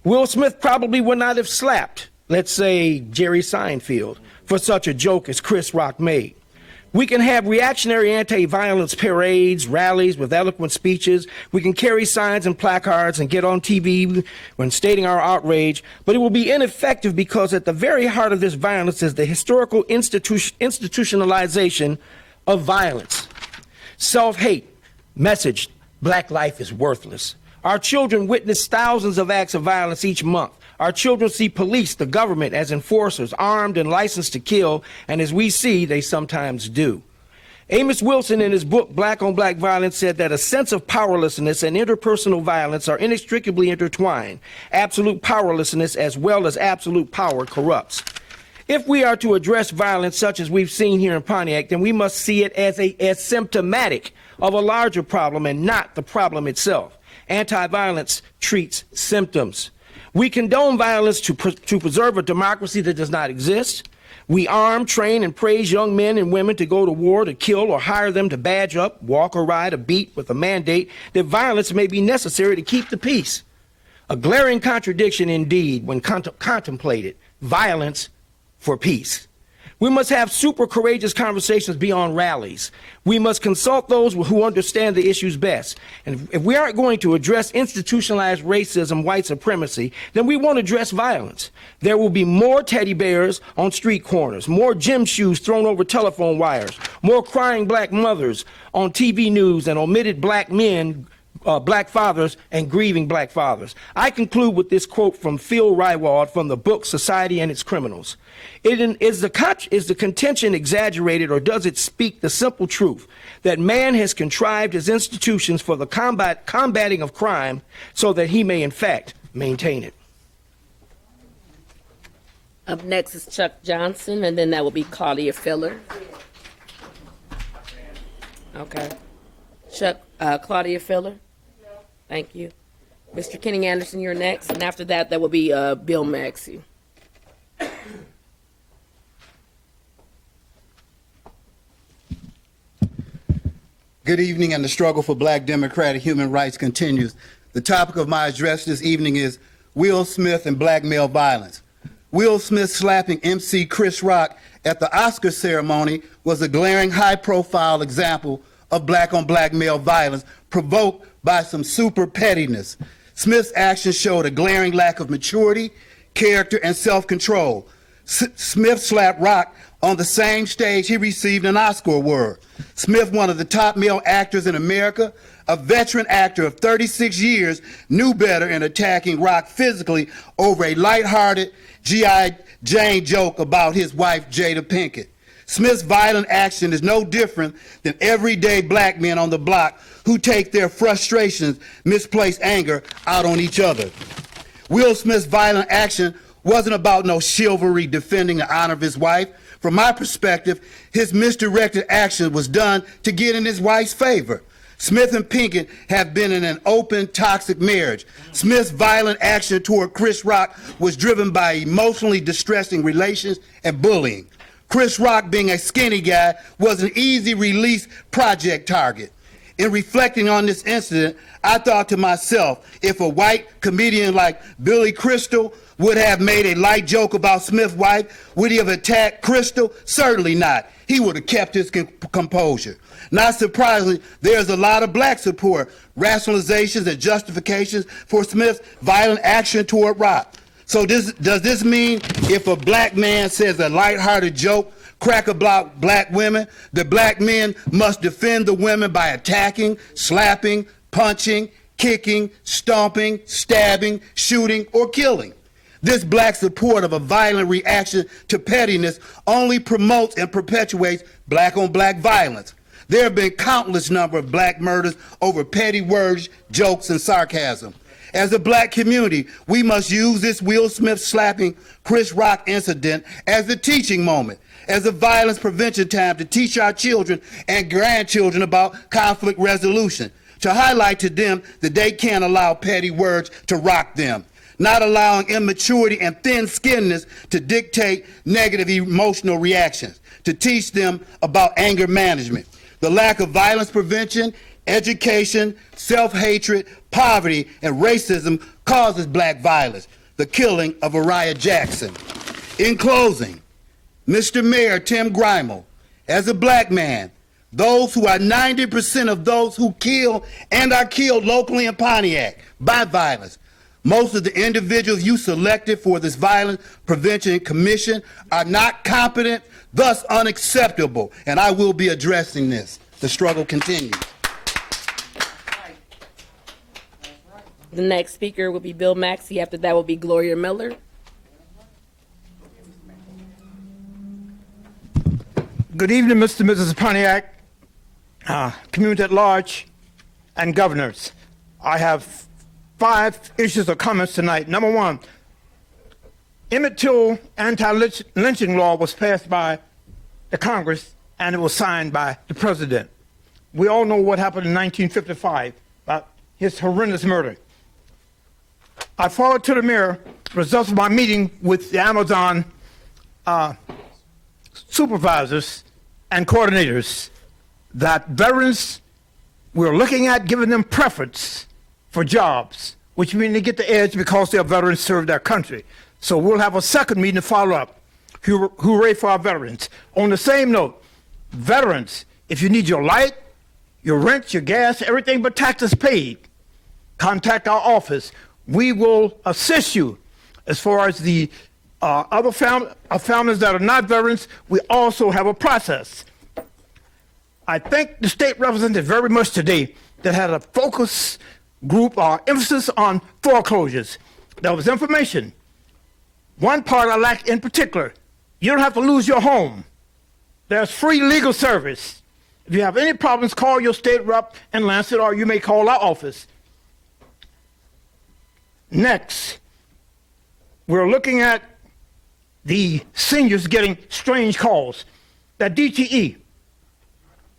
Speaker 21: Will Smith probably would not have slapped, let's say, Jerry Seinfeld for such a joke as Chris Rock made. We can have reactionary anti-violence parades, rallies with eloquent speeches. We can carry signs and placards and get on TV when stating our outrage, but it will be ineffective because at the very heart of this violence is the historical institutionalization of violence. Self-hate, message, black life is worthless. Our children witness thousands of acts of violence each month. Our children see police, the government, as enforcers, armed and licensed to kill, and as we see, they sometimes do. Amos Wilson, in his book, Black on Black Violence, said that a sense of powerlessness and interpersonal violence are inextricably intertwined. Absolute powerlessness as well as absolute power corrupts. If we are to address violence such as we've seen here in Pontiac, then we must see it as symptomatic of a larger problem and not the problem itself. Anti-violence treats symptoms. We condone violence to preserve a democracy that does not exist. We arm, train, and praise young men and women to go to war, to kill, or hire them to badge up, walk or ride a beat with a mandate that violence may be necessary to keep the peace. A glaring contradiction indeed when contemplated. Violence for peace. We must have super courageous conversations beyond rallies. We must consult those who understand the issues best. And if we aren't going to address institutionalized racism, white supremacy, then we won't address violence. There will be more teddy bears on street corners, more gym shoes thrown over telephone wires, more crying black mothers on TV news and omitted black men, black fathers, and grieving black fathers. I conclude with this quote from Phil Rywald from the book Society and Its Criminals. Is the contention exaggerated, or does it speak the simple truth that man has contrived his institutions for the combating of crime so that he may in fact maintain it?
Speaker 6: Up next is Chuck Johnson, and then that will be Claudia Filler. Okay. Chuck, Claudia Filler? Thank you. Mr. Kenny Anderson, you're next, and after that, that will be Bill Maxey.
Speaker 2: Good evening, and the struggle for black democratic human rights continues. The topic of my address this evening is Will Smith and black male violence. Will Smith slapping MC Chris Rock at the Oscar ceremony was a glaring high-profile example of black-on-black male violence provoked by some super pettiness. Smith's actions showed a glaring lack of maturity, character, and self-control. Smith slapped Rock on the same stage he received an Oscar award. Smith, one of the top male actors in America, a veteran actor of 36 years, knew better in attacking Rock physically over a lighthearted G.I. Jane joke about his wife, Jada Pinkett. Smith's violent action is no different than everyday black men on the block who take their frustrations, misplaced anger out on each other. Will Smith's violent action wasn't about no chivalry defending the honor of his wife. From my perspective, his misdirected action was done to get in his wife's favor. Smith and Pinkett have been in an open, toxic marriage. Smith's violent action toward Chris Rock was driven by emotionally distressing relations and bullying. Chris Rock, being a skinny guy, was an easy release project target. In reflecting on this incident, I thought to myself, if a white comedian like Billy Crystal would have made a light joke about Smith's wife, would he have attacked Crystal? Certainly not. He would have kept his composure. Not surprisingly, there's a lot of black support, rationalizations, and justifications for Smith's violent action toward Rock. So does this mean if a black man says a lighthearted joke, crack about black women, the black men must defend the women by attacking, slapping, punching, kicking, stomping, stabbing, shooting, or killing? This black support of a violent reaction to pettiness only promotes and perpetuates black-on-black violence. There have been countless number of black murders over petty words, jokes, and sarcasm. As a black community, we must use this Will Smith slapping Chris Rock incident as a teaching moment, as a violence prevention time to teach our children and grandchildren about conflict resolution, to highlight to them that they can't allow petty words to rock them, not allowing immaturity and thin-skinnedness to dictate negative emotional reactions, to teach them about anger management. The lack of violence prevention, education, self-hatred, poverty, and racism causes black violence, the killing of Uriah Jackson. In closing, Mr. Mayor Tim Grimel, as a black man, those who are 90% of those who kill and are killed locally in Pontiac by violence, most of the individuals you selected for this Violence Prevention Commission are not competent, thus unacceptable, and I will be addressing this. The struggle continues.
Speaker 6: The next speaker will be Bill Maxey. After that will be Gloria Miller.
Speaker 21: Good evening, Mr. and Mrs. Pontiac, community at large, and governors. I have 5 issues of comments tonight. Number 1, Emmett Till anti-lynching law was passed by the Congress and it was signed by the president. We all know what happened in 1955 about his horrendous murder. I forward to the mirror results of my meeting with the Amazon supervisors and coordinators that veterans, we're looking at giving them preference for jobs, which means they get the edge because they're veterans serve their country. So we'll have a second meeting to follow up. Hooray for our veterans. On the same note, veterans, if you need your light, your rent, your gas, everything but taxes paid, contact our office. We will assist you. As far as the other families that are not veterans, we also have a process. I thank the state representative very much today that had a focus group or emphasis on foreclosures. There was information. One part I lacked in particular, you don't have to lose your home. There's free legal service. If you have any problems, call your state rep in Lancet, or you may call our office. Next, we're looking at the seniors getting strange calls. That DTE,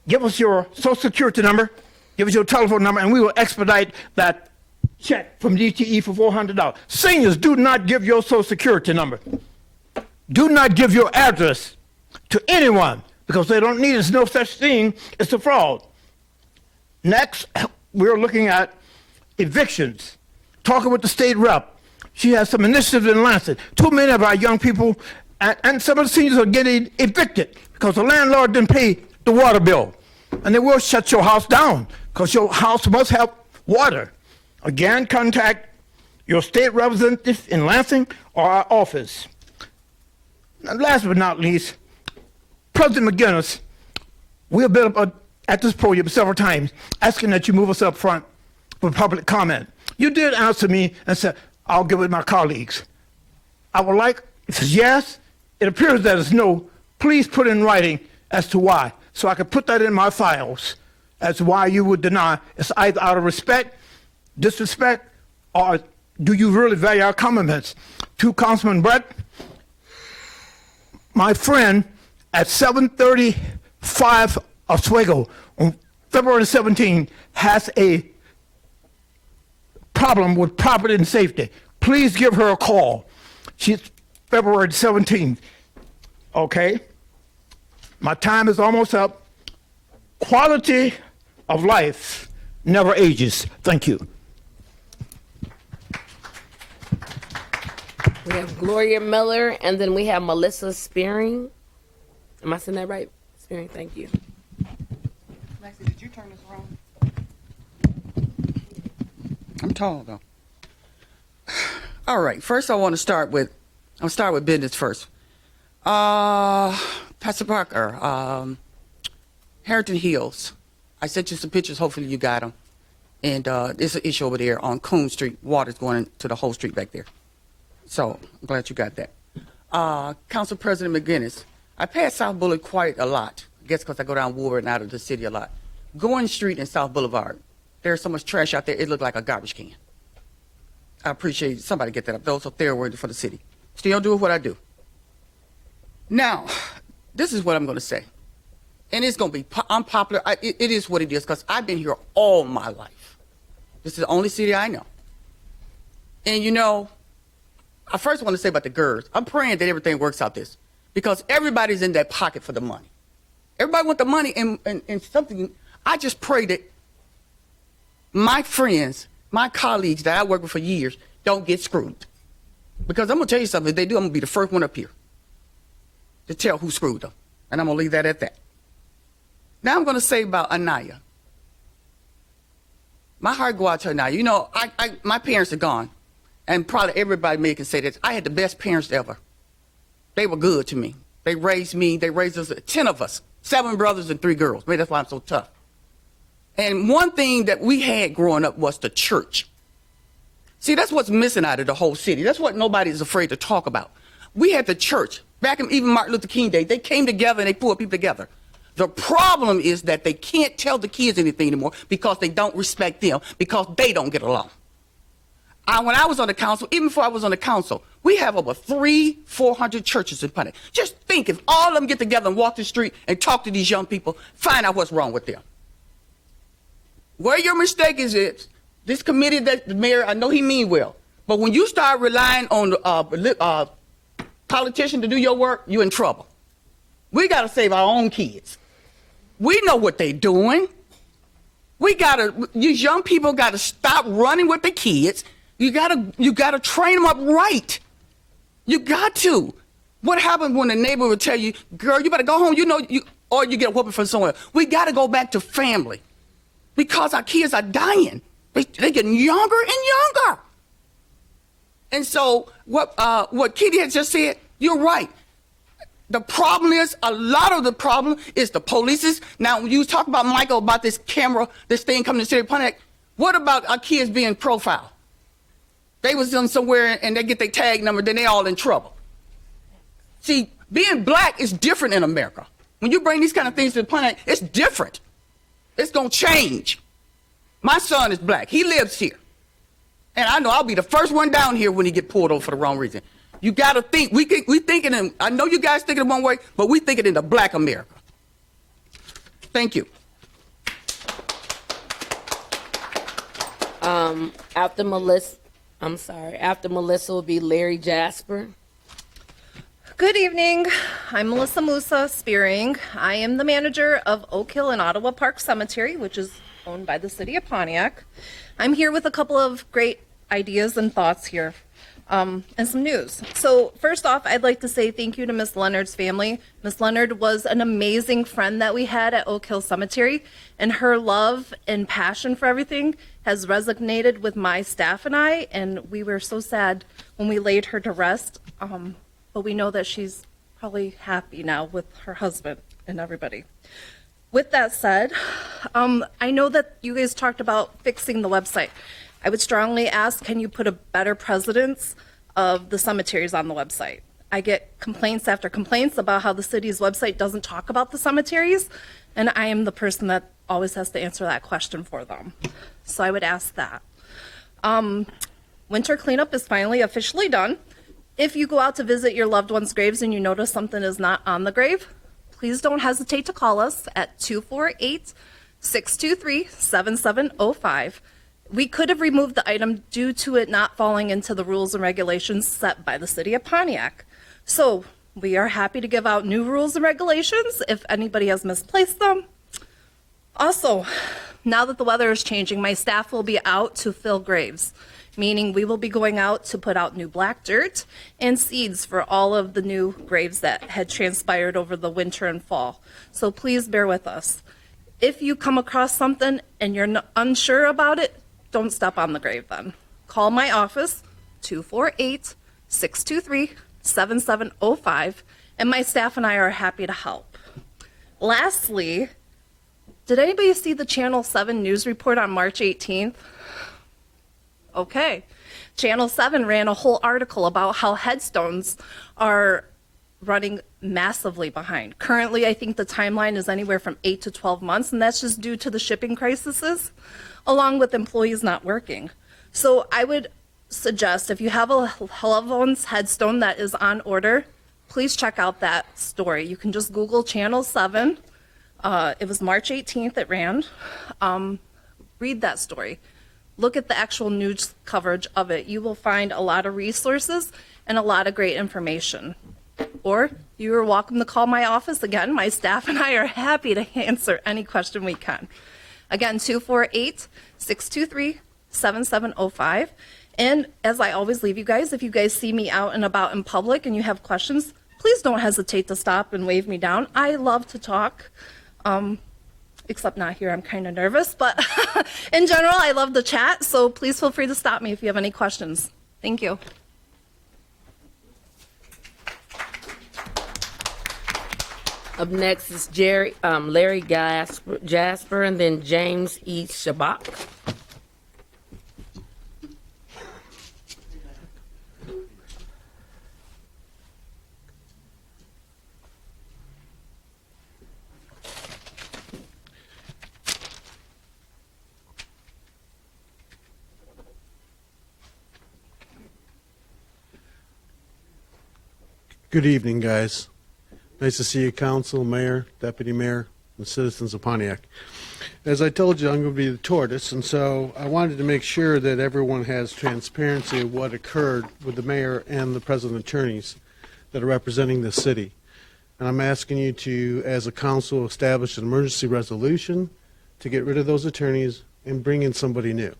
Speaker 21: give us your social security number, give us your telephone number, and we will expedite that check from DTE for $400. Seniors, do not give your social security number. Do not give your address to anyone because they don't need it. There's no such thing as a fraud. Next, we're looking at evictions. Talking with the state rep. She has some initiatives in Lancet. Too many of our young people and some of the seniors are getting evicted because the landlord didn't pay the water bill. And they will shut your house down because your house must have water. Again, contact your state representative in Lansing or our office. And last but not least, President McGinnis, we have been up at this podium several times asking that you move us up front for public comment. You did answer me and said, I'll give it to my colleagues. I would like, if it's yes, it appears that it's no, please put in writing as to why, so I can put that in my files as to why you would deny. It's either out of respect, disrespect, or do you really value our compliments? To Councilman Brett, my friend at 735 Oswego on February 17 has a problem with property and safety. Please give her a call. She's February 17th. Okay? My time is almost up. Quality of life never ages. Thank you.
Speaker 6: We have Gloria Miller, and then we have Melissa Spearing. Am I saying that right? Spearing, thank you.
Speaker 13: Lexi, did you turn this around? I'm tall though. All right. First, I want to start with business first. Pastor Parker, Harrington Hills. I sent you some pictures. Hopefully, you got them. And there's an issue over there on Coon Street. Water's going into the whole street back there. So I'm glad you got that. Council President McGinnis, I pass South Boulevard quite a lot. I guess because I go down Woodward and out of the city a lot. Going Street and South Boulevard. There's so much trash out there, it looked like a garbage can. I appreciate somebody get that up. Those are thereworthy for the city. Still do what I do. Now, this is what I'm going to say. And it's going to be unpopular. It is what it is because I've been here all my life. This is the only city I know. And you know, I first want to say about the girls. I'm praying that everything works out this because everybody's in that pocket for the money. Everybody want the money and something. I just pray that my friends, my colleagues that I work with for years don't get screwed. Because I'm going to tell you something. If they do, I'm going to be the first one up here to tell who screwed them. And I'm going to leave that at that. Now I'm going to say about Anaya. My heart go out to Anaya. You know, my parents are gone. And probably everybody may can say this. I had the best parents ever. They were good to me. They raised me. They raised us, 10 of us, 7 brothers and 3 girls. Maybe that's why I'm so tough. And one thing that we had growing up was the church. See, that's what's missing out of the whole city. That's what nobody is afraid to talk about. We had the church, back in even Martin Luther King Day, they came together and they pulled people together. The problem is that they can't tell the kids anything anymore because they don't respect them, because they don't get along. When I was on the council, even before I was on the council, we have over 400 churches in Pontiac. Just think if all of them get together and walk the street and talk to these young people, find out what's wrong with them. Where your mistake is, this committee that the mayor, I know he mean well, but when you start relying on politicians to do your work, you're in trouble. We got to save our own kids. We know what they're doing. These young people got to stop running with the kids. You gotta train them up right. You got to. What happens when the neighbor will tell you, girl, you better go home, or you get a whooping from somewhere. We got to go back to family because our kids are dying. They're getting younger and younger. And so what Kitty had just said, you're right. The problem is, a lot of the problem is the police. Now, when you talk about, Michael, about this camera, this thing coming to the city of Pontiac, what about our kids being profiled? They was in somewhere and they get their tag number, then they all in trouble. See, being black is different in America. When you bring these kind of things to the Pontiac, it's different. It's going to change. My son is black. He lives here. And I know I'll be the first one down here when he get pulled over for the wrong reason. You got to think. We thinking in, I know you guys thinking it one way, but we thinking in the black America. Thank you.
Speaker 6: After Melissa will be Larry Jasper.
Speaker 7: Good evening. I'm Melissa Musa Spearing. I am the manager of Oak Hill and Ottawa Park Cemetery, which is owned by the city of Pontiac. I'm here with a couple of great ideas and thoughts here. And some news. So first off, I'd like to say thank you to Miss Leonard's family. Miss Leonard was an amazing friend that we had at Oak Hill Cemetery, and her love and passion for everything has resonated with my staff and I, and we were so sad when we laid her to rest, but we know that she's probably happy now with her husband and everybody. With that said, I know that you guys talked about fixing the website. I would strongly ask, can you put a better precedence of the cemeteries on the website? I get complaints after complaints about how the city's website doesn't talk about the cemeteries, and I am the person that always has to answer that question for them. So I would ask that. Winter cleanup is finally officially done. If you go out to visit your loved one's graves and you notice something is not on the grave, please don't hesitate to call us at 248-623-7705. We could have removed the item due to it not falling into the rules and regulations set by the city of Pontiac. So we are happy to give out new rules and regulations if anybody has misplaced them. Also, now that the weather is changing, my staff will be out to fill graves, meaning we will be going out to put out new black dirt and seeds for all of the new graves that had transpired over the winter and fall. So please bear with us. If you come across something and you're unsure about it, don't step on the grave then. Call my office, 248-623-7705, and my staff and I are happy to help. Lastly, did anybody see the Channel 7 news report on March 18th? Okay. Channel 7 ran a whole article about how headstones are running massively behind. Currently, I think the timeline is anywhere from 8 to 12 months, and that's just due to the shipping crises, along with employees not working. So I would suggest if you have a loved one's headstone that is on order, please check out that story. You can just Google Channel 7. It was March 18th it ran. Read that story. Look at the actual news coverage of it. You will find a lot of resources and a lot of great information. Or you are welcome to call my office. Again, my staff and I are happy to answer any question we can. Again, 248-623-7705. And as I always leave you guys, if you guys see me out and about in public and you have questions, please don't hesitate to stop and wave me down. I love to talk, except not here. I'm kind of nervous. But in general, I love the chat. So please feel free to stop me if you have any questions. Thank you.
Speaker 6: Up next is Larry Jasper, and then James E. Shabak.
Speaker 9: Good evening, guys. Nice to see you, council, mayor, deputy mayor, and citizens of Pontiac. As I told you, I'm going to be the tortoise, and so I wanted to make sure that everyone has transparency of what occurred with the mayor and the president attorneys that are representing the city. And I'm asking you to, as a council, establish an emergency resolution to get rid of those attorneys and bring in somebody new. And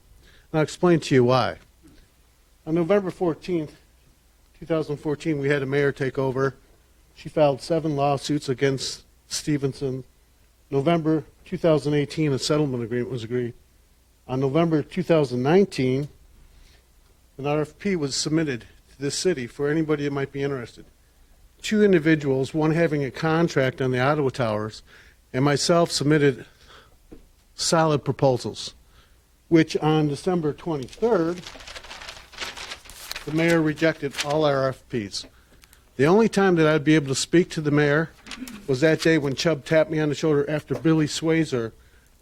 Speaker 9: I'll explain to you why. On November 14th, 2014, we had a mayor take over. She filed 7 lawsuits against Stevenson. November 2018, a settlement agreement was agreed. On November 2019, an RFP was submitted to this city for anybody that might be interested. 2 individuals, one having a contract on the Ottawa Towers, and myself submitted solid proposals, which on December 23rd, the mayor rejected all RFPs. The only time that I'd be able to speak to the mayor was that day when Chubb tapped me on the shoulder after Billy Swayzer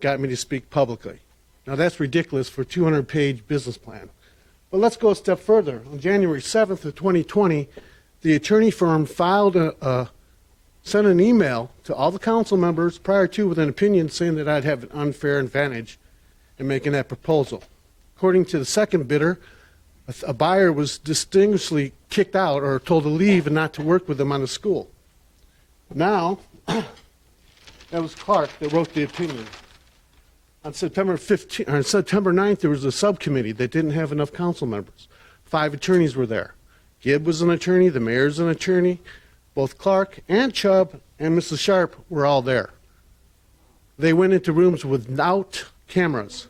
Speaker 9: got me to speak publicly. Now that's ridiculous for a 200-page business plan. But let's go a step further. On January 7th of 2020, the attorney firm sent an email to all the council members prior to with an opinion saying that I'd have an unfair advantage in making that proposal. According to the second bidder, a buyer was distinguishedly kicked out or told to leave and not to work with them on the school. Now, that was Clark that wrote the opinion. On September 9th, there was a subcommittee that didn't have enough council members. 5 attorneys were there. Gibb was an attorney, the mayor's an attorney. Both Clark and Chubb and Mrs. Sharp were all there. They went into rooms without cameras.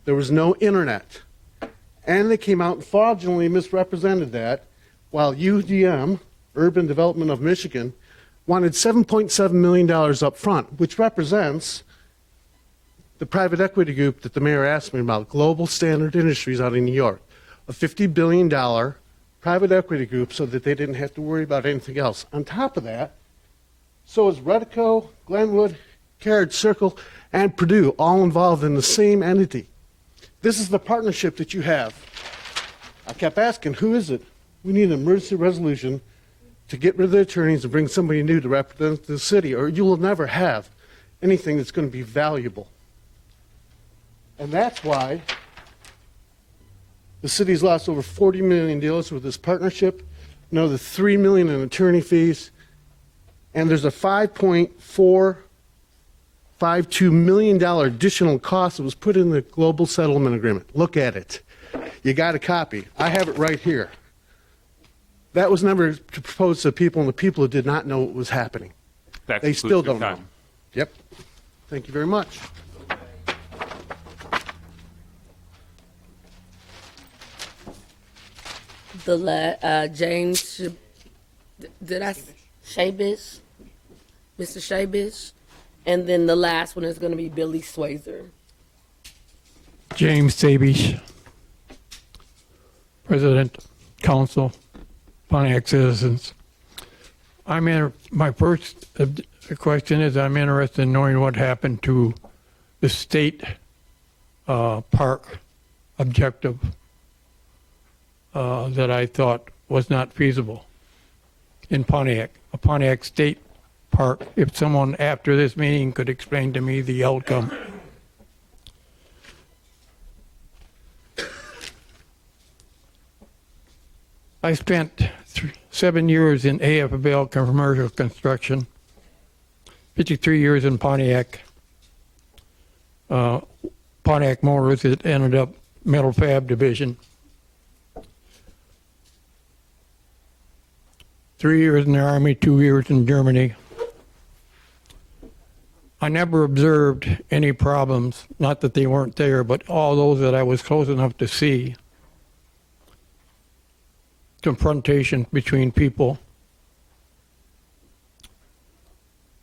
Speaker 9: There was no internet. And they came out and fraudulently misrepresented that, while UDM, Urban Development of Michigan, wanted $7.7 million up front, which represents the private equity group that the mayor asked me about, Global Standard Industries out in New York, a $50 billion private equity group so that they didn't have to worry about anything else. On top of that, so is Redico, Glenwood, Carriage Circle, and Purdue, all involved in the same entity. This is the partnership that you have. I kept asking, who is it? We need an emergency resolution to get rid of the attorneys and bring somebody new to represent the city, or you will never have anything that's going to be valuable. And that's why the city's lost over $40 million with this partnership, another $3 million in attorney fees, and there's a $5.452 million additional cost that was put in the global settlement agreement. Look at it. You got a copy. I have it right here. That was never proposed to people, and the people who did not know what was happening. They still don't know. Yep. Thank you very much.
Speaker 6: James, Shabish, Mr. Shabish, and then the last one is going to be Billy Swayzer.
Speaker 22: James Sabish, President, Council, Pontiac citizens. My first question is I'm interested in knowing what happened to the state park objective that I thought was not feasible in Pontiac, a Pontiac State Park. If someone after this meeting could explain to me the outcome. I spent 7 years in AFL commercial construction, 53 years in Pontiac. Pontiac Motors, it ended up metal fab division. 3 years in the Army, 2 years in Germany. I never observed any problems, not that they weren't there, but all those that I was close enough to see. Confrontation between people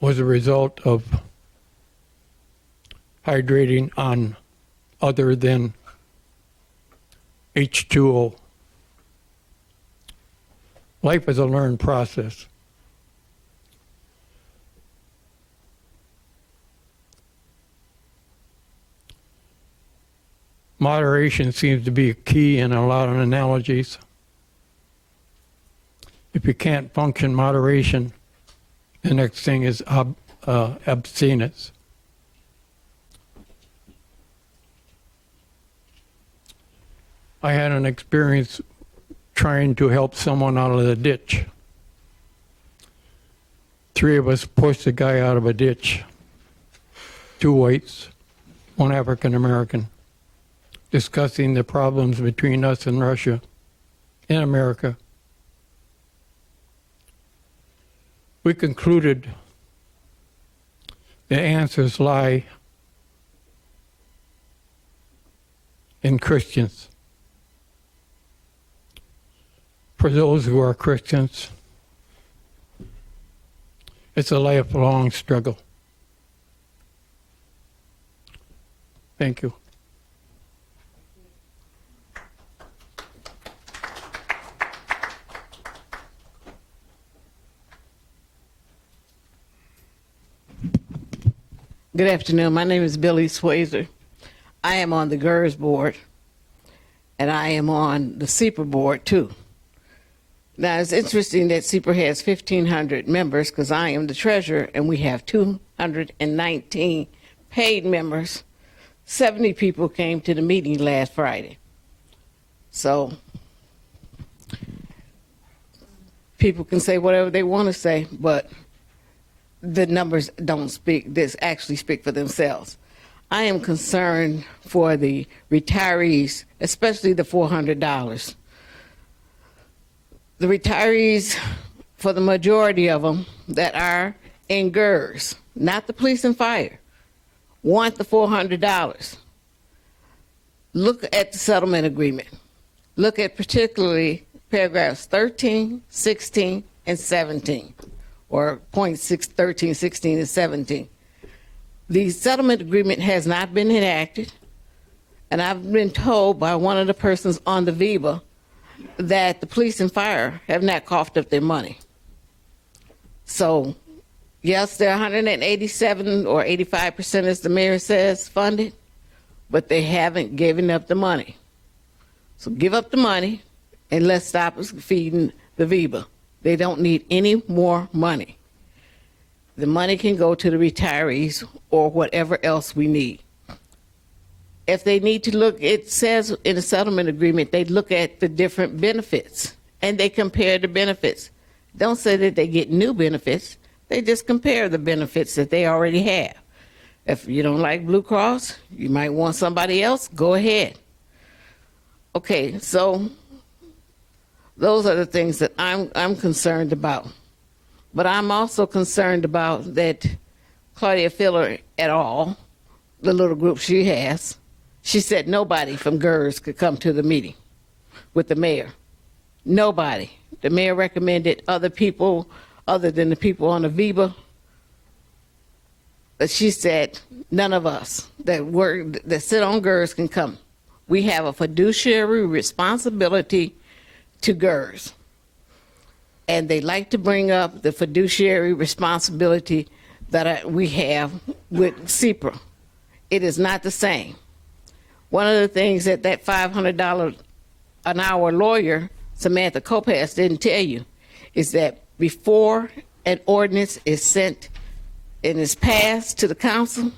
Speaker 22: was a result of hydrating on other than H2O. Life is a learned process. Moderation seems to be a key in a lot of analogies. If you can't function moderation, the next thing is abstinence. I had an experience trying to help someone out of the ditch. 3 of us pushed the guy out of a ditch. 2 whites, 1 African American, discussing the problems between us and Russia in America. We concluded the answers lie in Christians. For those who are Christians, it's a lifelong struggle. Thank you.
Speaker 8: Good afternoon. My name is Billy Swayzer. I am on the GERS board, and I am on the CEPA board, too. Now, it's interesting that CEPA has 1,500 members because I am the treasurer, and we have 219 paid members. 70 people came to the meeting last Friday. So people can say whatever they want to say, but the numbers don't speak, this actually speak for themselves. I am concerned for the retirees, especially the $400. The retirees, for the majority of them that are in GERS, not the police and fire, want the $400. Look at the settlement agreement. Look at particularly paragraphs 13, 16, and 17. Or points 13, 16, and 17. The settlement agreement has not been enacted, and I've been told by one of the persons on the VIVA that the police and fire have not coughed up their money. So, yes, they're 187 or 85%, as the mayor says, funded, but they haven't given up the money. So give up the money, and let's stop feeding the VIVA. They don't need any more money. The money can go to the retirees or whatever else we need. If they need to look, it says in the settlement agreement, they look at the different benefits and they compare the benefits. Don't say that they get new benefits. They just compare the benefits that they already have. If you don't like Blue Cross, you might want somebody else, go ahead. Okay, so those are the things that I'm concerned about. But I'm also concerned about that Claudia Filler et al., the little group she has, she said nobody from GERS could come to the meeting with the mayor. Nobody. The mayor recommended other people other than the people on the VIVA. But she said none of us that sit on GERS can come. We have a fiduciary responsibility to GERS. And they like to bring up the fiduciary responsibility that we have with CEPA. It is not the same. One of the things that $500 an hour lawyer, Samantha Kopass, didn't tell you is that before an ordinance is sent and is passed to the council,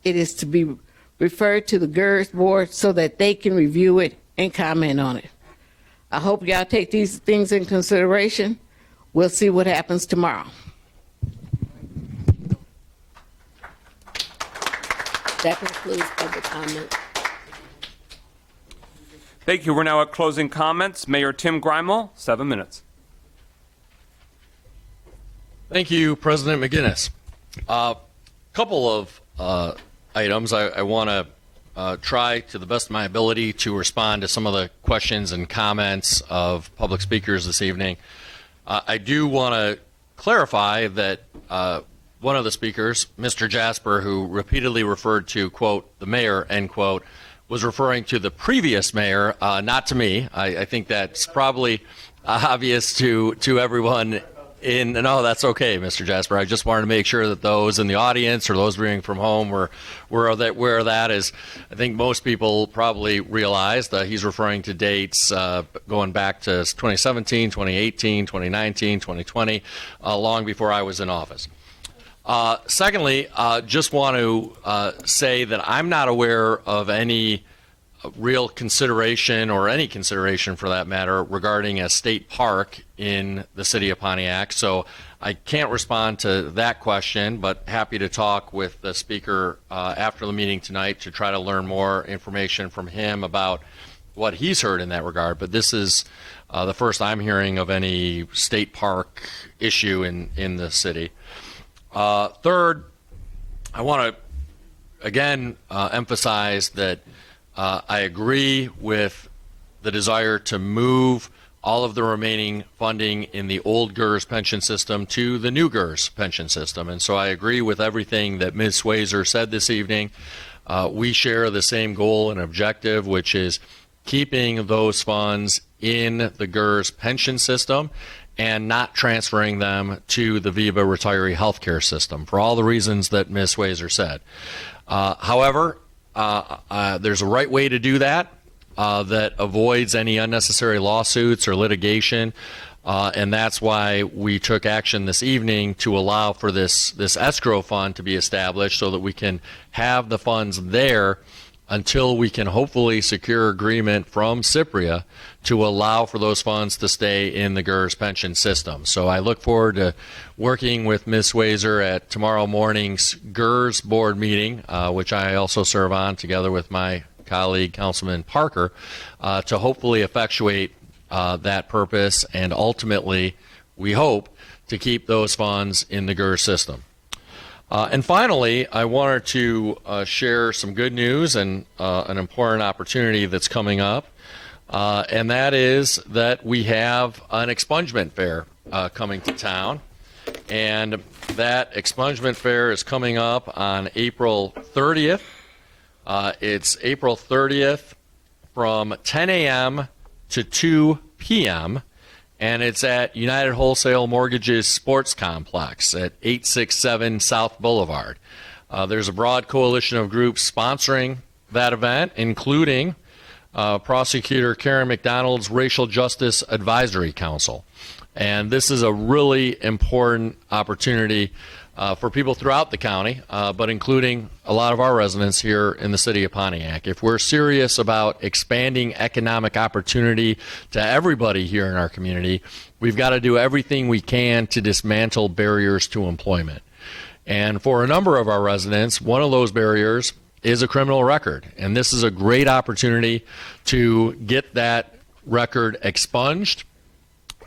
Speaker 8: it is to be referred to the GERS board so that they can review it and comment on it. I hope y'all take these things in consideration. We'll see what happens tomorrow.
Speaker 6: That concludes public comment.
Speaker 1: Thank you. We're now at closing comments. Mayor Tim Grimel, 7 minutes.
Speaker 14: Thank you, President McGinnis. A couple of items I want to try to the best of my ability to respond to some of the questions and comments of public speakers this evening. I do want to clarify that one of the speakers, Mr. Jasper, who repeatedly referred to, quote, the mayor, end quote, was referring to the previous mayor, not to me. I think that's probably obvious to everyone No, that's okay, Mr. Jasper. I just wanted to make sure that those in the audience or those viewing from home were where that is. I think most people probably realize that he's referring to dates going back to 2017, 2018, 2019, 2020, long before I was in office. Secondly, just want to say that I'm not aware of any real consideration, or any consideration for that matter, regarding a state park in the city of Pontiac. So I can't respond to that question, but happy to talk with the speaker after the meeting tonight to try to learn more information from him about what he's heard in that regard. But this is the first I'm hearing of any state park issue in the city. Third, I want to again emphasize that I agree with the desire to move all of the remaining funding in the old GERS pension system to the new GERS pension system. And so I agree with everything that Ms. Swayzer said this evening. We share the same goal and objective, which is keeping those funds in the GERS pension system and not transferring them to the VIVA retiree health care system for all the reasons that Ms. Swayzer said. However, there's a right way to do that that avoids any unnecessary lawsuits or litigation, and that's why we took action this evening to allow for this escrow fund to be established so that we can have the funds there until we can hopefully secure agreement from CIPRIA to allow for those funds to stay in the GERS pension system. So I look forward to working with Ms. Swayzer at tomorrow morning's GERS board meeting, which I also serve on together with my colleague, Councilman Parker, to hopefully effectuate that purpose and ultimately, we hope, to keep those funds in the GERS system. And finally, I wanted to share some good news and an important opportunity that's coming up, and that is that we have an expungement fair coming to town, and that expungement fair is coming up on April 30th. It's April 30th from 10 a.m. to 2 p.m., and it's at United Wholesale Mortgage's Sports Complex at 867 South Boulevard. There's a broad coalition of groups sponsoring that event, including Prosecutor Karen McDonald's Racial Justice Advisory Council. And this is a really important opportunity for people throughout the county, but including a lot of our residents here in the city of Pontiac. If we're serious about expanding economic opportunity to everybody here in our community, we've got to do everything we can to dismantle barriers to employment. And for a number of our residents, one of those barriers is a criminal record. And this is a great opportunity to get that record expunged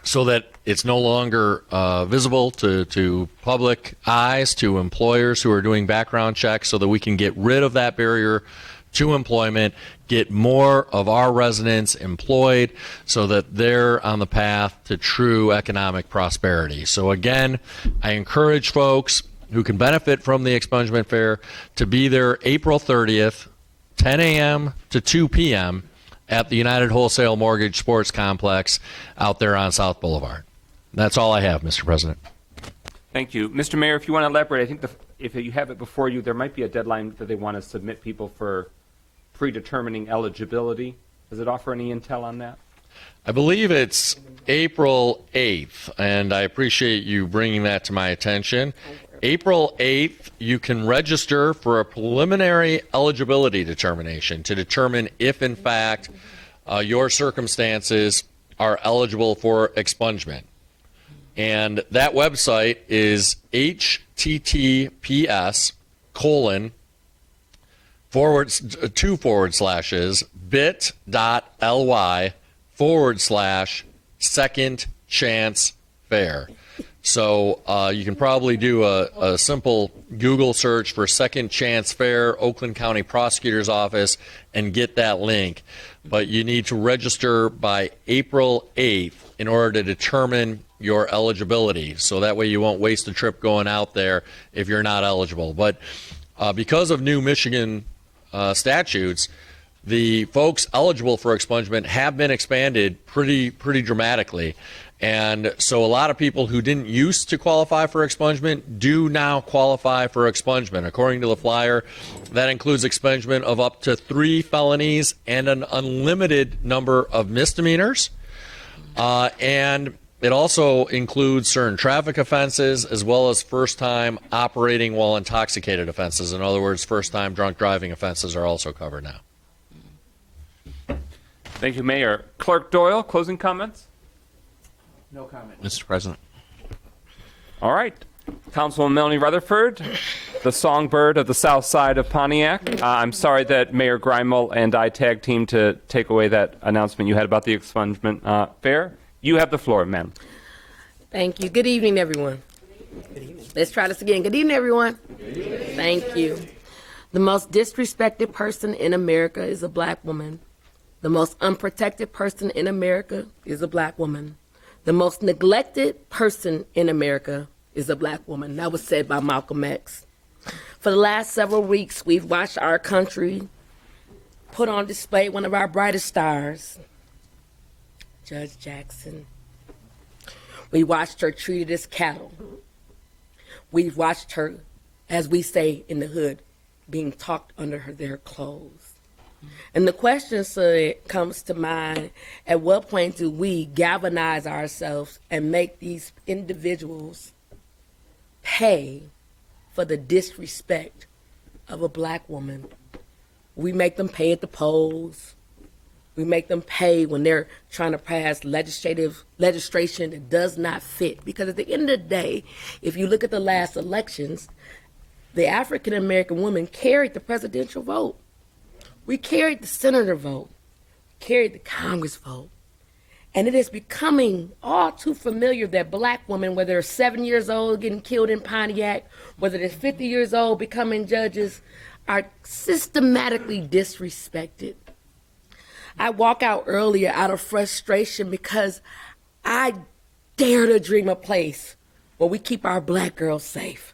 Speaker 14: so that it's no longer visible to public eyes, to employers who are doing background checks, so that we can get rid of that barrier to employment, get more of our residents employed so that they're on the path to true economic prosperity. So again, I encourage folks who can benefit from the expungement fair to be there April 30th, 10 a.m. to 2 p.m. at the United Wholesale Mortgage Sports Complex out there on South Boulevard. That's all I have, Mr. President.
Speaker 1: Thank you. Mr. Mayor, if you want to elaborate, I think if you have it before you, there might be a deadline that they want to submit people for predetermining eligibility. Does it offer any intel on that?
Speaker 14: I believe it's April 8th, and I appreciate you bringing that to my attention. April 8th, you can register for a preliminary eligibility determination to determine if, in fact, your circumstances are eligible for expungement. And that website is https://bit.ly/second chance fair. So you can probably do a simple Google search for Second Chance Fair, Oakland County Prosecutor's Office, and get that link. But you need to register by April 8th in order to determine your eligibility. So that way you won't waste a trip going out there if you're not eligible. But because of new Michigan statutes, the folks eligible for expungement have been expanded pretty dramatically. And so a lot of people who didn't used to qualify for expungement do now qualify for expungement. According to the flyer, that includes expungement of up to 3 felonies and an unlimited number of misdemeanors. And it also includes certain traffic offenses as well as first-time operating while intoxicated offenses. In other words, first-time drunk driving offenses are also covered now.
Speaker 1: Thank you, Mayor. Clerk Doyle, closing comments?
Speaker 4: No comment, Mr. President.
Speaker 1: All right. Councilwoman Melanie Rutherford, the songbird of the south side of Pontiac. I'm sorry that Mayor Grimel and I tag team to take away that announcement you had about the expungement fair. You have the floor, ma'am.
Speaker 6: Thank you. Good evening, everyone. Let's try this again. Good evening, everyone. Thank you. The most disrespected person in America is a black woman. The most unprotected person in America is a black woman. The most neglected person in America is a black woman. That was said by Malcolm X. For the last several weeks, we've watched our country put on display one of our brightest stars, Judge Jackson. We watched her treated as cattle. We've watched her, as we say in the hood, being talked under their clothes. And the question comes to mind, at what point do we galvanize ourselves and make these individuals pay for the disrespect of a black woman? We make them pay at the polls. We make them pay when they're trying to pass legislation that does not fit. Because at the end of the day, if you look at the last elections, the African American woman carried the presidential vote. We carried the senator vote, carried the Congress vote. And it is becoming all too familiar that black women, whether they're 7 years old getting killed in Pontiac, whether they're 50 years old becoming judges, are systematically disrespected. I walk out earlier out of frustration because I dare to dream a place where we keep our black girls safe.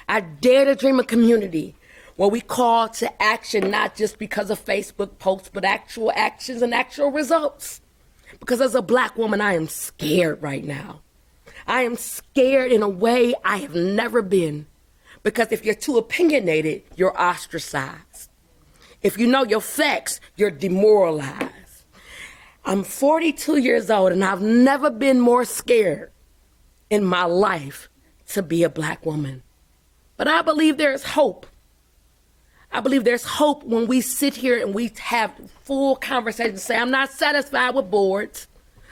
Speaker 6: I dare to dream a community where we call to action, not just because of Facebook posts, but actual actions and actual results. Because as a black woman, I am scared right now. I am scared in a way I have never been. Because if you're too opinionated, you're ostracized. If you know your facts, you're demoralized. I'm 42 years old and I've never been more scared in my life to be a black woman. But I believe there's hope. I believe there's hope when we sit here and we have full conversations, say, I'm not satisfied with boards.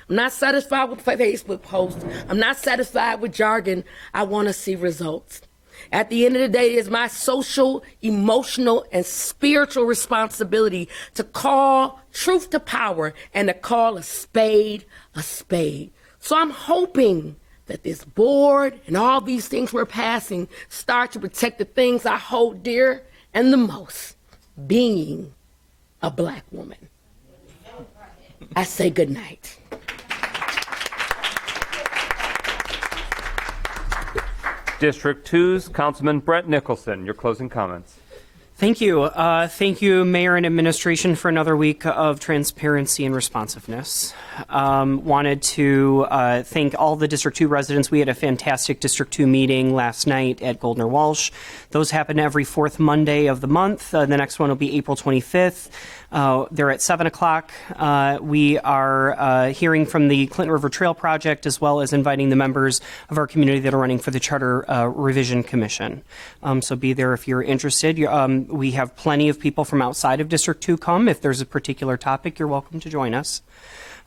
Speaker 6: I'm not satisfied with Facebook posts. I'm not satisfied with jargon. I want to see results. At the end of the day, it is my social, emotional, and spiritual responsibility to call truth to power and to call a spade a spade. So I'm hoping that this board and all these things we're passing start to protect the things I hold dear and the most, being a black woman. I say good night.
Speaker 1: District 2's Councilman Brett Nicholson, your closing comments.
Speaker 10: Thank you. Thank you, Mayor and Administration, for another week of transparency and responsiveness. Wanted to thank all the District 2 residents. We had a fantastic District 2 meeting last night at Goldner Walsh. Those happen every fourth Monday of the month. The next one will be April 25th. They're at 7 o'clock. We are hearing from the Clinton River Trail Project, as well as inviting the members of our community that are running for the Charter Revision Commission. So be there if you're interested. We have plenty of people from outside of District 2 come. If there's a particular topic, you're welcome to join us.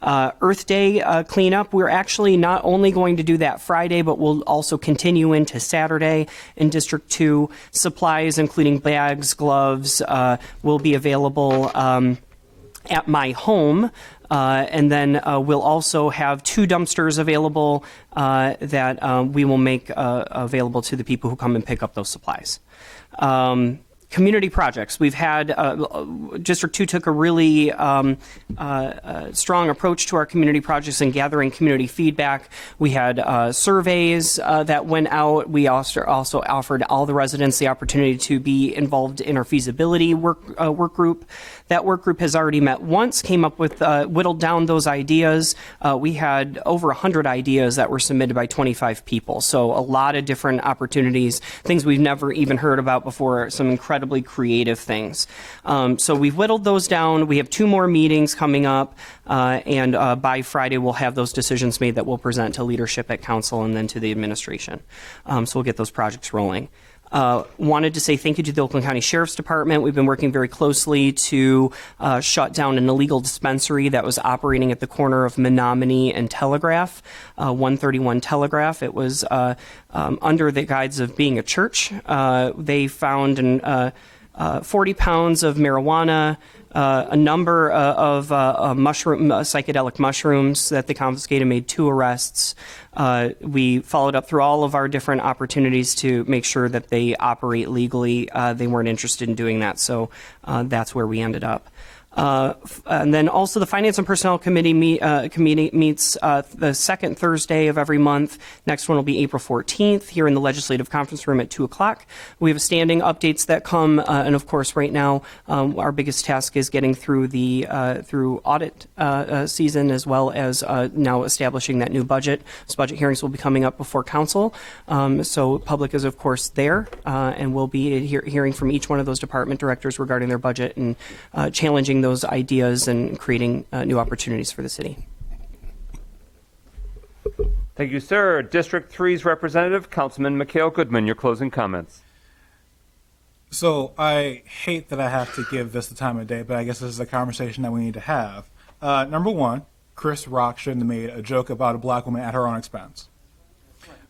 Speaker 10: Earth Day cleanup, we're actually not only going to do that Friday, but we'll also continue into Saturday in District 2. Supplies, including bags, gloves, will be available at my home. And then we'll also have 2 dumpsters available that we will make available to the people who come and pick up those supplies. Community projects. We've had, District 2 took a really strong approach to our community projects and gathering community feedback. We had surveys that went out. We also offered all the residents the opportunity to be involved in our feasibility work group That work group has already met once, came up with, whittled down those ideas. We had over 100 ideas that were submitted by 25 people. So a lot of different opportunities, things we've never even heard about before, some incredibly creative things. So we've whittled those down. We have 2 more meetings coming up, and by Friday we'll have those decisions made that we'll present to leadership at council and then to the administration. So we'll get those projects rolling. Wanted to say thank you to the Oakland County Sheriff's Department. We've been working very closely to shut down an illegal dispensary that was operating at the corner of Menominee and Telegraph, 131 Telegraph. It was under the guise of being a church. They found 40 pounds of marijuana, a number of psychedelic mushrooms that they confiscated, made 2 arrests. We followed up through all of our different opportunities to make sure that they operate legally. They weren't interested in doing that, so that's where we ended up. And then also the Finance and Personnel Committee meets the second Thursday of every month. Next one will be April 14th here in the Legislative Conference Room at 2 o'clock. We have standing updates that come, and of course right now our biggest task is getting through the through audit season, as well as now establishing that new budget. Those budget hearings will be coming up before council. So public is of course there, and we'll be hearing from each one of those department directors regarding their budget and challenging those ideas and creating new opportunities for the city.
Speaker 1: Thank you, sir. District 3's representative, Councilman Mikhail Goodman, your closing comments.
Speaker 5: So I hate that I have to give this the time of day, but I guess this is a conversation that we need to have. Number one, Chris Rock shouldn't have made a joke about a black woman at her own expense.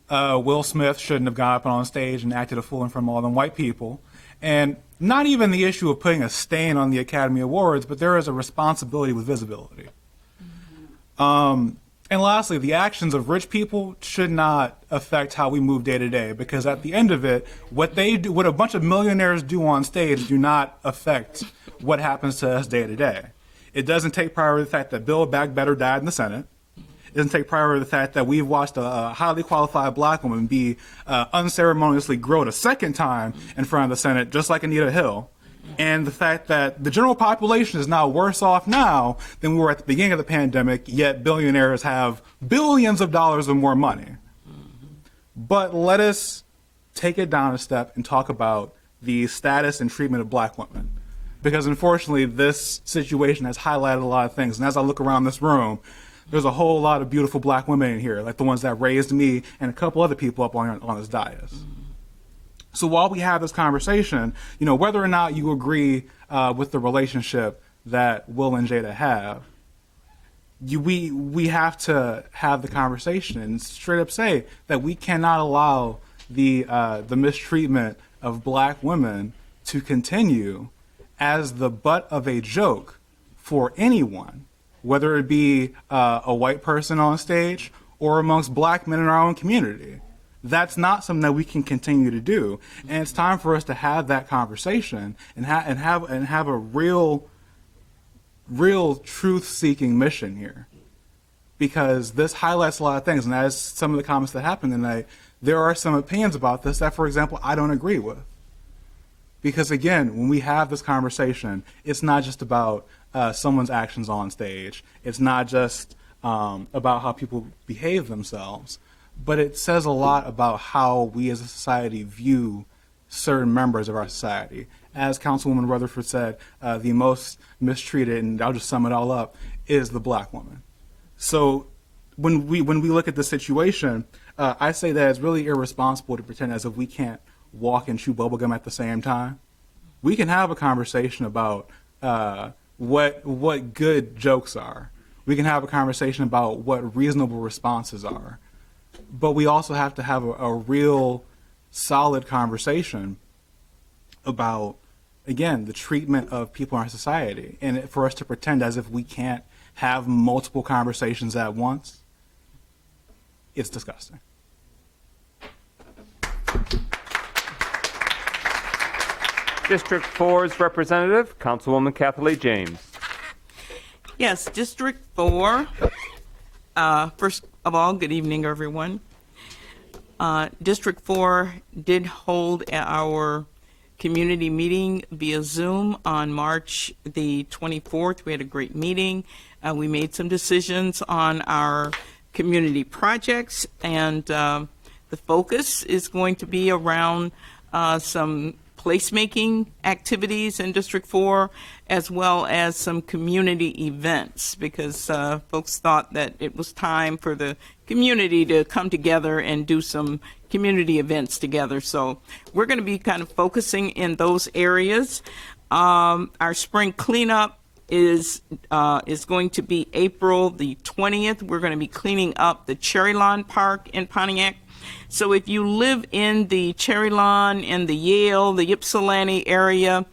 Speaker 5: Will Smith shouldn't have got up on stage and acted a fool in front of all them white people. And not even the issue of putting a stain on the Academy Awards, but there is a responsibility with visibility. And lastly, the actions of rich people should not affect how we move day to day, because at the end of it, what they do, what a bunch of millionaires do on stage, do not affect what happens to us day to day. It doesn't take priority to the fact that Bill Bagbetter died in the Senate. It doesn't take priority to the fact that we've watched a highly qualified black woman be unceremoniously grilled a second time in front of the Senate, just like Anita Hill. And the fact that the general population is now worse off now than we were at the beginning of the pandemic, yet billionaires have billions of dollars of more money. But let us take it down a step and talk about the status and treatment of black women. Because unfortunately, this situation has highlighted a lot of things. And as I look around this room, there's a whole lot of beautiful black women in here, like the ones that raised me and a couple other people up on this dais. So while we have this conversation, you know, whether or not you agree with the relationship that Will and Jada have, we have to have the conversation and straight up say that we cannot allow the mistreatment of black women to continue as the butt of a joke for anyone, whether it be a white person on stage or amongst black men in our own community. That's not something that we can continue to do, and it's time for us to have that conversation and have a real truth-seeking mission here, because this highlights a lot of things. And as some of the comments that happened tonight, there are some opinions about this that, for example, I don't agree with. Because again, when we have this conversation, it's not just about someone's actions on stage. It's not just about how people behave themselves, but it says a lot about how we as a society view certain members of our society. As Councilwoman Rutherford said, the most mistreated, and I'll just sum it all up, is the black woman. So when we look at the situation, I say that it's really irresponsible to pretend as if we can't walk and chew bubblegum at the same time. We can have a conversation about what good jokes are. We can have a conversation about what reasonable responses are. But we also have to have a real solid conversation about, again, the treatment of people in our society. And for us to pretend as if we can't have multiple conversations at once, it's disgusting.
Speaker 1: District 4's representative, Councilwoman Kathleen James.
Speaker 11: Yes, District 4. First of all, good evening, everyone. District 4 did hold our community meeting via Zoom on March the 24th. We had a great meeting. We made some decisions on our community projects, and the focus is going to be around some placemaking activities in District 4, as well as some community events, because folks thought that it was time for the community to come together and do some community events together. So we're going to be kind of focusing in those areas. Our spring cleanup is going to be April the 20th. We're going to be cleaning up the Cherry Lawn Park in Pontiac. So if you live in the Cherry Lawn, in the Yale, the Ypsilanti area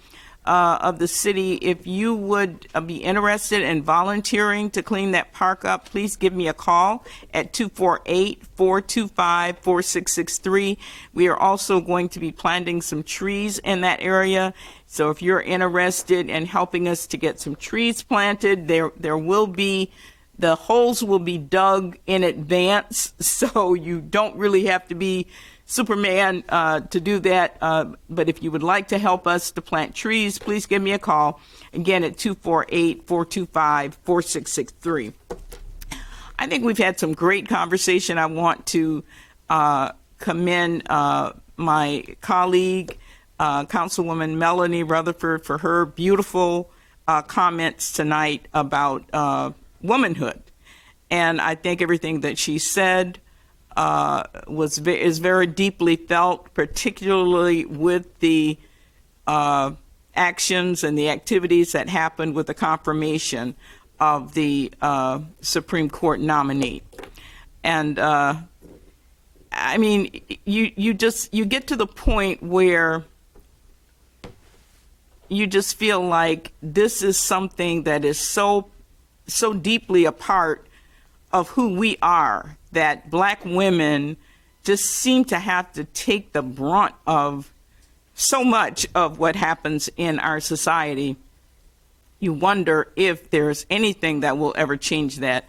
Speaker 11: of the city, if you would be interested in volunteering to clean that park up, please give me a call at 248-425-4663. We are also going to be planting some trees in that area. So if you're interested in helping us to get some trees planted, there will be, the holes will be dug in advance, so you don't really have to be Superman to do that. But if you would like to help us to plant trees, please give me a call. Again, at 248-425-4663. I think we've had some great conversation. I want to commend my colleague, Councilwoman Melanie Rutherford, for her beautiful comments tonight about womanhood. And I think everything that she said is very deeply felt, particularly with the actions and the activities that happened with the confirmation of the Supreme Court nominee. And I mean, you get to the point where you just feel like this is something that is so deeply a part of who we are, that Black women just seem to have to take the brunt of so much of what happens in our society. You wonder if there's anything that will ever change that.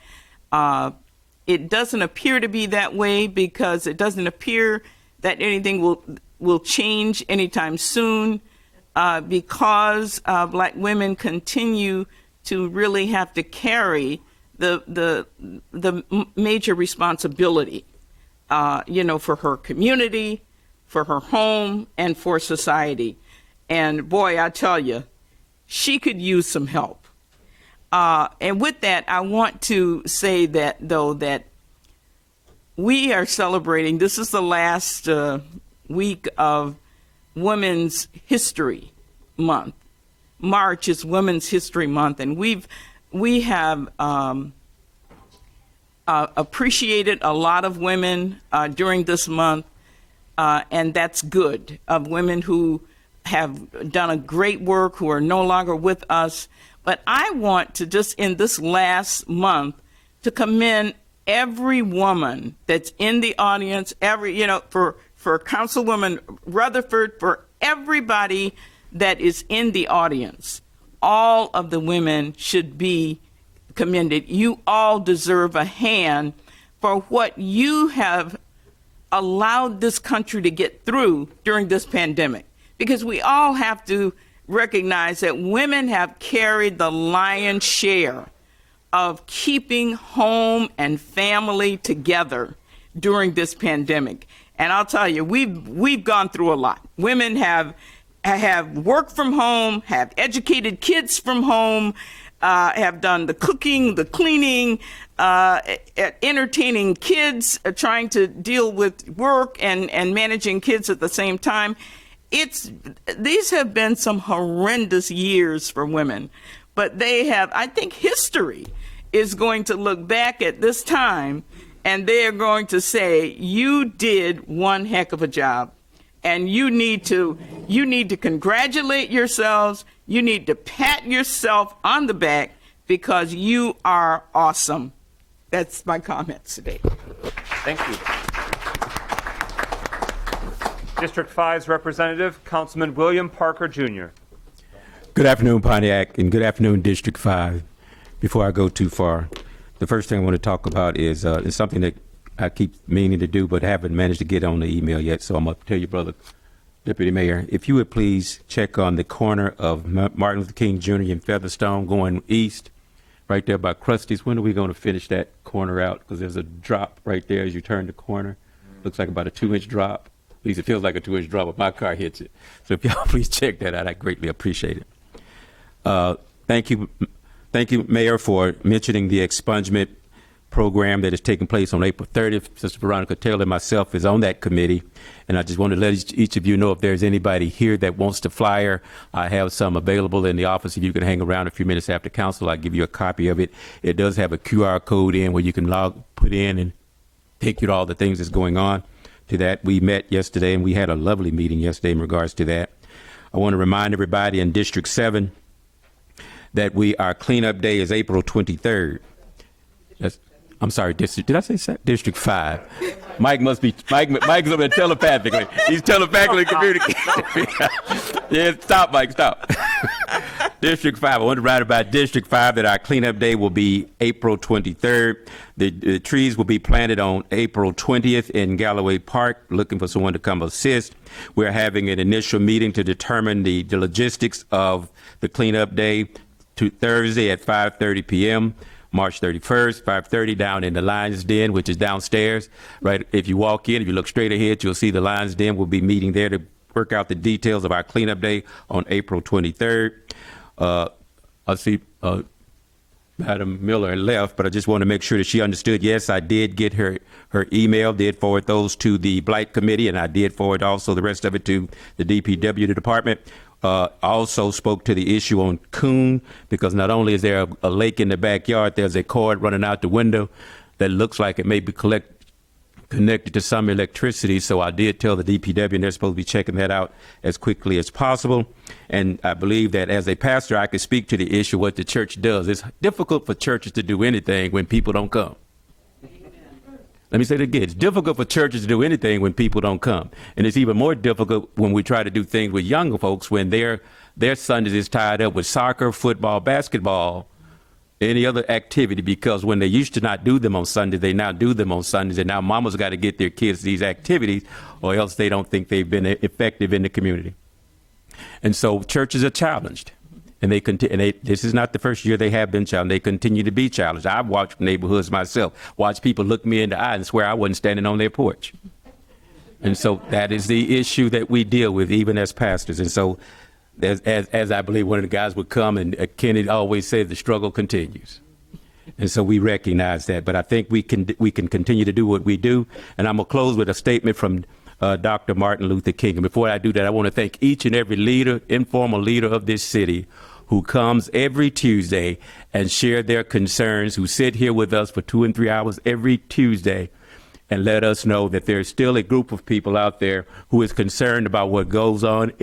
Speaker 11: It doesn't appear to be that way, because it doesn't appear that anything will change anytime soon, because Black women continue to really have to carry the major responsibility, for her community, for her home, and for society. And boy, I tell you, she could use some help. And with that, I want to say that, though, that we are celebrating, this is the last week of Women's History Month. March is Women's History Month, and we have appreciated a lot of women during this month, and that's good, of women who have done a great work, who are no longer with us. But I want to just, in this last month, to commend every woman that's in the audience, for Councilwoman Rutherford, for everybody that is in the audience. All of the women should be commended. You all deserve a hand for what you have allowed this country to get through during this pandemic. Because we all have to recognize that women have carried the lion's share of keeping home and family together during this pandemic. And I'll tell you, we've gone through a lot. Women have worked from home, have educated kids from home, have done the cooking, the cleaning, entertaining kids, trying to deal with work and managing kids at the same time. These have been some horrendous years for women, but I think history is going to look back at this time, and they're going to say, you did one heck of a job. And you need to congratulate yourselves. You need to pat yourself on the back, because you are awesome. That's my comments today.
Speaker 1: Thank you. District 5's representative, Councilman William Parker, Jr.
Speaker 15: Good afternoon, Pontiac, and good afternoon, District 5. Before I go too far, the first thing I want to talk about is something that I keep meaning to do but haven't managed to get on the email yet, so I'm going to tell you, brother Deputy Mayor, if you would please check on the corner of Martin Luther King Jr. and Featherstone going east, right there by Krusty's. When are we going to finish that corner out? Because there's a drop right there as you turn the corner. Looks like about a 2-inch drop. At least it feels like a 2-inch drop if my car hits it. So if y'all please check that out, I greatly appreciate it. Thank you, Mayor, for mentioning the expungement program that is taking place on April 30th. Sister Veronica Taylor and myself is on that committee, and I just want to let each of you know if there's anybody here that wants to flyer, I have some available in the office. If you can hang around a few minutes after council, I'll give you a copy of it. It does have a QR code in where you can put in and take you to all the things that's going on to that. We met yesterday, and we had a lovely meeting yesterday in regards to that. I want to remind everybody in District 7 that our cleanup day is April 23rd. I'm sorry, did I say District 5? Mike's over there telepathically. He's telepathically communicating. Yeah, stop, Mike, stop. District 5, I want to write about District 5 that our cleanup day will be April 23rd. The trees will be planted on April 20th in Galloway Park, looking for someone to come assist. We're having an initial meeting to determine the logistics of the cleanup day to Thursday at 5:30 p.m. March 31st, 5:30, down in the Lions Den, which is downstairs. Right, if you walk in, if you look straight ahead, you'll see the Lions Den. We'll be meeting there to work out the details of our cleanup day on April 23rd. I see Madam Miller left, but I just want to make sure that she understood. Yes, I did get her email, did forward those to the Blight Committee, and I did forward also the rest of it to the DPW department. Also spoke to the issue on Coon, because not only is there a lake in the backyard, there's a cord running out the window that looks like it may be connected to some electricity. So I did tell the DPW, and they're supposed to be checking that out as quickly as possible. And I believe that as a pastor, I could speak to the issue what the church does. It's difficult for churches to do anything when people don't come. Let me say it again. It's difficult for churches to do anything when people don't come. And it's even more difficult when we try to do things with younger folks when their Sundays is tied up with soccer, football, basketball, any other activity, because when they used to not do them on Sundays, they now do them on Sundays. And now mama's got to get their kids these activities, or else they don't think they've been effective in the community. And so churches are challenged. And this is not the first year they have been challenged. They continue to be challenged. I've watched neighborhoods myself, watched people look me in the eye and swear I wasn't standing on their porch. And so that is the issue that we deal with, even as pastors. And so, as I believe one of the guys would come, and Kenny always said, the struggle continues. And so we recognize that. But I think we can continue to do what we do. And I'm going to close with a statement from Dr. Martin Luther King. And before I do that, I want to thank each and every leader, informal leader of this city, who comes every Tuesday and share their concerns, who sit here with us for 2 and 3 hours every Tuesday and let us know that there's still a group of people out there who is concerned about what goes on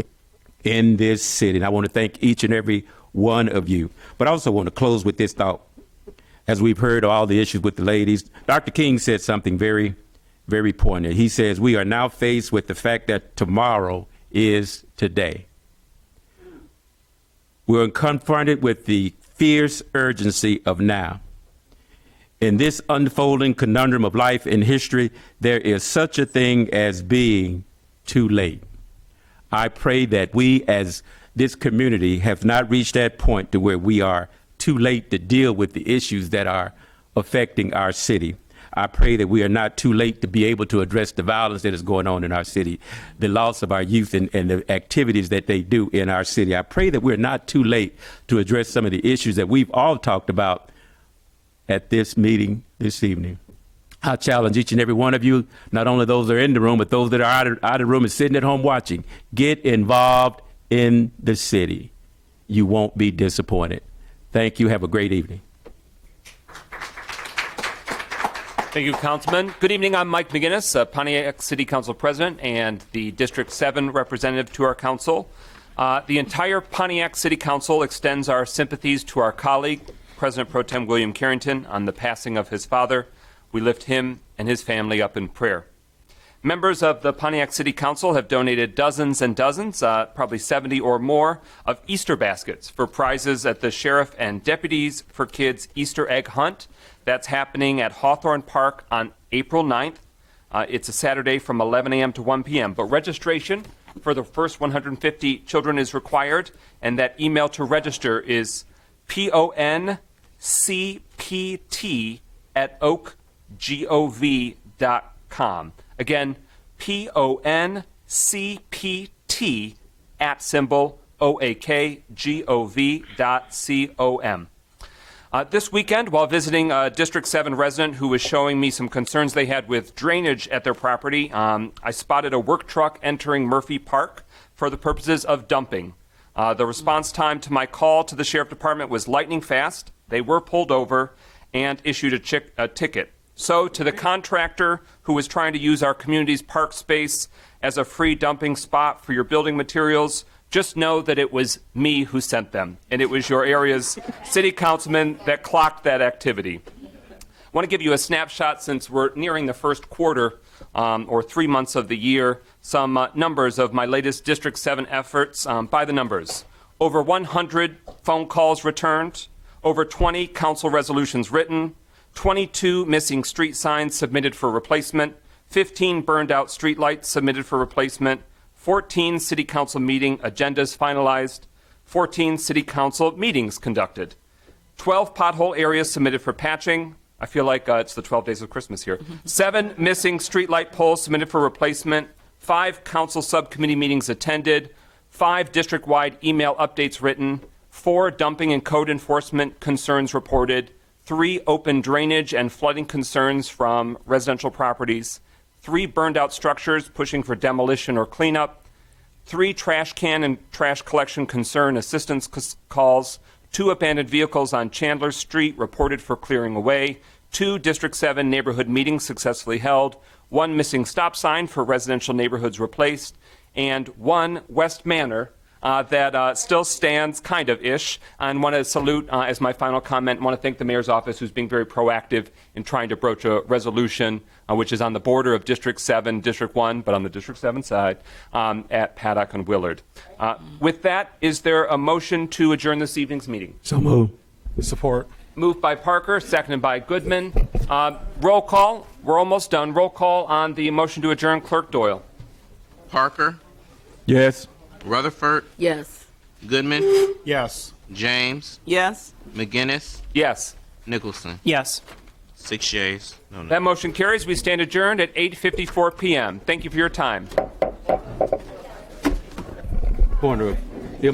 Speaker 15: in this city. And I want to thank each and every one of you. But I also want to close with this thought. As we've heard all the issues with the ladies, Dr. King said something very, very poignant. He says, we are now faced with the fact that tomorrow is today. We're confronted with the fierce urgency of now. In this unfolding conundrum of life and history, there is such a thing as being too late. I pray that we as this community have not reached that point to where we are too late to deal with the issues that are affecting our city. I pray that we are not too late to be able to address the violence that is going on in our city, the loss of our youth and the activities that they do in our city. I pray that we're not too late to address some of the issues that we've all talked about at this meeting this evening. I challenge each and every one of you, not only those that are in the room, but those that are out of the room and sitting at home watching, get involved in the city. You won't be disappointed. Thank you. Have a great evening.
Speaker 1: Thank you, Councilman. Good evening. I'm Mike McGinnis, Pontiac City Council President and the District 7 representative to our council. The entire Pontiac City Council extends our sympathies to our colleague, President Pro Tem William Carrington, on the passing of his father. We lift him and his family up in prayer. Members of the Pontiac City Council have donated dozens and dozens, probably 70 or more, of Easter baskets for prizes at the Sheriff and Deputies for Kids Easter Egg Hunt. That's happening at Hawthorne Park on April 9th. It's a Saturday from 11 a.m. to 1 p.m. But registration for the first 150 children is required, and that email to register is poncpt@oakgov.com. Again, poncpt@oakgov.com. This weekend, while visiting a District 7 resident who was showing me some concerns they had with drainage at their property, I spotted a work truck entering Murphy Park for the purposes of dumping. The response time to my call to the Sheriff Department was lightning fast. They were pulled over and issued a ticket. So, to the contractor who was trying to use our community's park space as a free dumping spot for your building materials, just know that it was me who sent them, and it was your area's city councilman that clocked that activity. I want to give you a snapshot, since we're nearing the first quarter, or 3 months of the year, some numbers of my latest District 7 efforts by the numbers. Over 100 phone calls returned, over 20 council resolutions written, 22 missing street signs submitted for replacement, 15 burned out streetlights submitted for replacement, 14 city council meeting agendas finalized, 14 city council meetings conducted, 12 pothole areas submitted for patching. I feel like it's the 12 days of Christmas here. 7 missing streetlight poles submitted for replacement, 5 council subcommittee meetings attended, 5 district-wide email updates written, 4 dumping and code enforcement concerns reported, 3 open drainage and flooding concerns from residential properties, 3 burned out structures pushing for demolition or cleanup, 3 trash can and trash collection concern assistance calls, 2 abandoned vehicles on Chandler Street reported for clearing away, 2 District 7 neighborhood meetings successfully held, 1 missing stop sign for residential neighborhoods replaced, and 1 West Manor that still stands, kind of ish. And want to salute, as my final comment, want to thank the mayor's office, who's being very proactive in trying to broach a resolution which is on the border of District 7, District 1, but on the District 7 side, at Paddock and Willard. With that, is there a motion to adjourn this evening's meeting?
Speaker 22: So moved.
Speaker 5: Support.
Speaker 1: Moved by Parker, seconded by Goodman. Roll call. We're almost done. Roll call on the motion to adjourn. Clerk Doyle.
Speaker 4: Parker,
Speaker 22: Yes.
Speaker 4: Rutherford,
Speaker 6: Yes.
Speaker 4: Goodman,
Speaker 5: Yes.
Speaker 4: James,
Speaker 11: Yes.
Speaker 4: McGinnis,
Speaker 1: Yes.
Speaker 4: Nicholson.
Speaker 10: Yes.
Speaker 4: 6 yeas. No, no.
Speaker 1: That motion carries. We stand adjourned at 8:54 p.m. Thank you for your time.
Speaker 15: Corner of ML